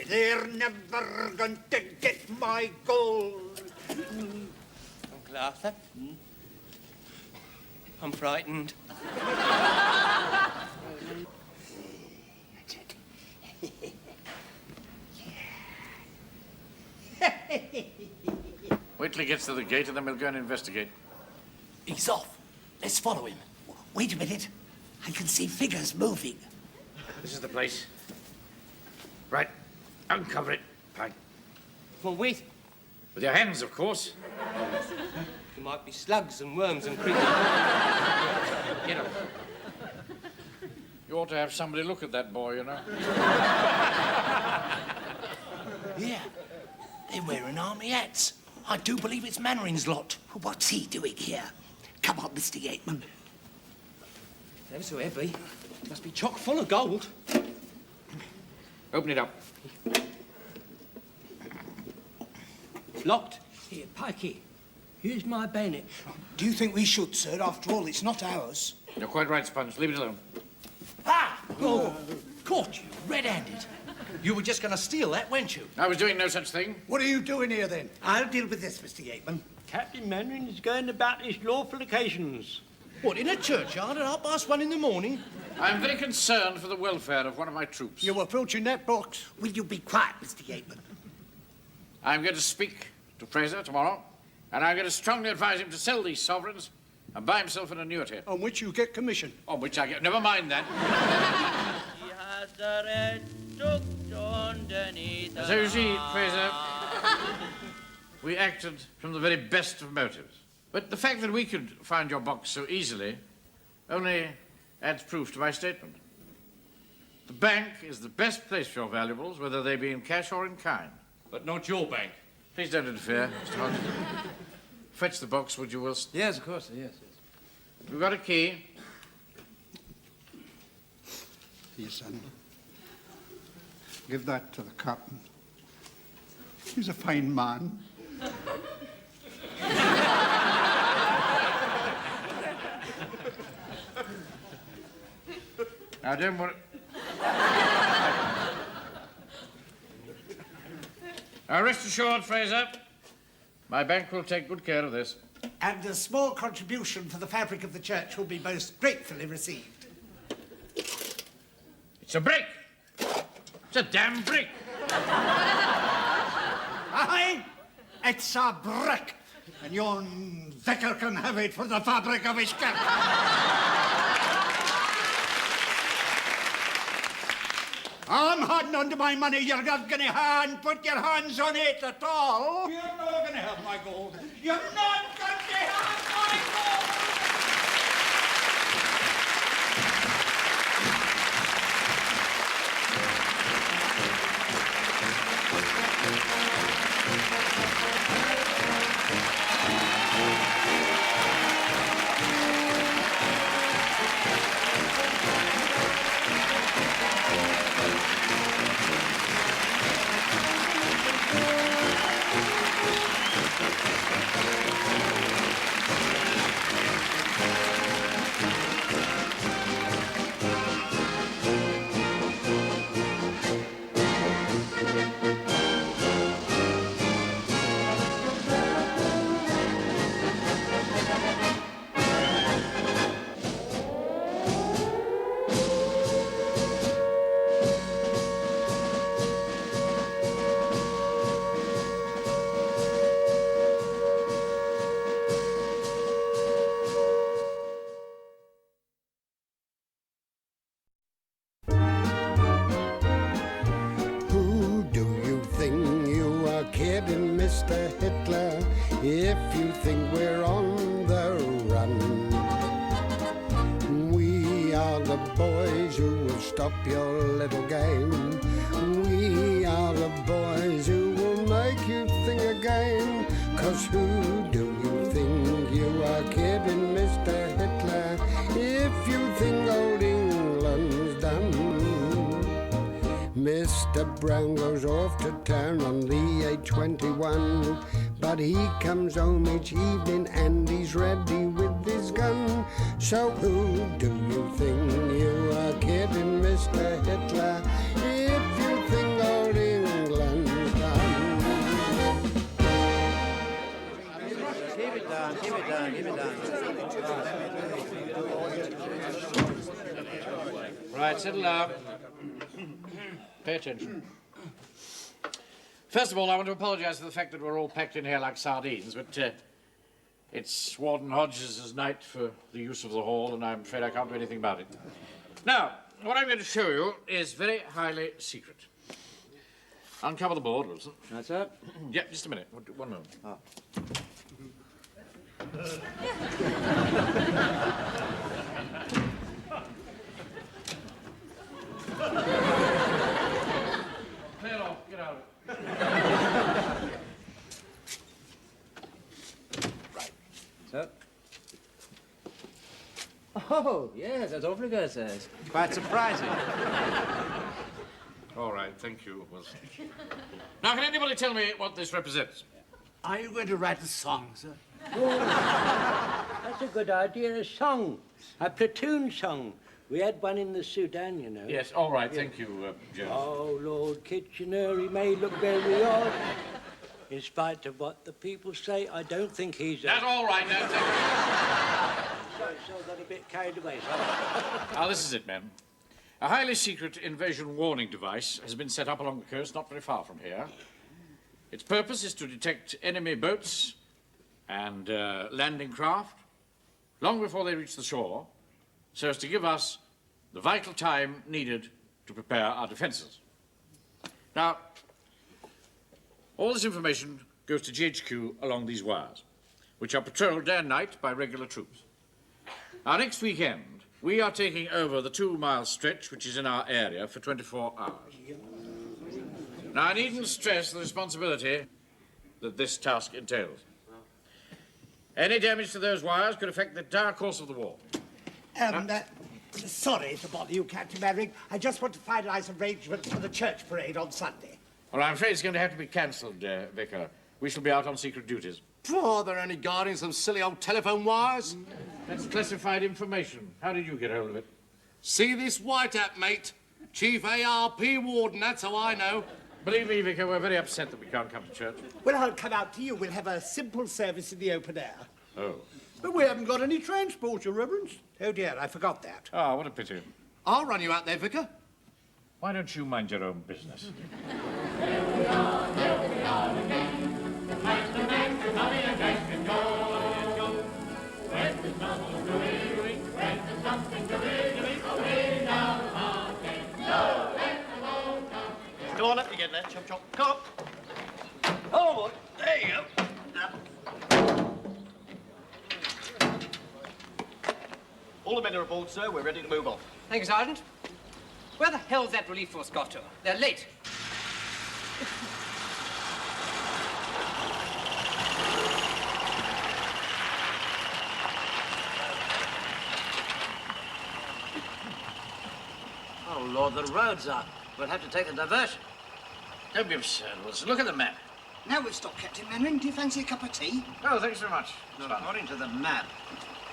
P: They're never going to get my gold.
I: Uncle Arthur? I'm frightened.
E: Wait till he gets to the gate and then we'll go and investigate.
Q: He's off. Let's follow him.
P: Wait a minute. I can see figures moving.
E: This is the place. Right. Uncover it, Pike.
I: Well, with?
E: With your hands, of course.
I: There might be slugs and worms and creepers.
E: Get up. You ought to have somebody look at that boy, you know.
Q: Yeah. They're wearing army hats. I do believe it's Mannering's lot.
P: What's he doing here? Come on, Mr. Yeatman.
I: Ever so heavy. Must be chock full of gold.
E: Open it up.
I: It's locked.
R: Here, Pikey, here's my bayonet.
Q: Do you think we should, sir? After all, it's not ours.
E: You're quite right, Sponge. Leave it alone.
Q: Ah! Oh, caught you red-handed. You were just going to steal that, weren't you?
E: I was doing no such thing.
N: What are you doing here, then?
P: I'll deal with this, Mr. Yeatman.
B: Captain Mannering is going about his lawful occasions.
Q: What, in a churchyard at 1:30 in the morning?
E: I'm very concerned for the welfare of one of my troops.
N: You approaching that box?
P: Will you be quiet, Mr. Yeatman?
E: I'm going to speak to Fraser tomorrow, and I'm going to strongly advise him to sell these sovereigns and buy himself an annuity.
N: On which you get commission.
E: On which I get... Never mind that. So you see, Fraser, we acted from the very best of motives. But the fact that we could find your box so easily only adds proof to my statement. The bank is the best place for your valuables, whether they be in cash or in kind.
S: But not your bank.
E: Please don't interfere, Mr. Hodgson. Fetch the box, would you, Wilson?
V: Yes, of course, yes.
E: We've got a key.
H: Here, son. Give that to the captain. He's a fine man.
E: Now, don't worry. Now, rest assured, Fraser, my bank will take good care of this.
P: And a small contribution for the fabric of the church will be most gratefully received.
E: It's a brick. It's a damn brick.
H: Aye, it's a brick. And yon vicar can have it for the fabric of his kirk. I'm holding on to my money. You're not going to put your hands on it at all. You're not going to have my gold. You're not going to have my gold. Mr. Hitler, if you think we're on the run. We are the
A: boys who will stop your little game. We are the boys who will make you think again. 'Cause who do you think you are kidding, Mr. Hitler, if you think old England's done? Mr. Brown goes off to town on the A21, but he comes home each evening and he's ready with his gun. So who do you think you are kidding, Mr. Hitler, if you think old England's done?
B: Keep it down, keep it down, keep it down.
E: Right, settle down. Pay attention. First of all, I want to apologise for the fact that we're all packed in here like sardines, but it's Warden Hodges' night for the use of the hall, and I'm afraid I can't do anything about it. Now, what I'm going to show you is very highly secret. Uncover the board, Wilson.
B: That's it?
E: Yeah, just a minute. One moment.
B: Oh.
E: Clear off. Get out of it.
B: Right. So? Oh, yes, that's awfully good, sir. It's quite surprising.
E: All right, thank you, Wilson. Now, can anybody tell me what this represents?
P: Are you going to write a song, sir?
B: That's a good idea, a song. A platoon song. We had one in the Sudan, you know.
E: Yes, all right, thank you, Jones.
B: Oh, Lord Kitchener, he may look very odd. In spite of what the people say, I don't think he's...
E: That's all right, now, thank
B: Sorry, so I got a bit carried away,
E: you. Now, this is it, men. A highly secret invasion warning device has been set up along the coast, not very far from here. Its purpose is to detect enemy boats and landing craft long before they reach the shore, so as to give us the vital time needed to prepare our defences. Now, all this information goes to GHQ along these wires, which are patrolled day and night by regular troops. Now, next weekend, we are taking over the 2-mile stretch which is in our area for 24 hours. Now, I needn't stress the responsibility that this task entails. Any damage to those wires could affect the entire course of the war.
P: Sorry to bother you, Captain Maverick. I just want to finalise arrangements for the church parade on Sunday.
E: Well, I'm afraid it's going to have to be cancelled, Vicar. We shall be out on secret duties.
S: Are there any guarding some silly old telephone wires?
E: That's classified information. How did you get hold of it?
S: See this white hat, mate? Chief ARP Warden, that's how I know.
E: Believe me, Vicar, we're very upset that we can't come to church.
P: Well, I'll come out to you. We'll have a simple service in the open air.
E: Oh.
H: But we haven't got any transport, Your Reverence.
P: Oh, dear, I forgot that.
E: Ah, what a pity.
S: I'll run you out there, Vicar.
E: Why don't you mind your own business?
V: Go on up, you get there, chop chop. Come on. Oh, boy. There you go. All the men are aboard, sir. We're ready to move off.
I: Thank you, Sergeant. Where the hell's that relief force got to? They're late.
D: Oh, Lord, the road's up. We'll have to take the diversion.
E: Don't be absurd, Wilson. Look at the map.
P: Now we've stopped, Captain Mannering. Do you fancy a cup of tea?
E: Oh, thanks very much.
D: According to the map,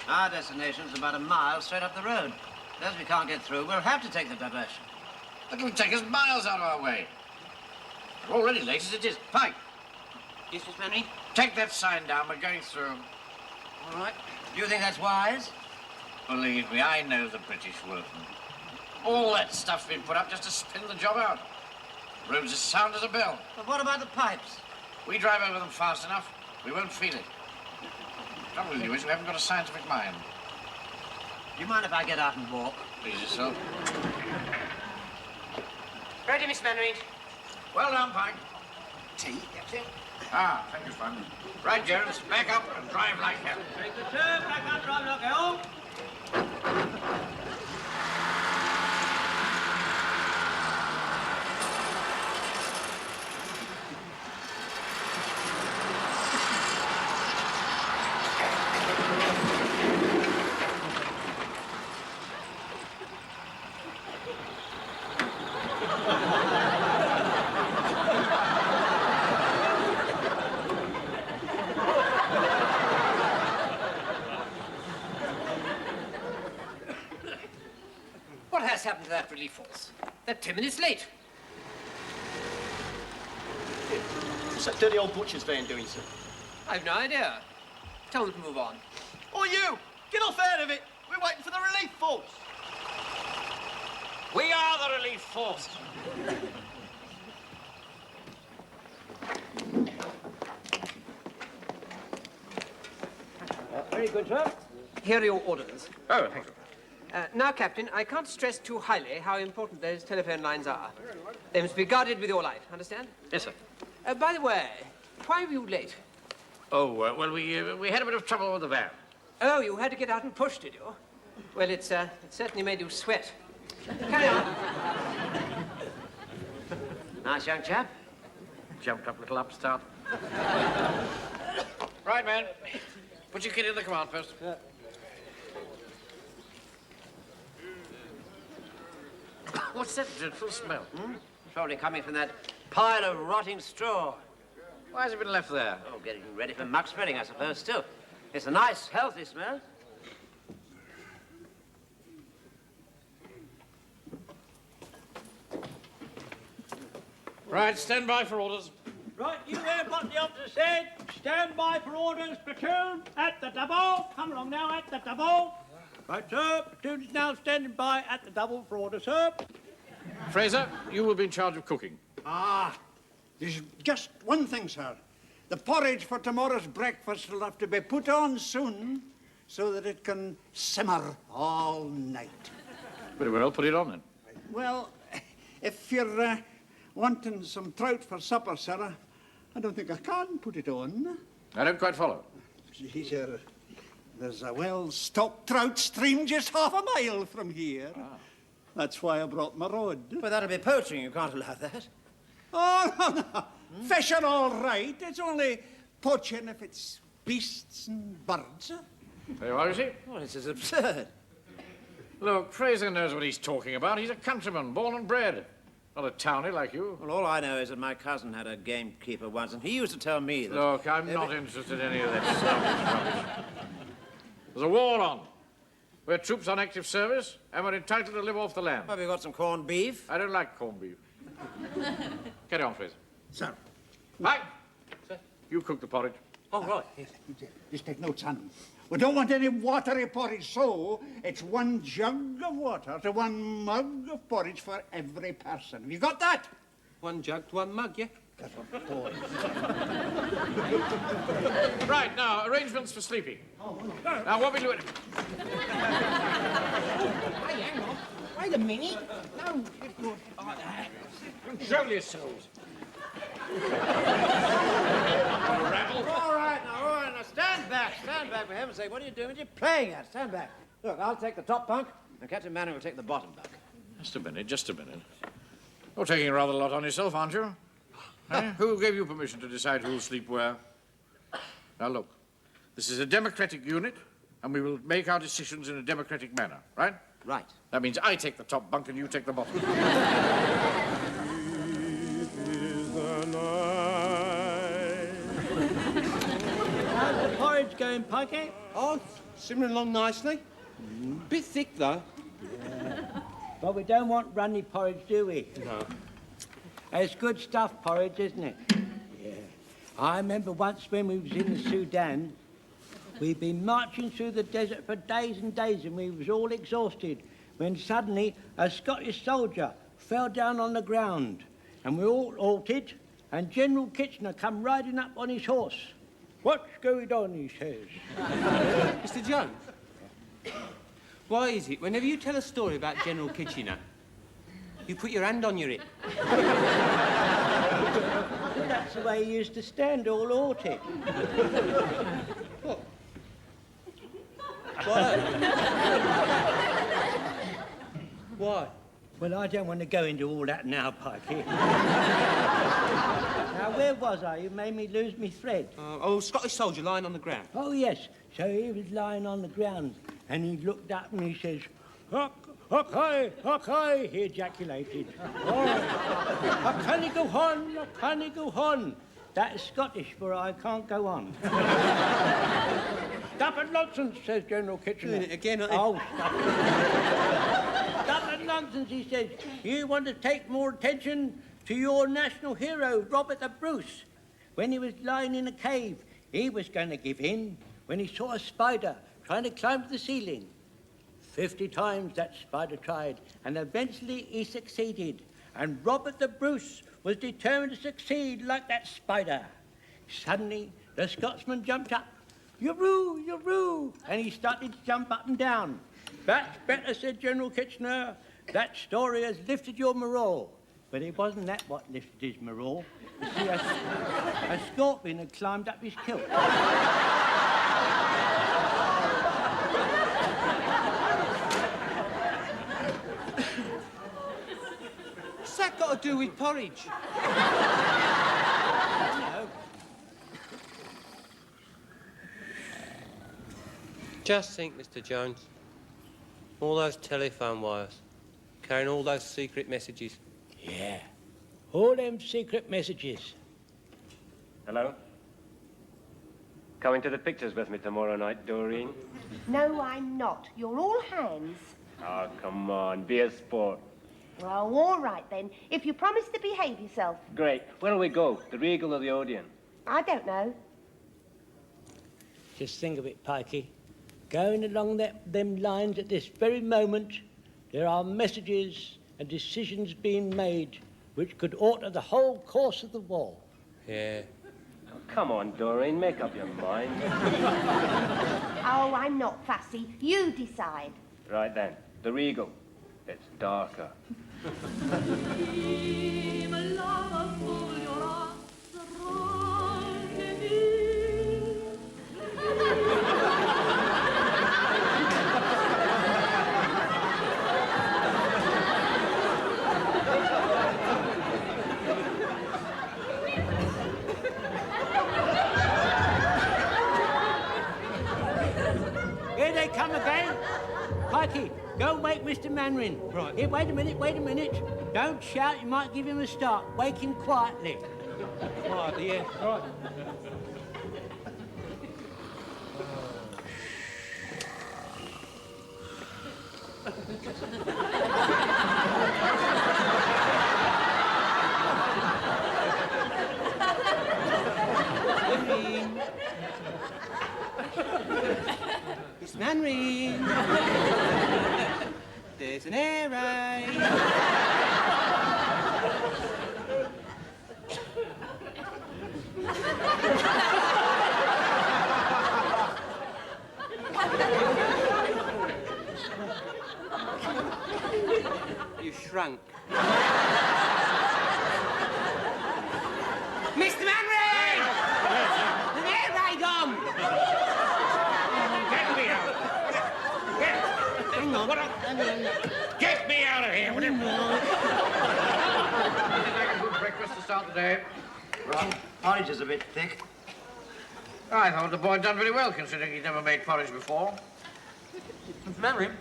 D: our destination's about a mile straight up the road. As we can't get through, we'll have to take the diversion.
E: It'll take us miles out of our way. We're already late as it is. Pike!
D: Yes, Miss Mannering?
E: Take that sign down. We're going through.
D: All right. Do you think that's wise?
E: Believe me, I know the British workmen. All that stuff's been put up just to spin the job out. The road's as sound as a bell.
D: But what about the pipes?
E: We drive over them fast enough. We won't feel it. The trouble with you is we haven't got a scientific mind.
D: Do you mind if I get out and walk?
E: Please yourself.
I: Ready, Miss Mannering.
E: Well done, Pike.
P: Tea, Captain?
E: Ah, thank you, Fun. Right, Jones, back up and drive like hell.
B: Take the turn, back up, drive like hell.
F: What has happened to that relief force? They're 10 minutes late.
G: What's that dirty old butcher's van doing, sir?
F: I've no idea. Tell them to move on.
G: Oh, you! Get off out of it! We're waiting for the relief force!
F: We are the relief force.
R: Very good, sir.
F: Here are your orders.
E: Oh, thank you.
F: Now, Captain, I can't stress too highly how important those telephone lines are. They must be guarded with your life, understand?
G: Yes, sir.
F: By the way, why were you late?
E: Oh, well, we had a bit of trouble with the van.
F: Oh, you had to get out and push, did you? Well, it certainly made you sweat. Carry on.
D: Nice young chap.
E: Jumped up a little upstart. Right, man. Put your kid in the command post. What's that dreadful smell?
D: Probably coming from that pile of rotting straw.
E: Why has it been left there?
D: Oh, getting ready for muck spreading, I suppose, still. It's a nice, healthy smell.
E: Right, stand by for orders.
B: Right, you heard what the officer said. Stand by for orders, platoon, at the double. Come along now, at the double. Right, sir. Platoon is now standing by at the double for orders, sir.
E: Fraser, you will be in charge of cooking.
H: Ah, there's just one thing, sir. The porridge for tomorrow's breakfast will have to be put on soon so that it can simmer all night.
E: Very well, put it on then.
H: Well, if you're wanting some trout for supper, sir, I don't think I can put it on.
E: I don't quite follow.
H: See, sir, there's a well-stocked trout stream just half a mile from here. That's why I brought my rod.
D: But that'll be poaching. You can't allow that.
H: Oh, no. Fish are all right. It's only poaching if it's beasts and birds.
E: There you are, you see?
D: Well, this is absurd.
E: Look, Fraser knows what he's talking about. He's a countryman, born and bred. Not a townie like you.
D: Well, all I know is that my cousin had a gamekeeper once, and he used to tell me that...
E: Look, I'm not interested in any of that stuff. There's a war on. We're troops on active service, and we're entitled to live off the land.
D: Have you got some corned beef?
E: I don't like corned beef. Carry on, Fraser.
H: Sir.
E: Right. Sir. You cook the porridge.
H: Oh, right. Yes, just take notes, son. We don't want any watery porridge, so it's 1 jug of water to 1 mug of porridge for every person. Have you got that?
I: 1 jug to 1 mug, yeah?
H: That's what boy.
E: Right, now, arrangements for sleeping. Now, what we doing?
R: Hey, hang on. Wait a minute. No.
E: Control yourselves.
D: All right, now, stand back, for heaven's sake. What are you doing? What are you playing at? Stand back. Look, I'll take the top bunk, and Captain Manning will take the bottom bunk.
E: Just a minute, just a minute. You're taking rather a lot on yourself, aren't you? Eh? Who gave you permission to decide who'll sleep where? Now, look, this is a democratic unit, and we will make our decisions in a democratic manner, right?
D: Right.
E: That means I take the top bunk and you take the bottom.
B: How's the porridge going, Pikey?
I: Oh, simmering along nicely. Bit thick, though.
B: But we don't want runny porridge, do we?
I: No.
B: It's good stuff, porridge, isn't it? Yeah. I remember once when we was in the Sudan, we'd been marching through the desert for days and days, and we was all exhausted, when suddenly a Scottish soldier fell down on the ground, and we all halted, and General Kitchener come riding up on his horse. What's going on, he says.
I: Mr. Jones, why is it whenever you tell a story about General Kitchener, you put your hand on your hip?
B: That's the way he used to stand, all halted.
I: What? Why? Why?
B: Well, I don't want to go into all that now, Pikey. Now, where was I? You made me lose my thread.
I: Scottish soldier lying on the ground.
B: Oh, yes. So he was lying on the ground, and he looked up and he says, "Huck high, he ejaculated. Oh, I can't go on, I can't go on. That is Scottish for I can't go on. Stop it nonsense, says General Kitchener.
I: Doing it again,
B: Oh, stop it. Stop it nonsense, he says. You want to take more attention to your national hero, Robert the Bruce. When he was lying in a cave, he was going to give in when he saw a spider trying to climb to the ceiling. 50 times that spider tried, and eventually he succeeded. And Robert the Bruce was determined to succeed like that spider. Suddenly, the Scotsman jumped up. "Yoroo, yoroo," and he started to jump up and down. "That's better," said General Kitchener. "That story has lifted your morale." But it wasn't that what lifted his morale. You see, a scorpion had climbed up his kilt.
I: What's that got to do with porridge?
B: No.
I: Just think, Mr. Jones. All those telephone wires, carrying all those secret messages.
B: Yeah. All them secret messages.
L: Hello? Coming to the pictures with me tomorrow night, Doreen?
T: No, I'm not. You're all hands.
L: Oh, come on, be a sport.
T: Well, all right then. If you promise to behave yourself.
L: Great. Where'll we go? The Regal or the Odeon?
T: I don't know.
B: Just think of it, Pikey. Going along them lines at this very moment, there are messages and decisions being made which could alter the whole course of the war.
I: Yeah.
L: Oh, come on, Doreen, make up your mind.
T: Oh, I'm not fussy. You decide.
L: Right then, the Regal. It's darker.
B: Here they come again. Pikey, go and wake Mr. Manring. Right. Here, wait a minute. Don't shout, you might give him a start. Wake him quietly.
I: Quietly, yeah. Right. Miss Manring. There's an air raid. You shrunk. Mr. Manring! An air raid on!
S: Get me out!
B: Hang on.
S: Get me out of here! What do you good breakfast to start the day?
D: Right. Porridge is a bit thick.
S: I thought the boy had done very well, considering he'd never made porridge before.
I: Mr. Manring?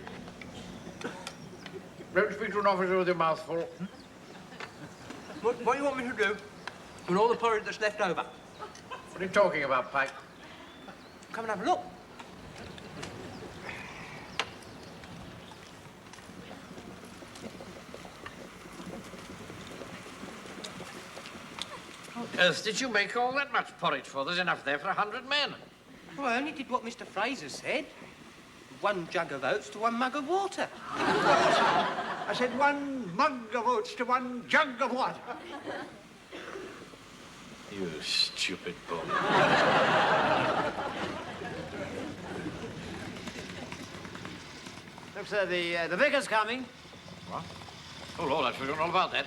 S: Don't speak to an officer with your mouth full.
I: What do you want me to do with all the porridge that's left over?
S: What are you talking about, Pike?
I: Come and have a look.
S: What on earth did you make all that much porridge for? There's enough there for 100 men.
I: Well, I only did what Mr. Fraser said. 1 jug of oats to 1 mug of water.
P: I said 1 mug of oats to 1 jug of water.
S: You stupid bull.
D: Look, sir, the vicar's coming.
S: What? Oh, Lord, I've forgotten all about that.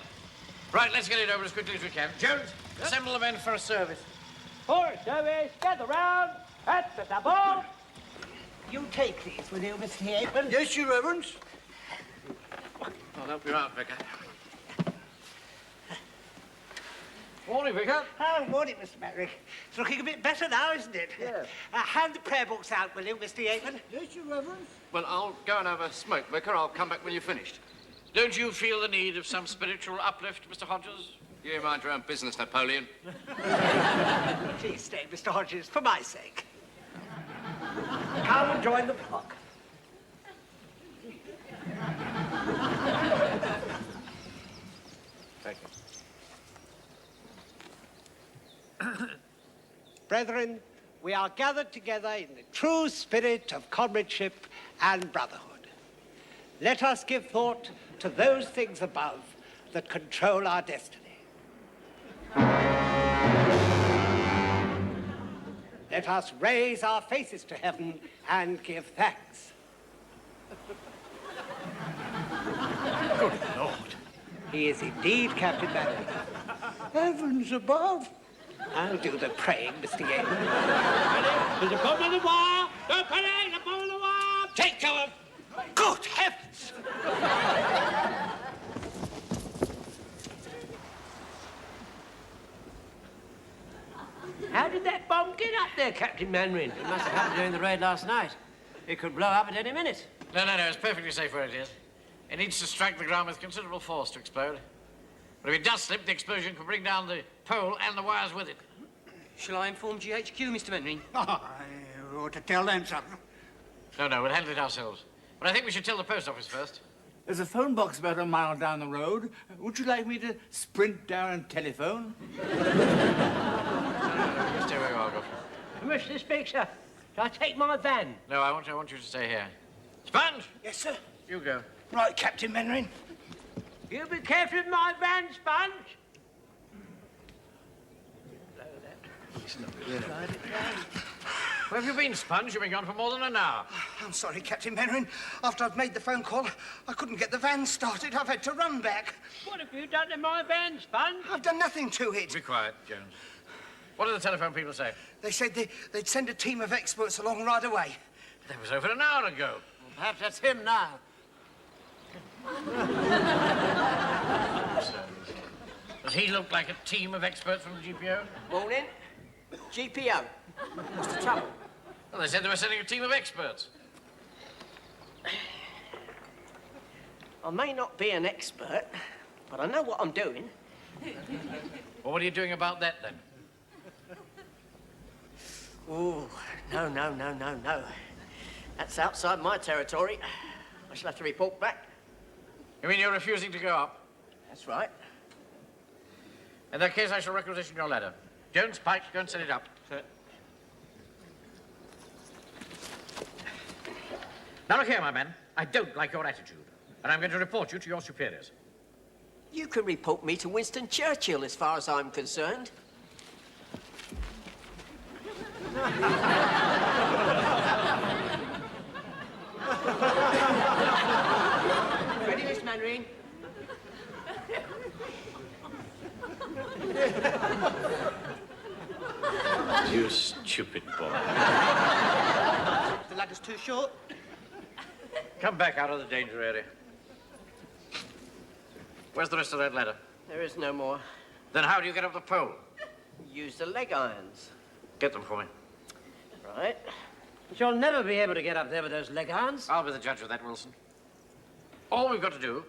S: Right, let's get it over as quickly as we can. Jones, assemble the men for a service.
B: For service, gather round at the double.
R: You take these, will you, Mr. Yeatman?
P: Yes, Your Reverence.
S: I'll help you out, Vicar. Morning, Vicar.
R: Oh, morning, Mr. Merrick. It's looking a bit better now, isn't it?
P: Yes.
R: Hand the prayer books out, will you, Mr. Yeatman?
P: Yes, Your Reverence.
S: Well, I'll go and have a smoke, Vicar. I'll come back when you've finished. Don't you feel the need of some spiritual uplift, Mr. Hodges? You mind your own business, Napoleon.
R: Please stay, Mr. Hodges, for my sake. Come and join the flock. brethren, we are gathered together in the true spirit of comradeship and brotherhood. Let us give thought to those things above that control our destiny. Let us raise our faces to heaven and give thanks.
H: Good Lord.
R: He is indeed Captain Manning.
H: Heavens above.
R: I'll do the praying, Mr. Yeaton.
B: There's a bomb on the wire! Don't panic! The bomb on the wire! Take cover!
R: Good heavens!
B: How did that bomb get up there, Captain Manring?
V: It must have happened during the raid last night. It could blow up at any minute.
E: No, it's perfectly safe where it is. It needs to strike the ground with considerable force to explode. But if it does slip, the explosion could bring down the pole and the wires with it.
I: Shall I inform GHQ, Mr. Manring?
H: Oh, I ought to tell them something.
E: No, we'll handle it ourselves. But I think we should tell the post office first.
M: There's a phone box about a mile down the road. Would you like me to sprint down and telephone?
E: Stay where you are, Godfrey.
B: Mr. Speaker, shall I take my van?
E: No, I want you to stay here. Sponge!
R: Yes, sir.
E: You go.
R: Right, Captain Manring.
B: You be careful with my van, Sponge.
E: Where have you been, Sponge? You've been gone for more than an hour.
R: I'm sorry, Captain Manring. After I've made the phone call, I couldn't get the van started. I've had to run back.
B: What have you done to my van, Sponge?
R: I've done nothing to it.
E: Be quiet, Jones. What did the telephone people say?
R: They said they'd send a team of experts along right away.
E: That was over an hour ago.
V: Well, perhaps that's him now.
E: Does he look like a team of experts from the GPO?
F: Morning. GPO. What's the trouble?
E: Well, they said they were sending a team of experts.
F: I may not be an expert, but I know what I'm doing.
E: Well, what are you doing about that, then?
F: Oh, no. That's outside my territory. I shall have to report back.
E: You mean you're refusing to go up?
F: That's right.
E: In that case, I shall requisition your ladder. Jones, Pike, go and set it up.
F: Sir.
E: Now, look here, my man. I don't like your attitude, and I'm going to report you to your superiors.
F: You can report me to Winston Churchill, as far as I'm concerned. Ready, Miss Manring?
E: You stupid boy.
R: The ladder's too short.
E: Come back out of the danger area. Where's the rest of that ladder?
F: There is no more.
E: Then how do you get up the pole?
F: Use the leg irons.
E: Get them for me.
F: Right.
V: But you'll never be able to get up there with those leg irons.
E: I'll be the judge of that, Wilson. All we've got to do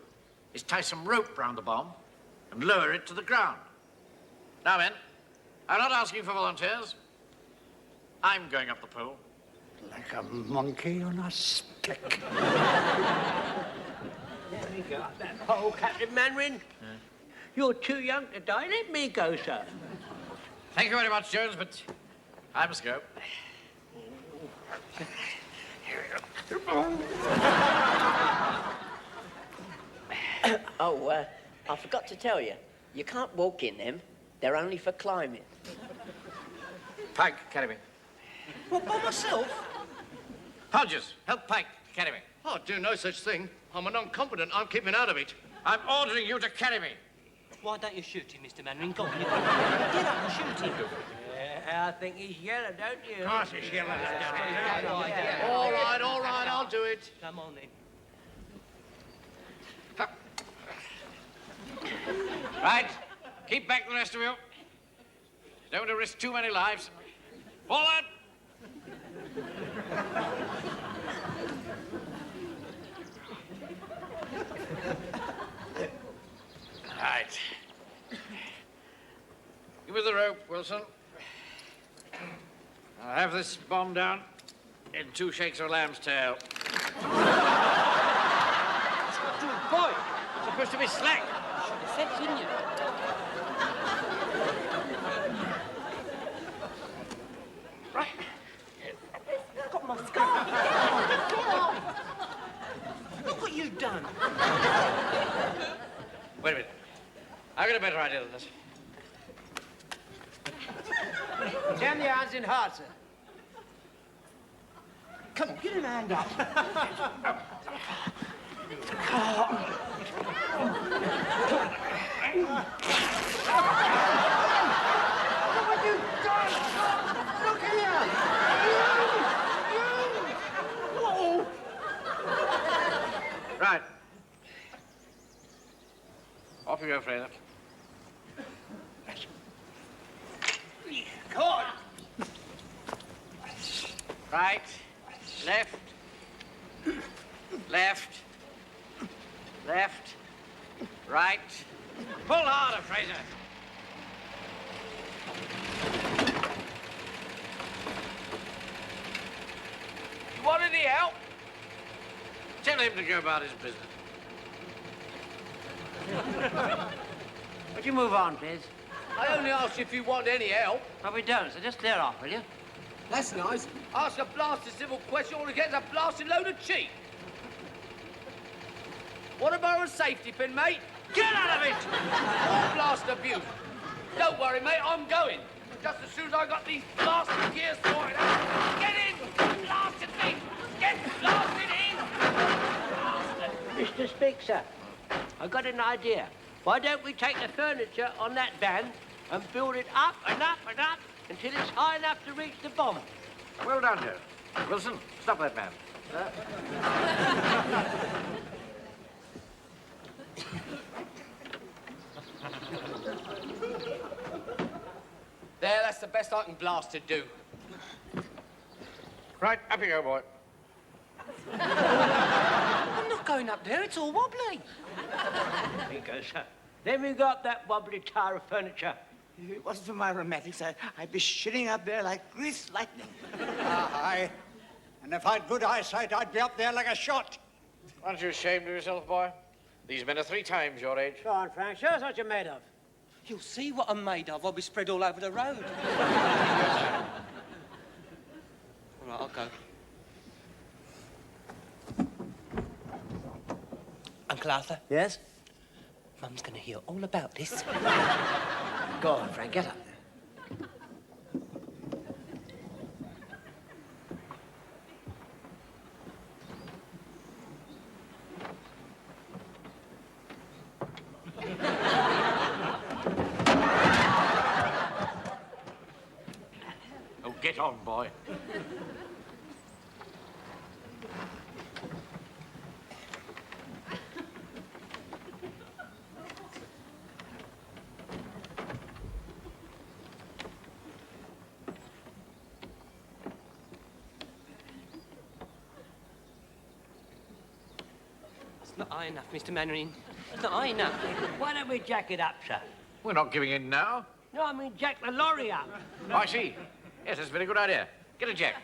E: is tie some rope round the bomb and lower it to the ground. Now, men, I'm not asking for volunteers. I'm going up the pole.
H: Like a monkey on a stick.
B: Let me go up that pole, Captain Manring. You're too young to die. Let me go, sir.
E: Thank you very much, Jones, but I must go.
F: Oh, I forgot to tell you. You can't walk in them. They're only for climbing.
E: Pike, carry me.
R: What, by myself?
E: Hodges, help Pike carry me.
S: Oh, do no such thing. I'm a non-competent. I'm keeping out of it.
E: I'm ordering you to carry me.
I: Why don't you shoot him, Mr. Manring? Go on, you get up and shoot him.
B: I think he's yellow, don't you?
H: Of course he's yellow.
S: All right, I'll do it.
I: Come on, then.
E: Right, keep back the rest of you. Don't want to risk too many lives. Forward! Right. Give me the rope, Wilson. I'll have this bomb down in 2 shakes of a lamb's tail. Boy, it's supposed to be slack.
I: Said, didn't you? Look what you've done.
E: Wait a minute. I've got a better idea than this.
D: Jam the irons in hard, sir.
R: Come on, get him a hand up. What have you done? Look here! You! Whoa!
E: Right. Off you go, Fraser.
R: Come on!
E: Right. Left. Left. Left. Right. Pull harder, Fraser. You want any help? Tell him to go about his business.
D: Would you move on, please?
E: I only asked you if you want any help.
D: Well, we don't, so just clear off, will you?
R: That's nice.
E: Ask a blasted civil question, all he gets is a blasted load of cheek. Want to borrow a safety pin, mate? Get out of it! All blast abuse. Don't worry, mate, I'm going. Just as soon as I got these blasted gears sorted out. Get in! Blasted thing! Get blasted in! Blasted.
B: Mr. Speaker, I've got an idea. Why don't we take the furniture on that van and build it up and up and up until it's high enough to reach the bomb?
E: Well done, Joe. Wilson, stop that man.
F: There, that's the best I can blast to do.
E: Right, up you go, boy.
I: I'm not going up there. It's all wobbly.
B: There you go, sir. Then we got that wobbly tower of furniture.
M: If it wasn't for my rheumatics, I'd be shitting up there like greased lightning.
H: Aye. And if I'd good eyesight, I'd be up there like a shot.
E: Aren't you ashamed of yourself, boy? These men are 3 times your age.
B: Go on, Frank. Show us what you're made of.
I: You'll see what I'm made of. I'll be spread all over the road. All right, I'll go. Uncle Arthur?
D: Yes?
I: Mum's going to hear all about this.
D: Go on, Frank, get up there.
E: Oh, get on, boy.
I: It's not high enough, Mr. Mannering. It's not high enough.
B: Why don't we jack it up, sir?
E: We're not giving in now.
B: No, I mean jack the lorry up.
E: Oh, I see. Yes, that's a very good idea. Get a jack.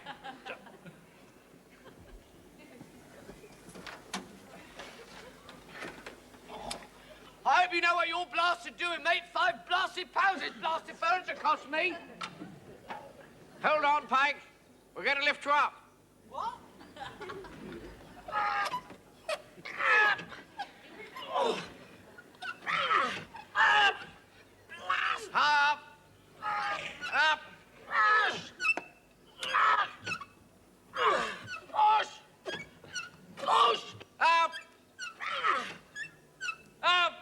F: I hope you know what you're blasted doing, mate. 5 blasted pounds this blasted furniture cost me.
E: Hold on, Pike. We're going to lift you up.
F: What?
E: Up. Up.
F: Push! Push!
E: Up. Up.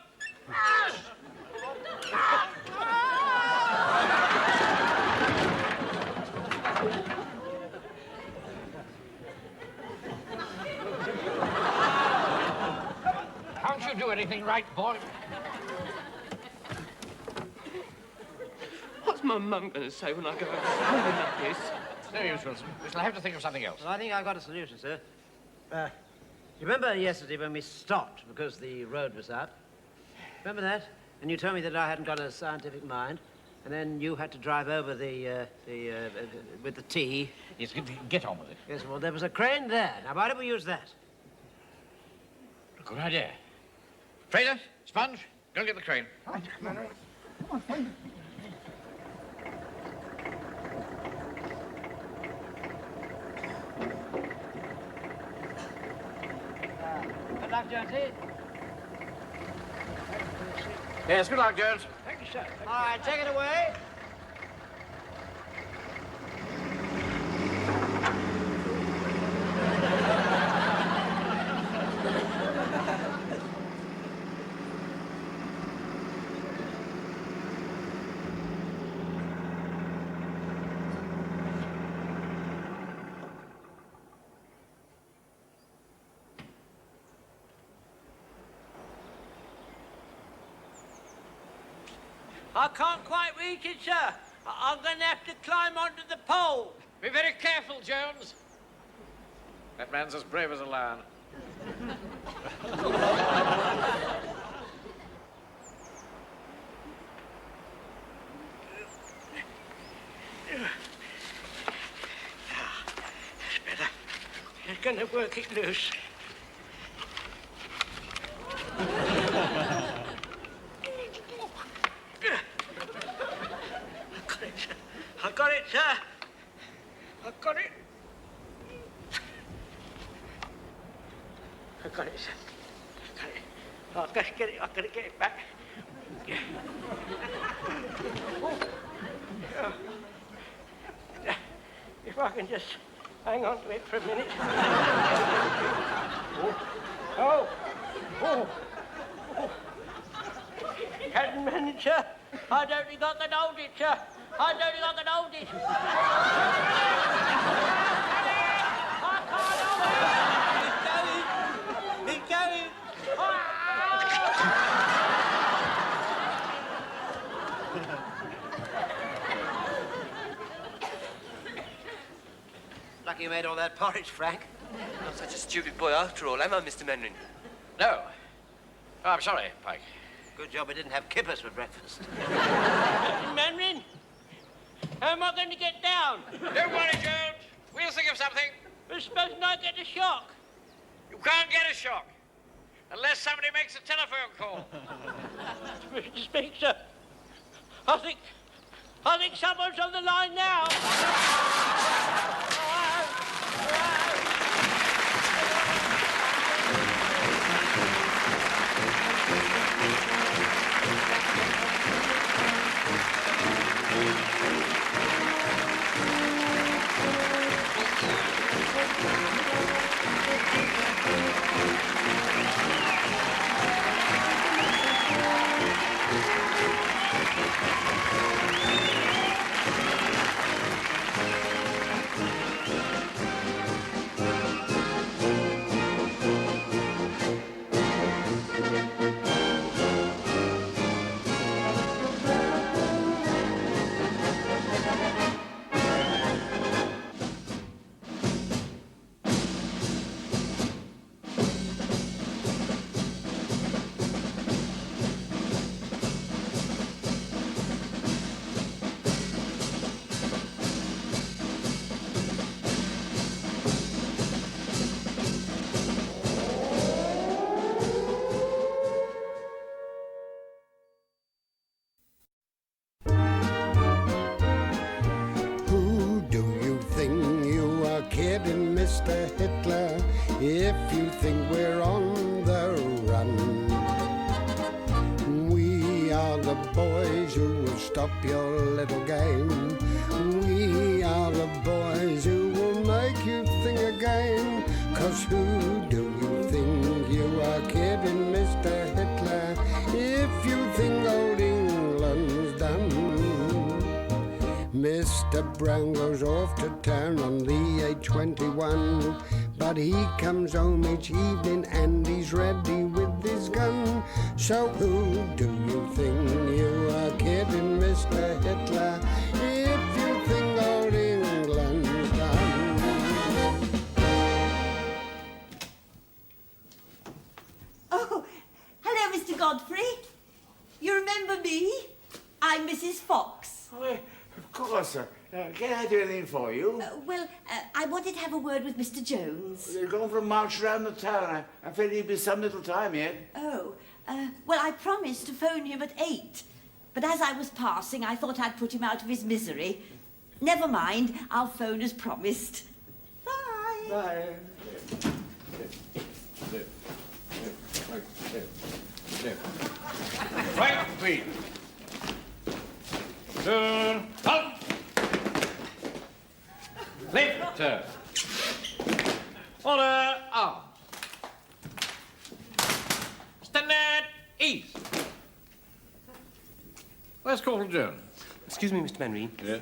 E: Can't you do anything right, boy?
I: What's my mum going to say when I go out like this?
E: No use, Wilson. We shall have to think of something else.
D: Well, I think I've got a solution, sir. You remember yesterday when we stopped because the road was up? Remember that? And you told me that I hadn't got a scientific mind, and then you had to drive over with the T.
E: Yes, get on with it.
D: Yes, well, there was a crane there. Now, why don't we use that?
E: Good idea. Fraser, Sponge, go and get the crane.
B: luck, Jonesy.
E: Yes, good luck, Jones.
B: Thank you, sir. All right, take it away. I can't quite reach it, sir. I'm going to have to climb onto the pole.
E: Be very careful, Jones. That man's as brave as a lion.
B: That's better. Just going to work it loose. I got it, sir. I got it. I got it, sir. I got it. Oh, I best get it. I've got to get it back. Yeah. If I can just hang on to it for a minute. Oh. Hadn't managed, sir. I don't think I can hold it, sir. I don't think I can hold it. I can't hold it. It's going.
D: Lucky you made all that porridge, Frank.
I: Not such a stupid boy after all, am I, Mr. Mandarin?
E: No. Oh, I'm sorry, Pike.
D: Good job we didn't have kippers for breakfast.
B: Mandarin, how am I going to get down?
E: Don't worry, Jones. We'll think of something.
B: But supposing I get a shock?
E: You can't get a shock unless somebody makes a telephone call.
B: Mr. Speak, sir. I think someone's on the line now. Mr. Hitler, if you think we're on the run. We are the boys who will stop your little game. We are the boys who will make you think again. 'Cause who do you think you are kidding, Mr. Hitler, if you think old England's done? Mr. Brown goes off to town on the A21, but he comes home each evening and he's ready with his gun. So who do you think you are kidding, Mr. Hitler, if you think old England's done?
C: Oh, hello, Mr. Godfrey. You remember me? I'm Mrs. Fox.
U: Oh, of course, sir. Can I do anything for you?
C: I wanted to have a word with Mr. Jones.
U: They're going for a march around the town. I feel he'd be some little time yet.
C: Oh, well, I promised to phone him at 8. But as I was passing, I thought I'd put him out of his misery. Never mind, I'll phone as promised. Bye.
U: Bye.
E: Right, please. Turn. Halt. Left turn. Order. Arms. Stand at ease. Where's Corporal Jones?
I: Excuse me, Mr. Manring.
E: Yeah?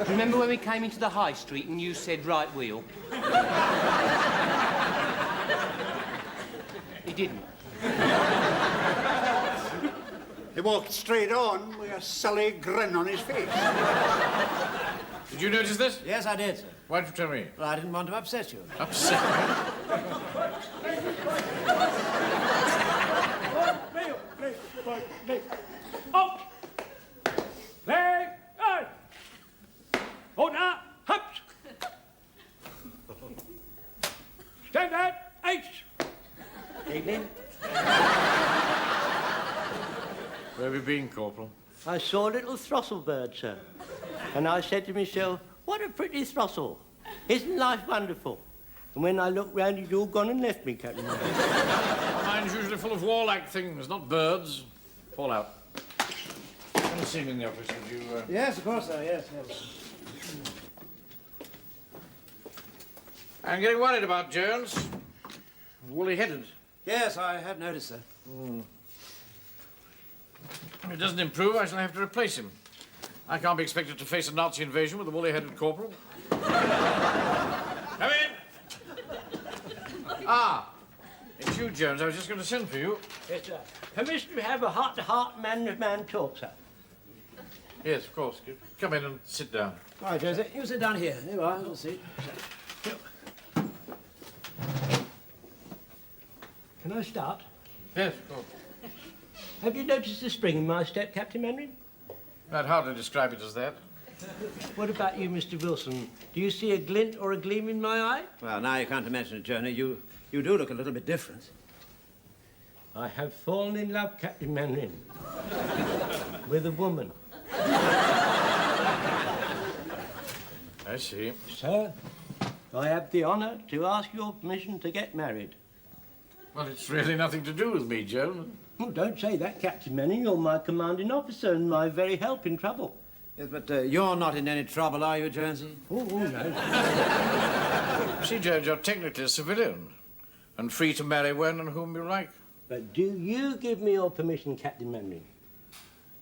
I: Remember when we came into the High Street and you said right wheel? He didn't.
H: He walked straight on with a sully grin on his face.
E: Did you notice this?
V: Yes, I did, sir.
E: Why'd you tell me?
V: Well, I didn't want to upset you.
E: Upset
B: Up! Leg! Out! Order! Hups! Stand at H! Evening.
E: Where have you been, Corporal?
B: I saw a little throstle bird, sir. And I said to myself, what a pretty throstle. Isn't life wonderful? And when I looked round, he'd all gone and left me, Captain.
E: Mine's usually full of warlike things, not birds. Fall out. Come and see me in the office, would you?
V: Yes, of course, sir, yes.
E: I'm getting worried about Jones. Woolly-headed.
V: Yes, I have noticed, sir.
E: If it doesn't improve, I shall have to replace him. I can't be expected to face a Nazi invasion with a woolly-headed corporal. Come in! Ah, it's you, Jones. I was just going to send for you.
B: Yes, sir. Permission to have a heart-to-heart, man-to-man talk, sir.
E: Yes, of course. Come in and sit down.
V: All right, Josie, you sit down here. There you are, you'll see.
B: Can I start?
E: Yes, of course.
B: Have you noticed the spring in my step, Captain Manring?
E: I'd hardly describe it as that.
B: What about you, Mr. Wilson? Do you see a glint or a gleam in my eye?
V: Well, now you can't imagine it, Johnny. You do look a little bit different.
B: I have fallen in love, Captain Manring, with a woman.
E: I see.
B: Sir, I have the honour to ask your permission to get married.
E: Well, it's really nothing to do with me, Jones.
B: Oh, don't say that, Captain Manning. You're my commanding officer and my very help in trouble.
V: Yes, but you're not in any trouble, are you, Jonesy?
B: Oh, no.
E: See, Jones, you're technically a civilian and free to marry when and whom you like.
B: But do you give me your permission, Captain Manning?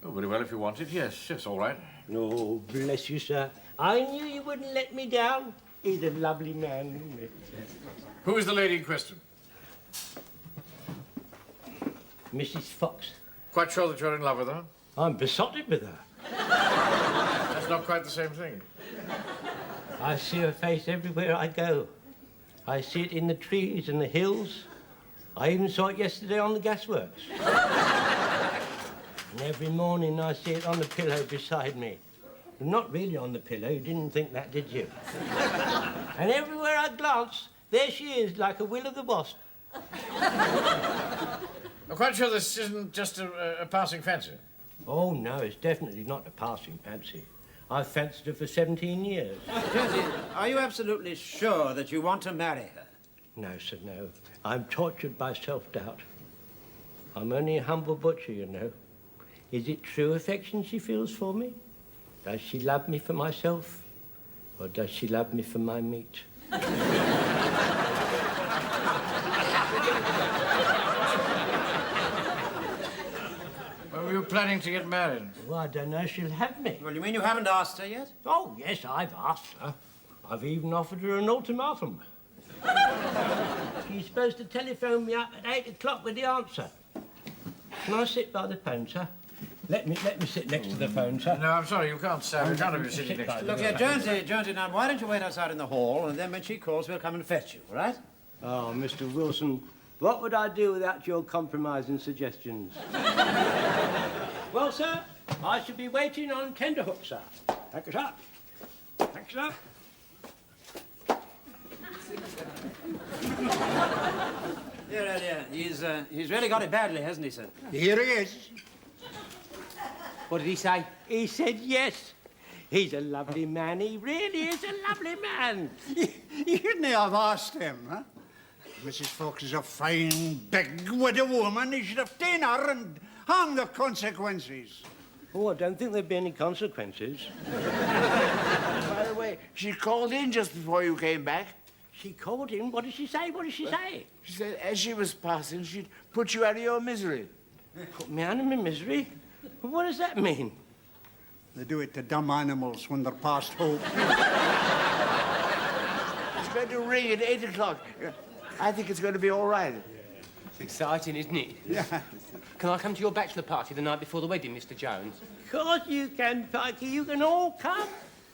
E: Oh, very well, if you want it. Yes, all right.
B: Oh, bless you, sir. I knew you wouldn't let me down. He's a lovely man, isn't he?
E: Who is the lady in question?
B: Mrs. Fox.
E: Quite sure that you're in love with her?
B: I'm besotted with her.
E: That's not quite the same thing.
B: I see her face everywhere I go. I see it in the trees and the hills. I even saw it yesterday on the gasworks. And every morning I see it on the pillow beside me. Not really on the pillow, you didn't think that, did you? And everywhere I glance, there she is, like a will-o'-the-wisp.
E: I'm quite sure this isn't just a passing fancy.
B: Oh, no, it's definitely not a passing fancy. I've fancied her for 17 years.
V: Jonesy, are you absolutely sure that you want to marry her?
B: No, sir, no. I'm tortured by self-doubt. I'm only a humble butcher, you know. Is it true affection she feels for me? Does she love me for myself? Or does she love me for my meat?
E: Were you planning to get married?
B: Well, I don't know if she'll have me.
V: Well, you mean you haven't asked her yet?
B: Oh, yes, I've asked her. I've even offered her an ultimatum. She's supposed to telephone me up at 8 o'clock with the answer. Can I sit by the phone, sir? Let me sit next to the phone, sir.
E: No, I'm sorry, you can't, sir. You can't have you sitting next to
V: Look here, Jonesy, now why don't you wait outside in the hall, and then when she calls, we'll come and fetch you, all right?
B: Oh, Mr. Wilson, what would I do without your compromising suggestions? Well, sir, I should be waiting on tenterhook, sir. Thank you, sir. Thank you, sir.
V: Dear. He's really got it badly, hasn't he, sir?
H: Here he is.
B: What did he say? He said yes. He's a lovely man. He really is a lovely man.
H: You shouldn't have asked him, huh? Mrs. Fox is a fine, big widow woman. He should have taken her and hung the consequences.
B: Oh, I don't think there'd be any consequences.
U: By the way, she called in just before you came back.
B: She called in? What did she say? What did she say?
U: She said as she was passing, she'd put you out of your misery.
B: Put me out of my misery? What does that mean?
H: They do it to dumb animals when they're past hope.
U: It's going to ring at 8 o'clock. I think it's going to be all right.
I: It's exciting, isn't it?
H: Yeah.
I: Can I come to your bachelor party the night before the wedding, Mr. Jones?
B: Of course you can, Pikey. You can all come.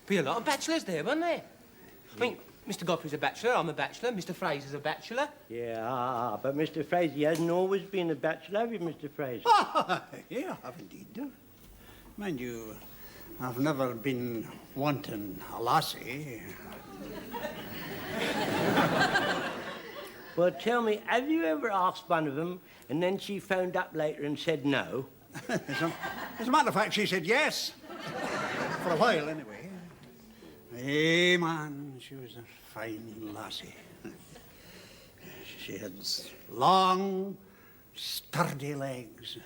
I: Be a lot of bachelors there, won't there? I mean, Mr. Godfrey's a bachelor, I'm a bachelor, Mr. Fraser's a bachelor.
B: Yeah, but Mr. Fraser, he hasn't always been a bachelor, have you, Mr. Fraser?
H: Yeah, I have indeed. Mind you, I've never been wanting a lassie.
B: Well, tell me, have you ever asked one of them and then she phoned up later and said no?
H: As a matter of fact, she said yes. For a while, anyway. Hey, man, she was a fine lassie. She had long, sturdy legs,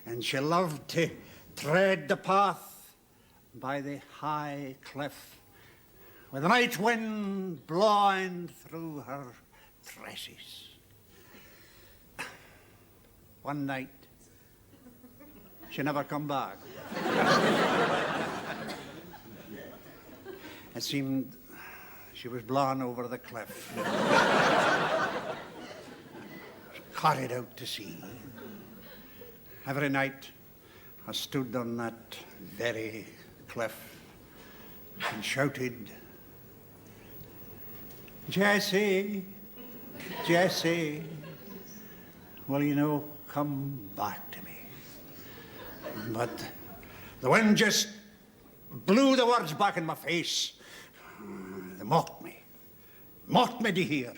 H: and she loved to tread the path by the high cliff, with the night wind blowing through her tresses. One night, she never come back. It seemed she was blown over the cliff, carried out to sea. Every night, I stood on that very cliff and shouted, "Jessie, Jessie, will you know, come back to me?" But the wind just blew the words back in my face. They mocked me to hear.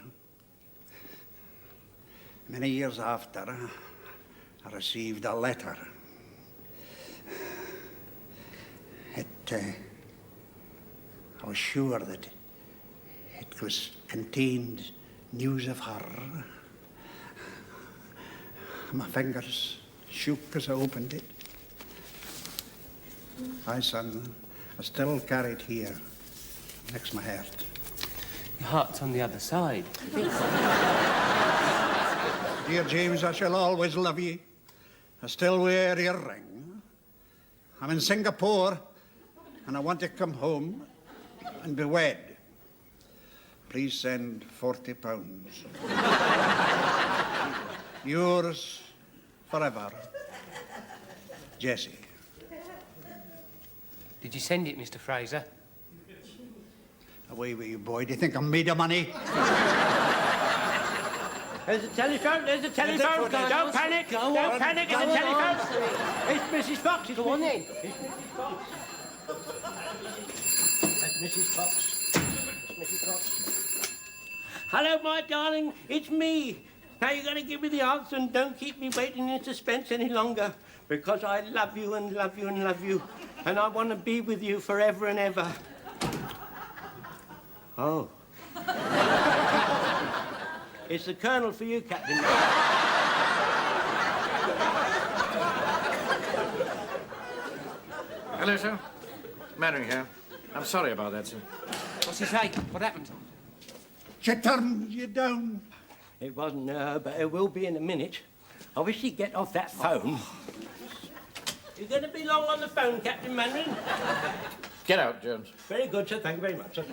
H: Many years after, I received a letter. I was sure that it contained news of her. My fingers shook as I opened it. Aye, son, I still carry it here, next my heart.
I: Your heart's on the other side.
H: Dear James, I shall always love ye. I still wear your ring. I'm in Singapore, and I want to come home and be wed. Please send £40. Yours forever, Jessie.
I: Did you send it, Mr. Fraser?
H: Away with you, boy. Do you think I'm made of money?
B: There's a telephone, there's a telephone. Don't panic, don't panic, it's a telephone. It's Mrs. Fox. Go on then. It's Mrs. Fox. That's Mrs. Fox. That's Mrs. Fox. Hello, my darling, it's me. Now you got to give me the answer and don't keep me waiting in suspense any longer, because I love you and love you and love you, and I want to be with you forever and ever. Oh. It's the Colonel for you, Captain.
E: Hello, sir. Mannering here. I'm sorry about that, sir.
I: What's he say? What happened?
H: She turned you down.
B: It wasn't her, but it will be in a minute. I wish you'd get off that phone. You're going to be long on the phone, Captain Mannering?
E: Get out, Jones.
B: Very good, sir. Thank you very much, sir.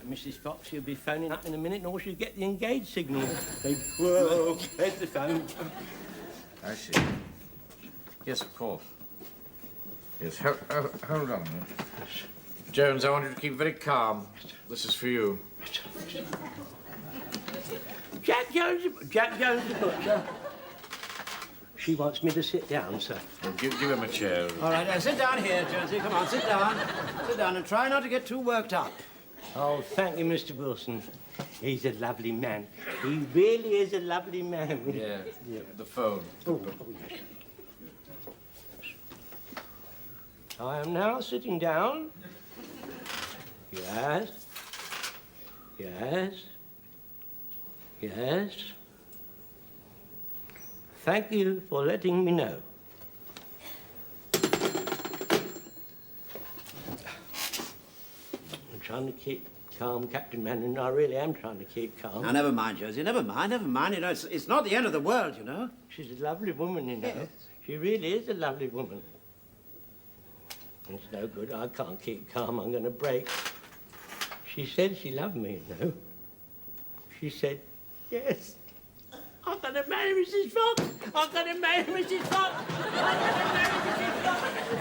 B: Mrs. Fox, she'll be phoning up in a minute, nor she'll get the engaged signal. Whoa, there's the phone.
E: I see. Yes, of course. Yes, hold on a minute. Jones, I want you to keep very calm. This is for you.
B: Jack Jones, the butcher. She wants me to sit down, sir.
E: Well, give him a chair.
V: All right, now sit down here, Jonesy. Come on, sit down. Sit down and try not to get too worked up.
B: Oh, thank you, Mr. Wilson. He's a lovely man. He really is a lovely man.
E: Yeah, the phone.
B: Oh, yes. I am now sitting down. Yes. Yes. Yes. Thank you for letting me know. I'm trying to keep calm, Captain Mannering. I really am trying to keep calm.
V: Now, never mind, Josie. Never mind. You know, it's not the end of the world, you know.
B: She's a lovely woman, you know.
V: Yes.
B: She really is a lovely woman. It's no good. I can't keep calm. I'm going to break. She said she loved me, you know. She said, yes. I'm going to marry Mrs. Fox. I'm going to marry Mrs. Fox.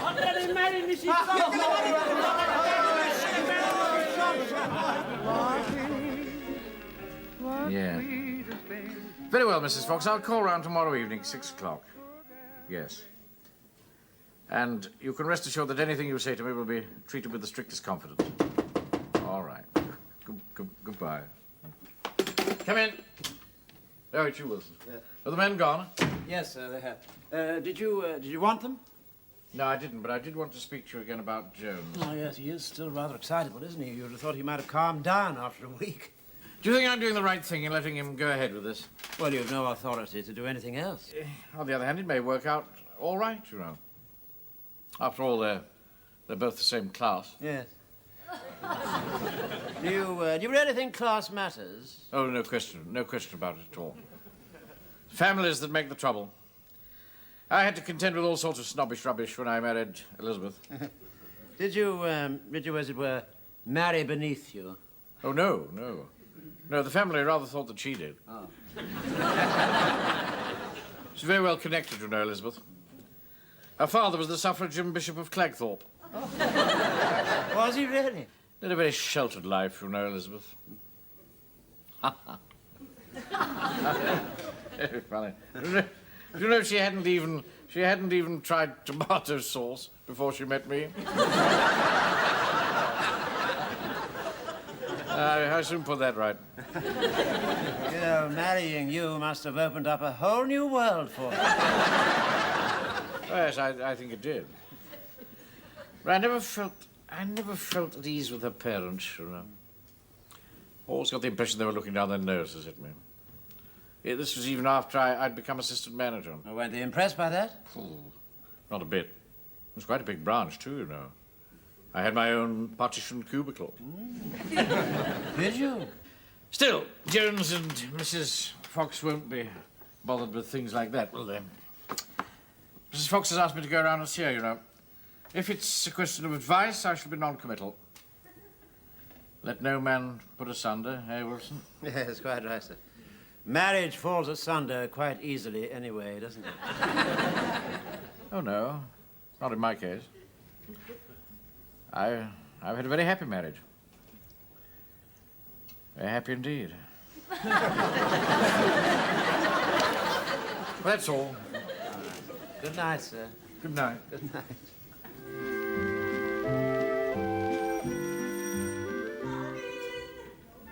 B: I'm going to marry Mrs. Fox. I'm going to marry Mrs. Fox.
E: Yeah. Very well, Mrs. Fox. I'll call round tomorrow evening, 6 o'clock. Yes. And you can rest assured that anything you say to me will be treated with the strictest confidence. All right. Goodbye. Come in. Oh, it's you, Wilson.
V: Yes.
E: Are the men gone?
V: Yes, sir, they have. Did you want them?
E: No, I didn't, but I did want to speak to you again about Jones.
V: Oh, yes, he is still rather excitable, isn't he? You would have thought he might have calmed down after a week.
E: Do you think I'm doing the right thing in letting him go ahead with this?
V: Well, you have no authority to do anything else.
E: On the other hand, it may work out all right, you know. After all, they're both the same class.
V: Yes. Do you really think class matters?
E: Oh, no question about it at all. Families that make the trouble. I had to contend with all sorts of snobbish rubbish when I married Elizabeth.
V: Did you, as it were, marry beneath you?
E: Oh, no. No, the family rather thought that she did.
V: Oh.
E: She's very well connected, you know, Elizabeth. Her father was the suffragan Bishop of Clagthorpe.
V: Oh. Was he really?
E: Led a very sheltered life, you know, Elizabeth. Very funny. Do you know she hadn't even tried tomato sauce before she met me? I soon put that right.
V: You know, marrying you must have opened up a whole new world for her.
E: Yes, I think it did. But I never felt at ease with her parents, you know. Always got the impression they were looking down their noses at me. Yeah, this was even after I'd become assistant manager.
V: Oh, weren't they impressed by that?
E: Oh, not a bit. It was quite a big branch, too, you know. I had my own partitioned cubicle.
V: Did you?
E: Still, Jones and Mrs. Fox won't be bothered with things like that, will they? Mrs. Fox has asked me to go around and see her, you know. If it's a question of advice, I shall be non-committal. Let no man put asunder, eh, Wilson?
V: Yes, quite right, sir. Marriage falls asunder quite easily anyway, doesn't it?
E: Oh, no. Not in my case. I've had a very happy marriage. Very happy indeed. That's all.
V: Good night, sir.
E: Good night.
V: Good night.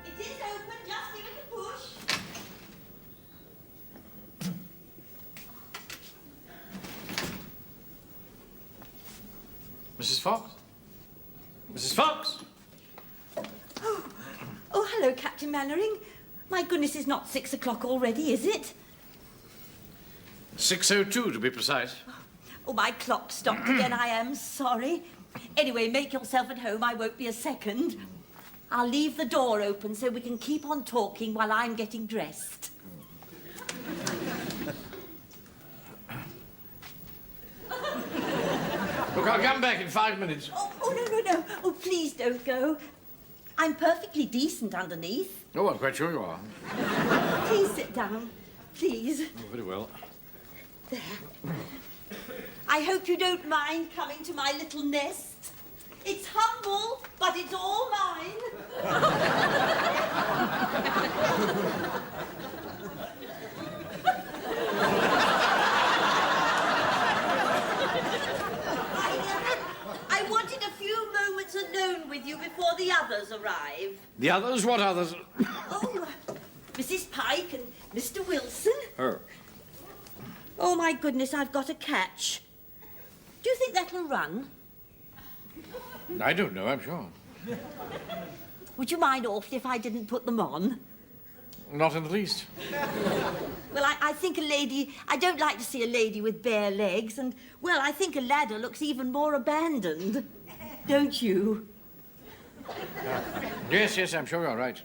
C: It is open, just give it a push.
E: Mrs. Fox? Mrs. Fox?
C: Oh, hello, Captain Mannering. My goodness, it's not 6 o'clock already, is it?
E: 6:02 to be precise.
C: Oh, my clock stopped again. I am sorry. Anyway, make yourself at home. I won't be a second. I'll leave the door open so we can keep on talking while I'm getting dressed.
E: Look, I'll come back in 5 minutes.
C: Oh, no. Oh, please don't go. I'm perfectly decent underneath.
E: Oh, I'm quite sure you are.
C: Please sit down. Please.
E: Oh, very well.
C: There. I hope you don't mind coming to my little nest. It's humble, but it's all mine. I wanted a few moments alone with you before the others arrive.
E: The others? What others?
C: Oh, Mrs. Pike and Mr. Wilson.
E: Her.
C: Oh, my goodness, I've got a catch. Do you think that'll run?
E: I don't know, I'm sure.
C: Would you mind awfully if I didn't put them on?
E: Not in the least.
C: Well, I think a lady... I don't like to see a lady with bare legs, and, well, I think a ladder looks even more abandoned. Don't you?
E: Yes, I'm sure you're right.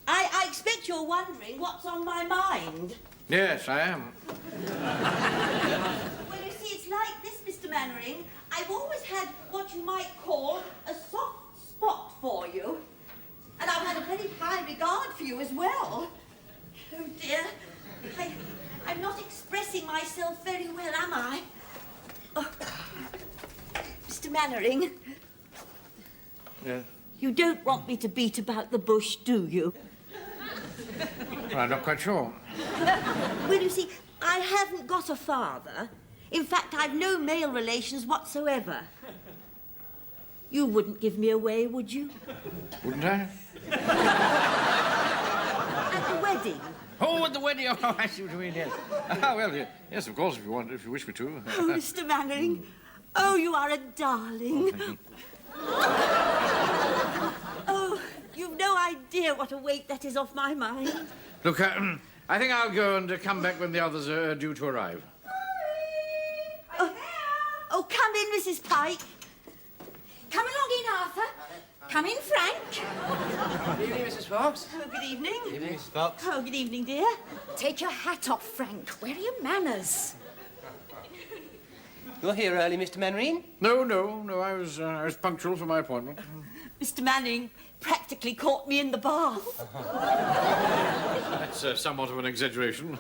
C: I expect you're wondering what's on my mind.
E: Yes, I am.
C: Well, you see, it's like this, Mr. Mannering. I've always had what you might call a soft spot for you. And I've had a very high regard for you as well. Oh, dear. I'm not expressing myself very well, am I? Oh. Mr. Mannering.
E: Yeah?
C: You don't want me to beat about the bush, do you?
E: Well, I'm not quite sure.
C: Well, you see, I haven't got a father. In fact, I've no male relations whatsoever. You wouldn't give me away, would you?
E: Wouldn't I?
C: At the wedding?
E: Oh, at the wedding. Oh, I see what you mean, yes. Ah, well, yes, of course, if you wish me to.
C: Oh, Mr. Mannering. Oh, you are a darling. Oh, you've no idea what a weight that is off my mind.
E: Look, I think I'll go and come back when the others are due to arrive.
C: Oh, come in, Mrs. Pike.
K: Come along in, Arthur. Come in, Frank.
D: Good evening, Mrs. Fox.
C: Oh, good evening.
D: Good evening, Mrs. Fox.
C: Oh, good evening, dear.
K: Take your hat off, Frank. Where are your manners?
I: You're here early, Mr. Mannering?
E: No, I was punctual for my appointment.
C: Mr. Manning practically caught me in the bath.
E: That's somewhat of an exaggeration.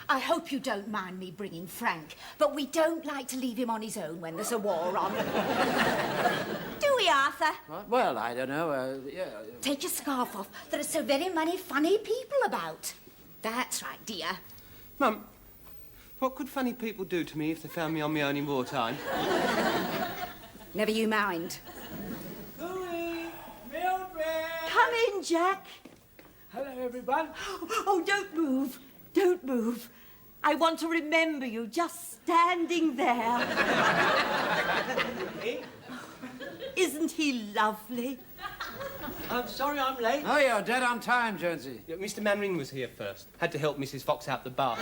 K: I hope you don't mind me bringing Frank, but we don't like to leave him on his own when there's a war on.
C: Do we, Arthur?
D: What? Well, I don't know, yeah.
K: Take your scarf off. There are so very many funny people about. That's right, dear.
I: Mum, what could funny people do to me if they found me on my own in wartime?
K: Never you mind.
C: Come in, Jack.
R: Hello, everyone.
C: Oh, don't move. Don't move. I want to remember you just standing there. Isn't he lovely?
B: I'm sorry I'm late.
D: Oh, you're dead on time, Jonesy.
I: Yeah, Mr. Mannering was here first. Had to help Mrs. Fox out the bath.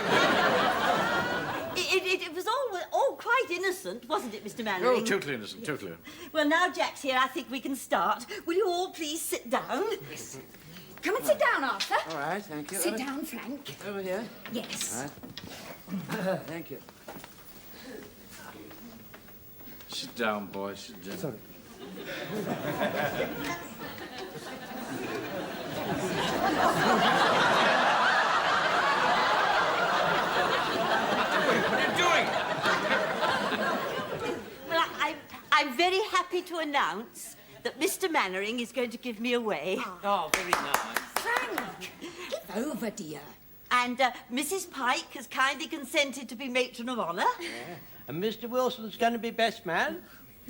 C: It was all quite innocent, wasn't it, Mr. Mannering?
E: Oh, totally innocent, totally.
C: Well, now Jack's here, I think we can start. Will you all please sit down?
K: Yes. Come and sit down, Arthur.
D: All right, thank you.
K: Sit down, Frank.
D: Over here?
K: Yes.
D: All right. Thank you.
E: Sit down, boy, sit down.
D: Sorry.
E: What are you doing?
C: Well, I'm very happy to announce that Mr. Mannering is going to give me away.
B: Oh, very nice.
K: Frank, give over, dear.
C: And Mrs. Pike has kindly consented to be matron of honour.
B: Yeah. And Mr. Wilson's going to be best man.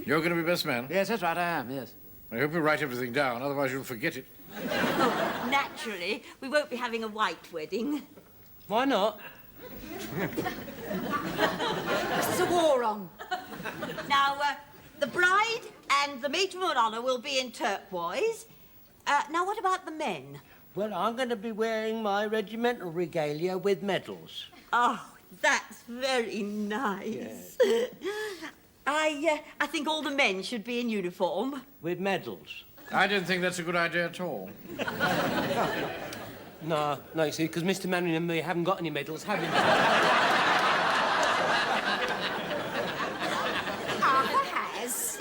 E: You're going to be best man?
D: Yes, that's right, I am, yes.
E: I hope you write everything down, otherwise you'll forget it.
C: Oh, naturally, we won't be having a white wedding.
I: Why not?
K: There's a war on.
C: Now, the bride and the matron of honour will be in turquoise. Now, what about the men?
B: Well, I'm going to be wearing my regimental regalia with medals.
C: Oh, that's very nice. I think all the men should be in uniform.
B: With medals?
E: I don't think that's a good idea at all.
I: No, you see, because Mr. Mannering and me haven't got any medals, have we?
K: Arthur has.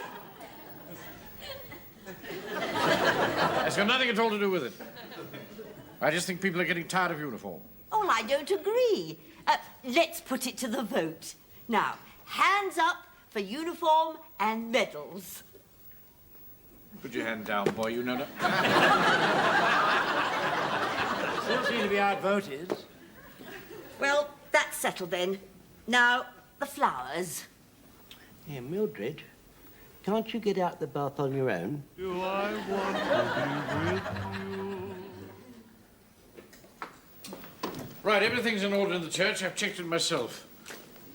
E: It's got nothing at all to do with it. I just think people are getting tired of uniform.
C: Oh, I don't agree. Let's put it to the vote. Now, hands up for uniform and medals.
E: Put your hand down, boy, you know that.
D: Still seem to be outvoted.
C: Well, that's settled then. Now, the flowers.
B: Yeah, Mildred, can't you get out the bath on your own?
J: Do I want to be with you?
E: Right, everything's in order in the church. I've checked it myself.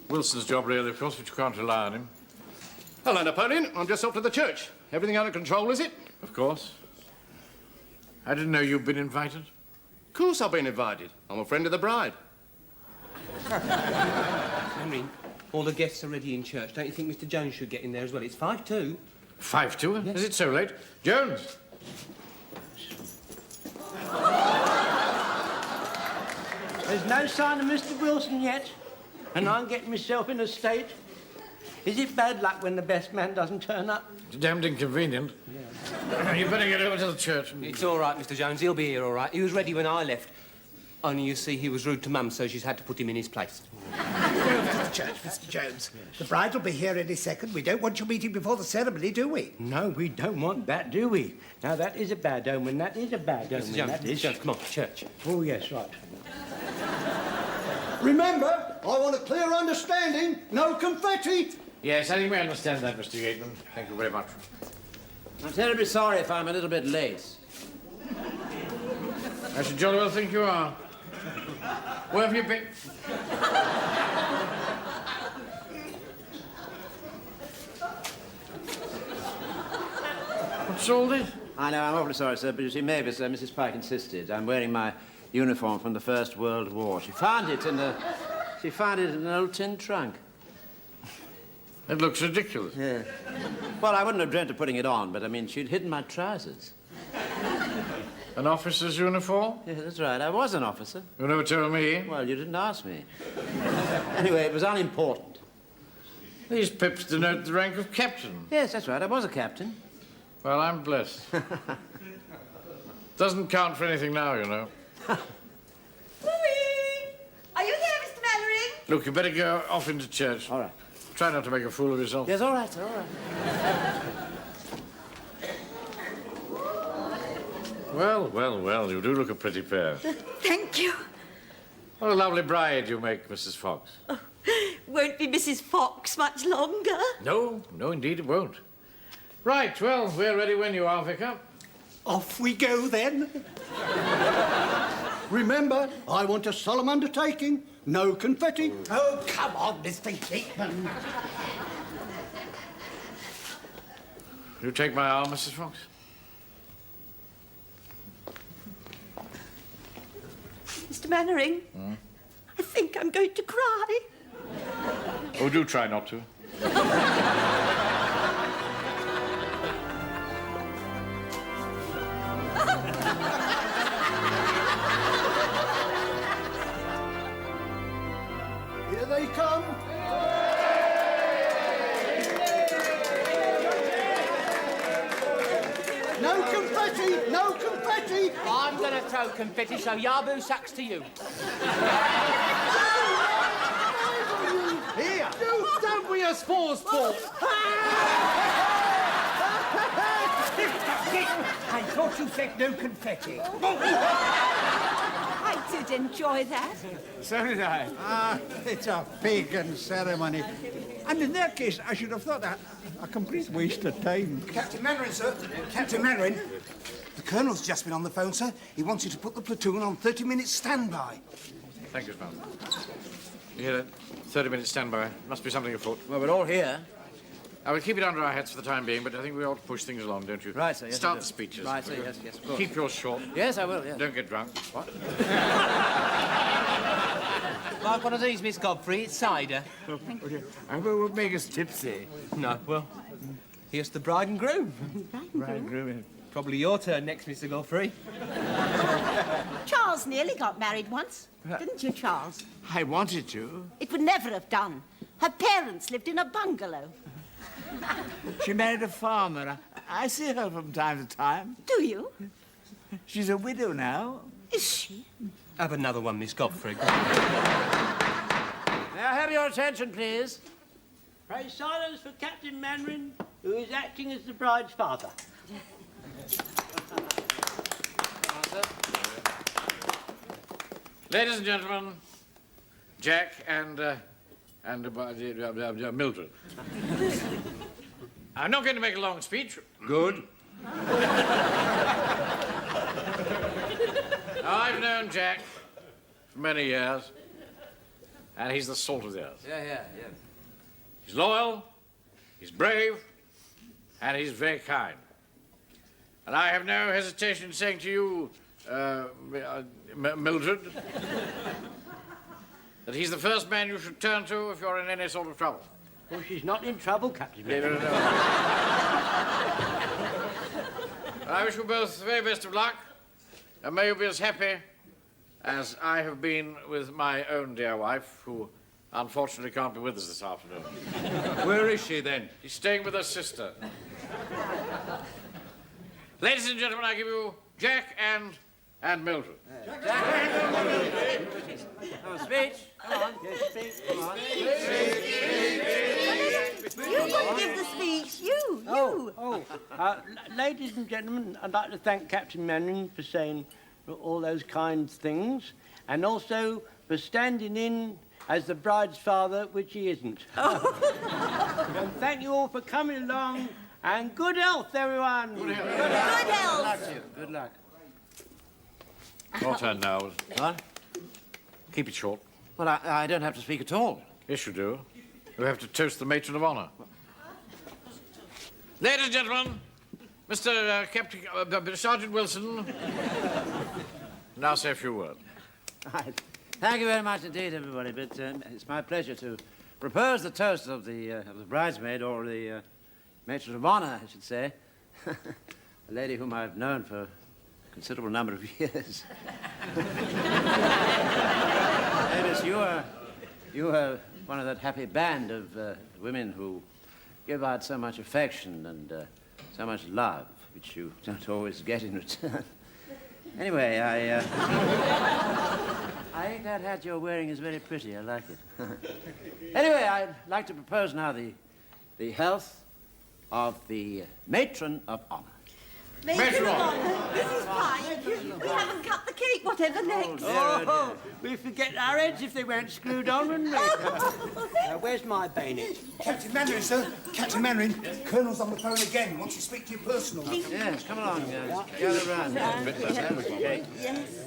E: Wilson's job, really, of course, but you can't rely on him.
S: Hello, Napoleon. I'm just off to the church. Everything under control, is it?
E: Of course. I didn't know you'd been invited.
S: Of course I've been invited. I'm a friend of the bride.
I: Henry, all the guests are ready in church. Don't you think Mr. Jones should get in there as well? It's 5-2.
E: 5-2?
I: Yes.
E: Is it so late? Jones!
B: There's no sign of Mr. Wilson yet, and I'm getting myself in a state. Is it bad luck when the best man doesn't turn up?
E: It's damned inconvenient. Yeah. You better get over to the church.
I: It's all right, Mr. Jones. He'll be here all right. He was ready when I left. Only, you see, he was rude to Mum, so she's had to put him in his place.
P: Go over to the church, Mr. Jones. The bride will be here any second. We don't want you meeting before the ceremony, do we?
B: No, we don't want that, do we? Now, that is a bad omen. That is a bad omen.
I: Mr. Jones,
B: that
I: Mr.
B: is.
I: Jones, come on, church.
B: Oh, yes, right.
N: Remember, I want a clear understanding. No confetti.
E: Yes, I think we understand that, Mr. Gateman. Thank you very much.
V: I'm terribly sorry if I'm a little bit late.
E: I should jolly well think you are. Where have you been? What's all this?
V: I know, I'm awfully sorry, sir, but you see, Mavis, Mrs. Pike insisted. I'm wearing my uniform from the First World War. She found it in an old tin trunk.
E: It looks ridiculous.
V: Yeah. Well, I wouldn't have dreamt of putting it on, but, I mean, she'd hidden my trousers.
E: An officer's uniform?
V: Yeah, that's right. I was an officer.
E: You never told me.
V: Well, you didn't ask me. Anyway, it was unimportant.
E: These pips denote the rank of captain.
V: Yes, that's right. I was a captain.
E: Well, I'm blessed. Doesn't count for anything now, you know.
C: Louis! Are you there, Mr. Mannering?
E: Look, you better go off into church.
V: All right.
E: Try not to make a fool of yourself.
V: Yes, all right, sir, all right.
E: Well, well, well, you do look a pretty pair.
C: Thank you.
E: What a lovely bride you make, Mrs. Fox.
C: Won't be Mrs. Fox much longer.
E: No, no, indeed it won't. Right, well, we're ready when you are, Vicar.
P: Off we go, then.
N: Remember, I want a solemn undertaking. No confetti.
P: Oh, come on, Mr. Gateman.
E: You take my arm, Mrs. Fox.
C: Mr. Mannering, I think I'm going to cry.
E: Oh, do try not to.
N: Here they come. No confetti! No confetti!
I: I'm going to throw confetti, so Yabu sucks to you.
P: Here.
I: You don't be a spoil's sport.
P: I thought you said no confetti.
K: I did enjoy that.
M: So did I.
H: Ah, it's a pagan ceremony. And in that case, I should have thought that a complete waste of time.
O: Captain Mannering, sir. Captain Mannering. The Colonel's just been on the phone, sir. He wants you to put the platoon on 30-minute standby.
E: Thank you, Span. You hear that? 30-minute standby. Must be something afoot.
V: Well, we're all here.
E: I will keep it under our hats for the time being, but I think we ought to push things along, don't you?
V: Right, sir. Yes, I
E: Start
V: do.
E: the speeches.
V: Right, sir. Yes, yes, of course.
E: Keep yours short.
V: Yes, I will, yes.
E: Don't get drunk.
V: What?
I: Like one of these, Miss Godfrey. It's cider.
M: I will make us tipsy.
I: No, well, here's the bride and groom.
M: Bridegroom.
I: Probably your turn next, Mr. Godfrey.
K: Charles nearly got married once, didn't you, Charles?
M: I wanted to.
K: It would never have done. Her parents lived in a bungalow.
M: She married a farmer. I see her from time to time.
K: Do you?
M: She's a widow now.
K: Is she?
I: Have another one, Miss Godfrey.
V: May I have your attention, please?
B: Pray silence for Captain Mannering, who is acting as the bride's father.
E: Ladies and gentlemen, Jack and Mildred. I'm not going to make a long speech.
M: Good.
E: I've known Jack for many years, and he's the salt of the earth.
V: Yeah.
E: He's loyal, he's brave, and he's very kind. And I have no hesitation in saying to you, Mildred, that he's the first man you should turn to if you're in any sort of trouble.
B: Well, she's not in trouble, Captain.
E: I wish you both the very best of luck, and may you be as happy as I have been with my own dear wife, who unfortunately can't be with us this afternoon.
S: Where is she, then?
E: She's staying with her sister. Ladies and gentlemen, I give you Jack and Mildred.
B: Speech. Come on. Speech. Come on.
C: You're going to give the speech. You.
B: Ladies and gentlemen, I'd like to thank Captain Mannering for saying all those kind things, and also for standing in as the bride's father, which he isn't. And thank you all for coming along, and good health, everyone. Good
C: health.
B: Good luck.
E: Your turn now.
V: What?
E: Keep it short.
V: Well, I don't have to speak at all.
E: Yes, you do. You have to toast the matron of honour. Ladies and gentlemen, Mr. Captain Sergeant Wilson, now say a few words.
V: Thank you very much indeed, everybody. But it's my pleasure to propose the toast of the bridesmaid, or the matron of honour, I should say, a lady whom I've known for a considerable number of years. Davis, you are one of that happy band of women who give out so much affection and so much love, which you don't always get in return. Anyway, I think that hat you're wearing is very pretty. I like it. Anyway, I'd like to propose now the health of the matron of honour.
C: Matron of honour. Mrs. Pike, we haven't cut the cake, whatever next.
B: Oh, we forget our heads if they weren't screwed on, wouldn't we? Where's my bayonet?
O: Captain Mannering, sir. Captain Mannering. Colonel's on the phone again. He wants to speak to you personally.
V: Yes, come along, guys. Gather round.
C: Yes.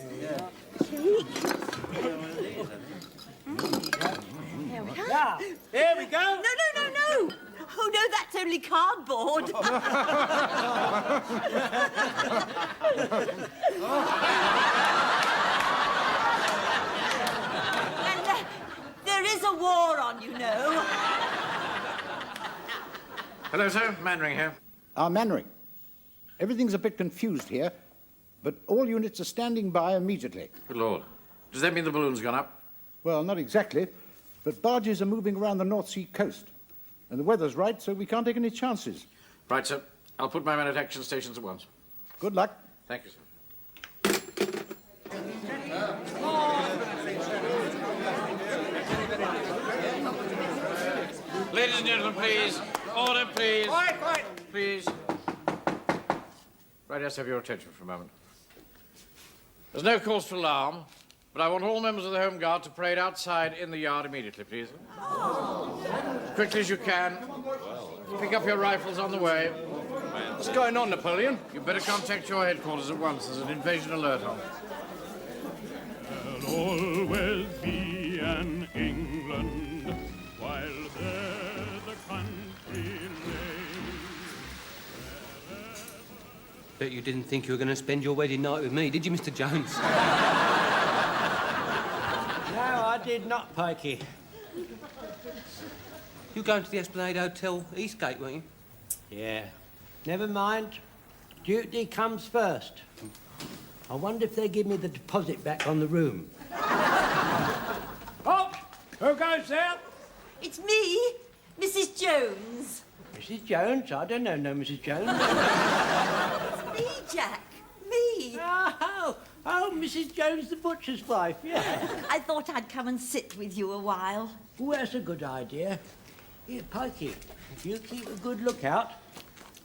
B: Here we go.
C: No. Oh, no, that's only cardboard. And there is a war on, you know.
E: Hello, sir. Mannering here.
M: Mannering. Everything's a bit confused here, but all units are standing by immediately.
E: Good Lord. Does that mean the balloon's gone up?
M: Well, not exactly, but barges are moving around the North Sea coast. And the weather's right, so we can't take any chances.
E: Right, sir. I'll put my men at action stations at once.
M: Good luck.
E: Thank you, sir. Ladies and gentlemen, please. Order, please.
R: Quiet.
E: Please. Right, let's have your attention for a moment. There's no cause for alarm, but I want all members of the Home Guard to parade outside in the yard immediately, please. Quickly as you can. Pick up your rifles on the way.
S: What's going on, Napoleon?
E: You better contact your headquarters at once. There's an invasion alert on.
J: There'll always be an England while there the country lays.
I: Bet you didn't think you were going to spend your wedding night with me, did you, Mr. Jones?
B: No, I did not, Pikey.
I: You going to the Esplanade Hotel Eastgate, weren't you?
B: Yeah. Never mind. Duty comes first. I wonder if they give me the deposit back on the room. Halt! Who goes there?
C: It's me, Mrs. Jones.
B: Mrs. Jones? I don't know no Mrs. Jones.
C: It's me, Jack. Me.
B: Oh, Mrs. Jones, the butcher's wife, yeah.
C: I thought I'd come and sit with you a while.
B: Oh, that's a good idea. Here, Pikey, if you keep a good lookout,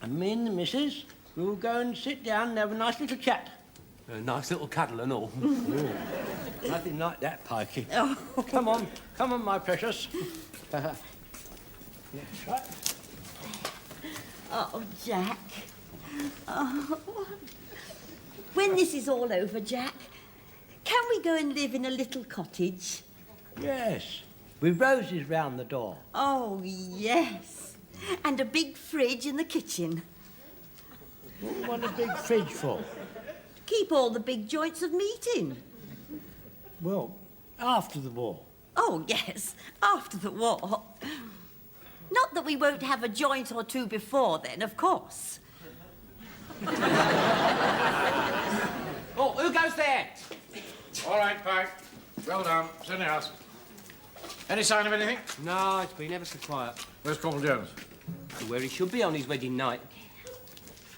B: and me and the missus, we'll go and sit down and have a nice little chat.
I: A nice little cuddle and all.
B: Nothing like that, Pikey.
C: Oh.
B: Come on, my precious. Yes, right.
C: Oh, Jack. Oh. When this is all over, Jack, can we go and live in a little cottage?
B: Yes, with roses round the door.
C: Oh, yes. And a big fridge in the kitchen.
R: What do you want a big fridge for?
C: Keep all the big joints of meat in.
R: Well, after the war.
C: Oh, yes, after the war. Not that we won't have a joint or two before then, of course.
I: Oh, who goes there?
E: All right, Pike. Well done. Sit in the house. Any sign of anything?
I: No, it's been ever so quiet.
E: Where's Corporal Jones?
I: Where he should be on his wedding night.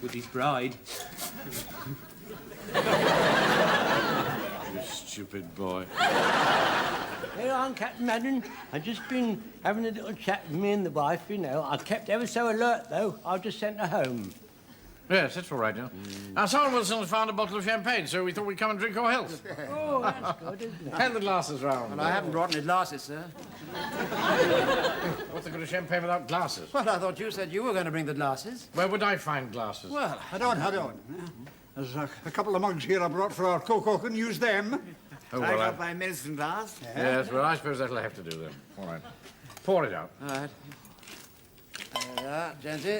I: With his bride.
E: You stupid boy.
R: Here I am, Captain Madden. I've just been having a little chat with me and the wife, you know. I kept ever so alert, though. I just sent her home.
E: Yes, that's all right, yeah. Now, Sergeant Wilson has found a bottle of champagne, so we thought we'd come and drink your health.
R: Oh, that's good, isn't it?
E: Hand the glasses round.
V: Well, I haven't brought any glasses, sir.
E: What's the good of champagne without glasses?
V: Well, I thought you said you were going to bring the glasses.
E: Where would I find glasses?
V: Well,
H: Hold on. There's a couple of mugs here I brought for our cocoa. Can use them.
E: Oh,
M: I
E: well,
M: got my medicine glass.
E: Yes, well, I suppose that'll have to do then. All right. Pour it out.
V: all right. There you are, Jonesy.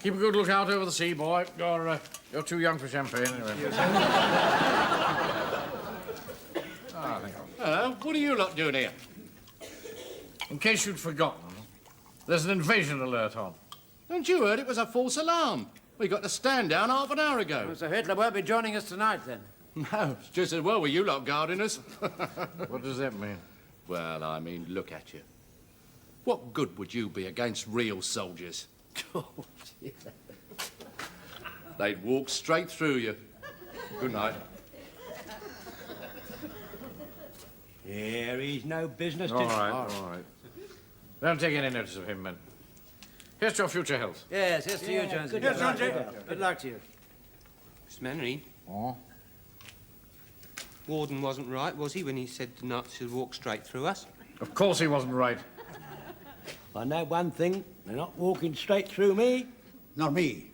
E: Keep a good lookout over the sea, boy. You're too young for champagne, anyway. Thank you.
S: What are you lot doing here?
E: In case you'd forgotten, there's an invasion alert on.
S: Don't you heard it was a false alarm? We got to stand down half an hour ago.
V: Well, so Hitler won't be joining us tonight, then?
S: No, it's just as well with you lot guarding us.
E: What does that mean?
S: Well, I mean, look at you. What good would you be against real soldiers?
V: Oh, dear.
S: They'd walk straight through you. Good night.
R: Here, he's no business to...
E: All right. Don't take any notice of him, men. Here's to your future health.
V: Yes, here's to you, Jonesy.
R: good luck.
V: Good luck to you.
I: Mr. Mannering,
E: Oh?
I: Warden wasn't right, was he, when he said the Nazis would walk straight through us?
E: Of course he wasn't right.
R: I know one thing. They're not walking straight through me.
H: Not me.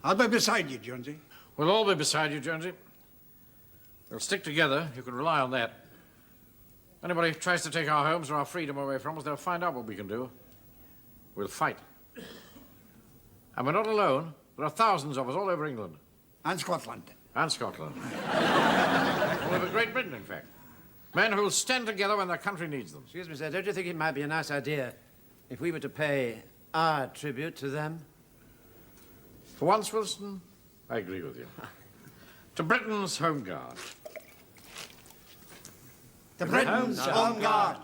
H: I'll be beside you, Jonesy.
E: We'll all be beside you, Jonesy. We'll stick together. You can rely on that. Anybody who tries to take our homes or our freedom away from us, they'll find out what we can do. We'll fight. And we're not alone. There are thousands of us all over England.
H: And Scotland.
E: And Scotland. All over Great Britain, in fact. Men who will stand together when their country needs them.
V: Excuse me, sir. Don't you think it might be a nice idea if we were to pay our tribute to them?
E: For once, Wilson, I agree with you. To Britain's Home Guard.
H: To Britain's Home Guard.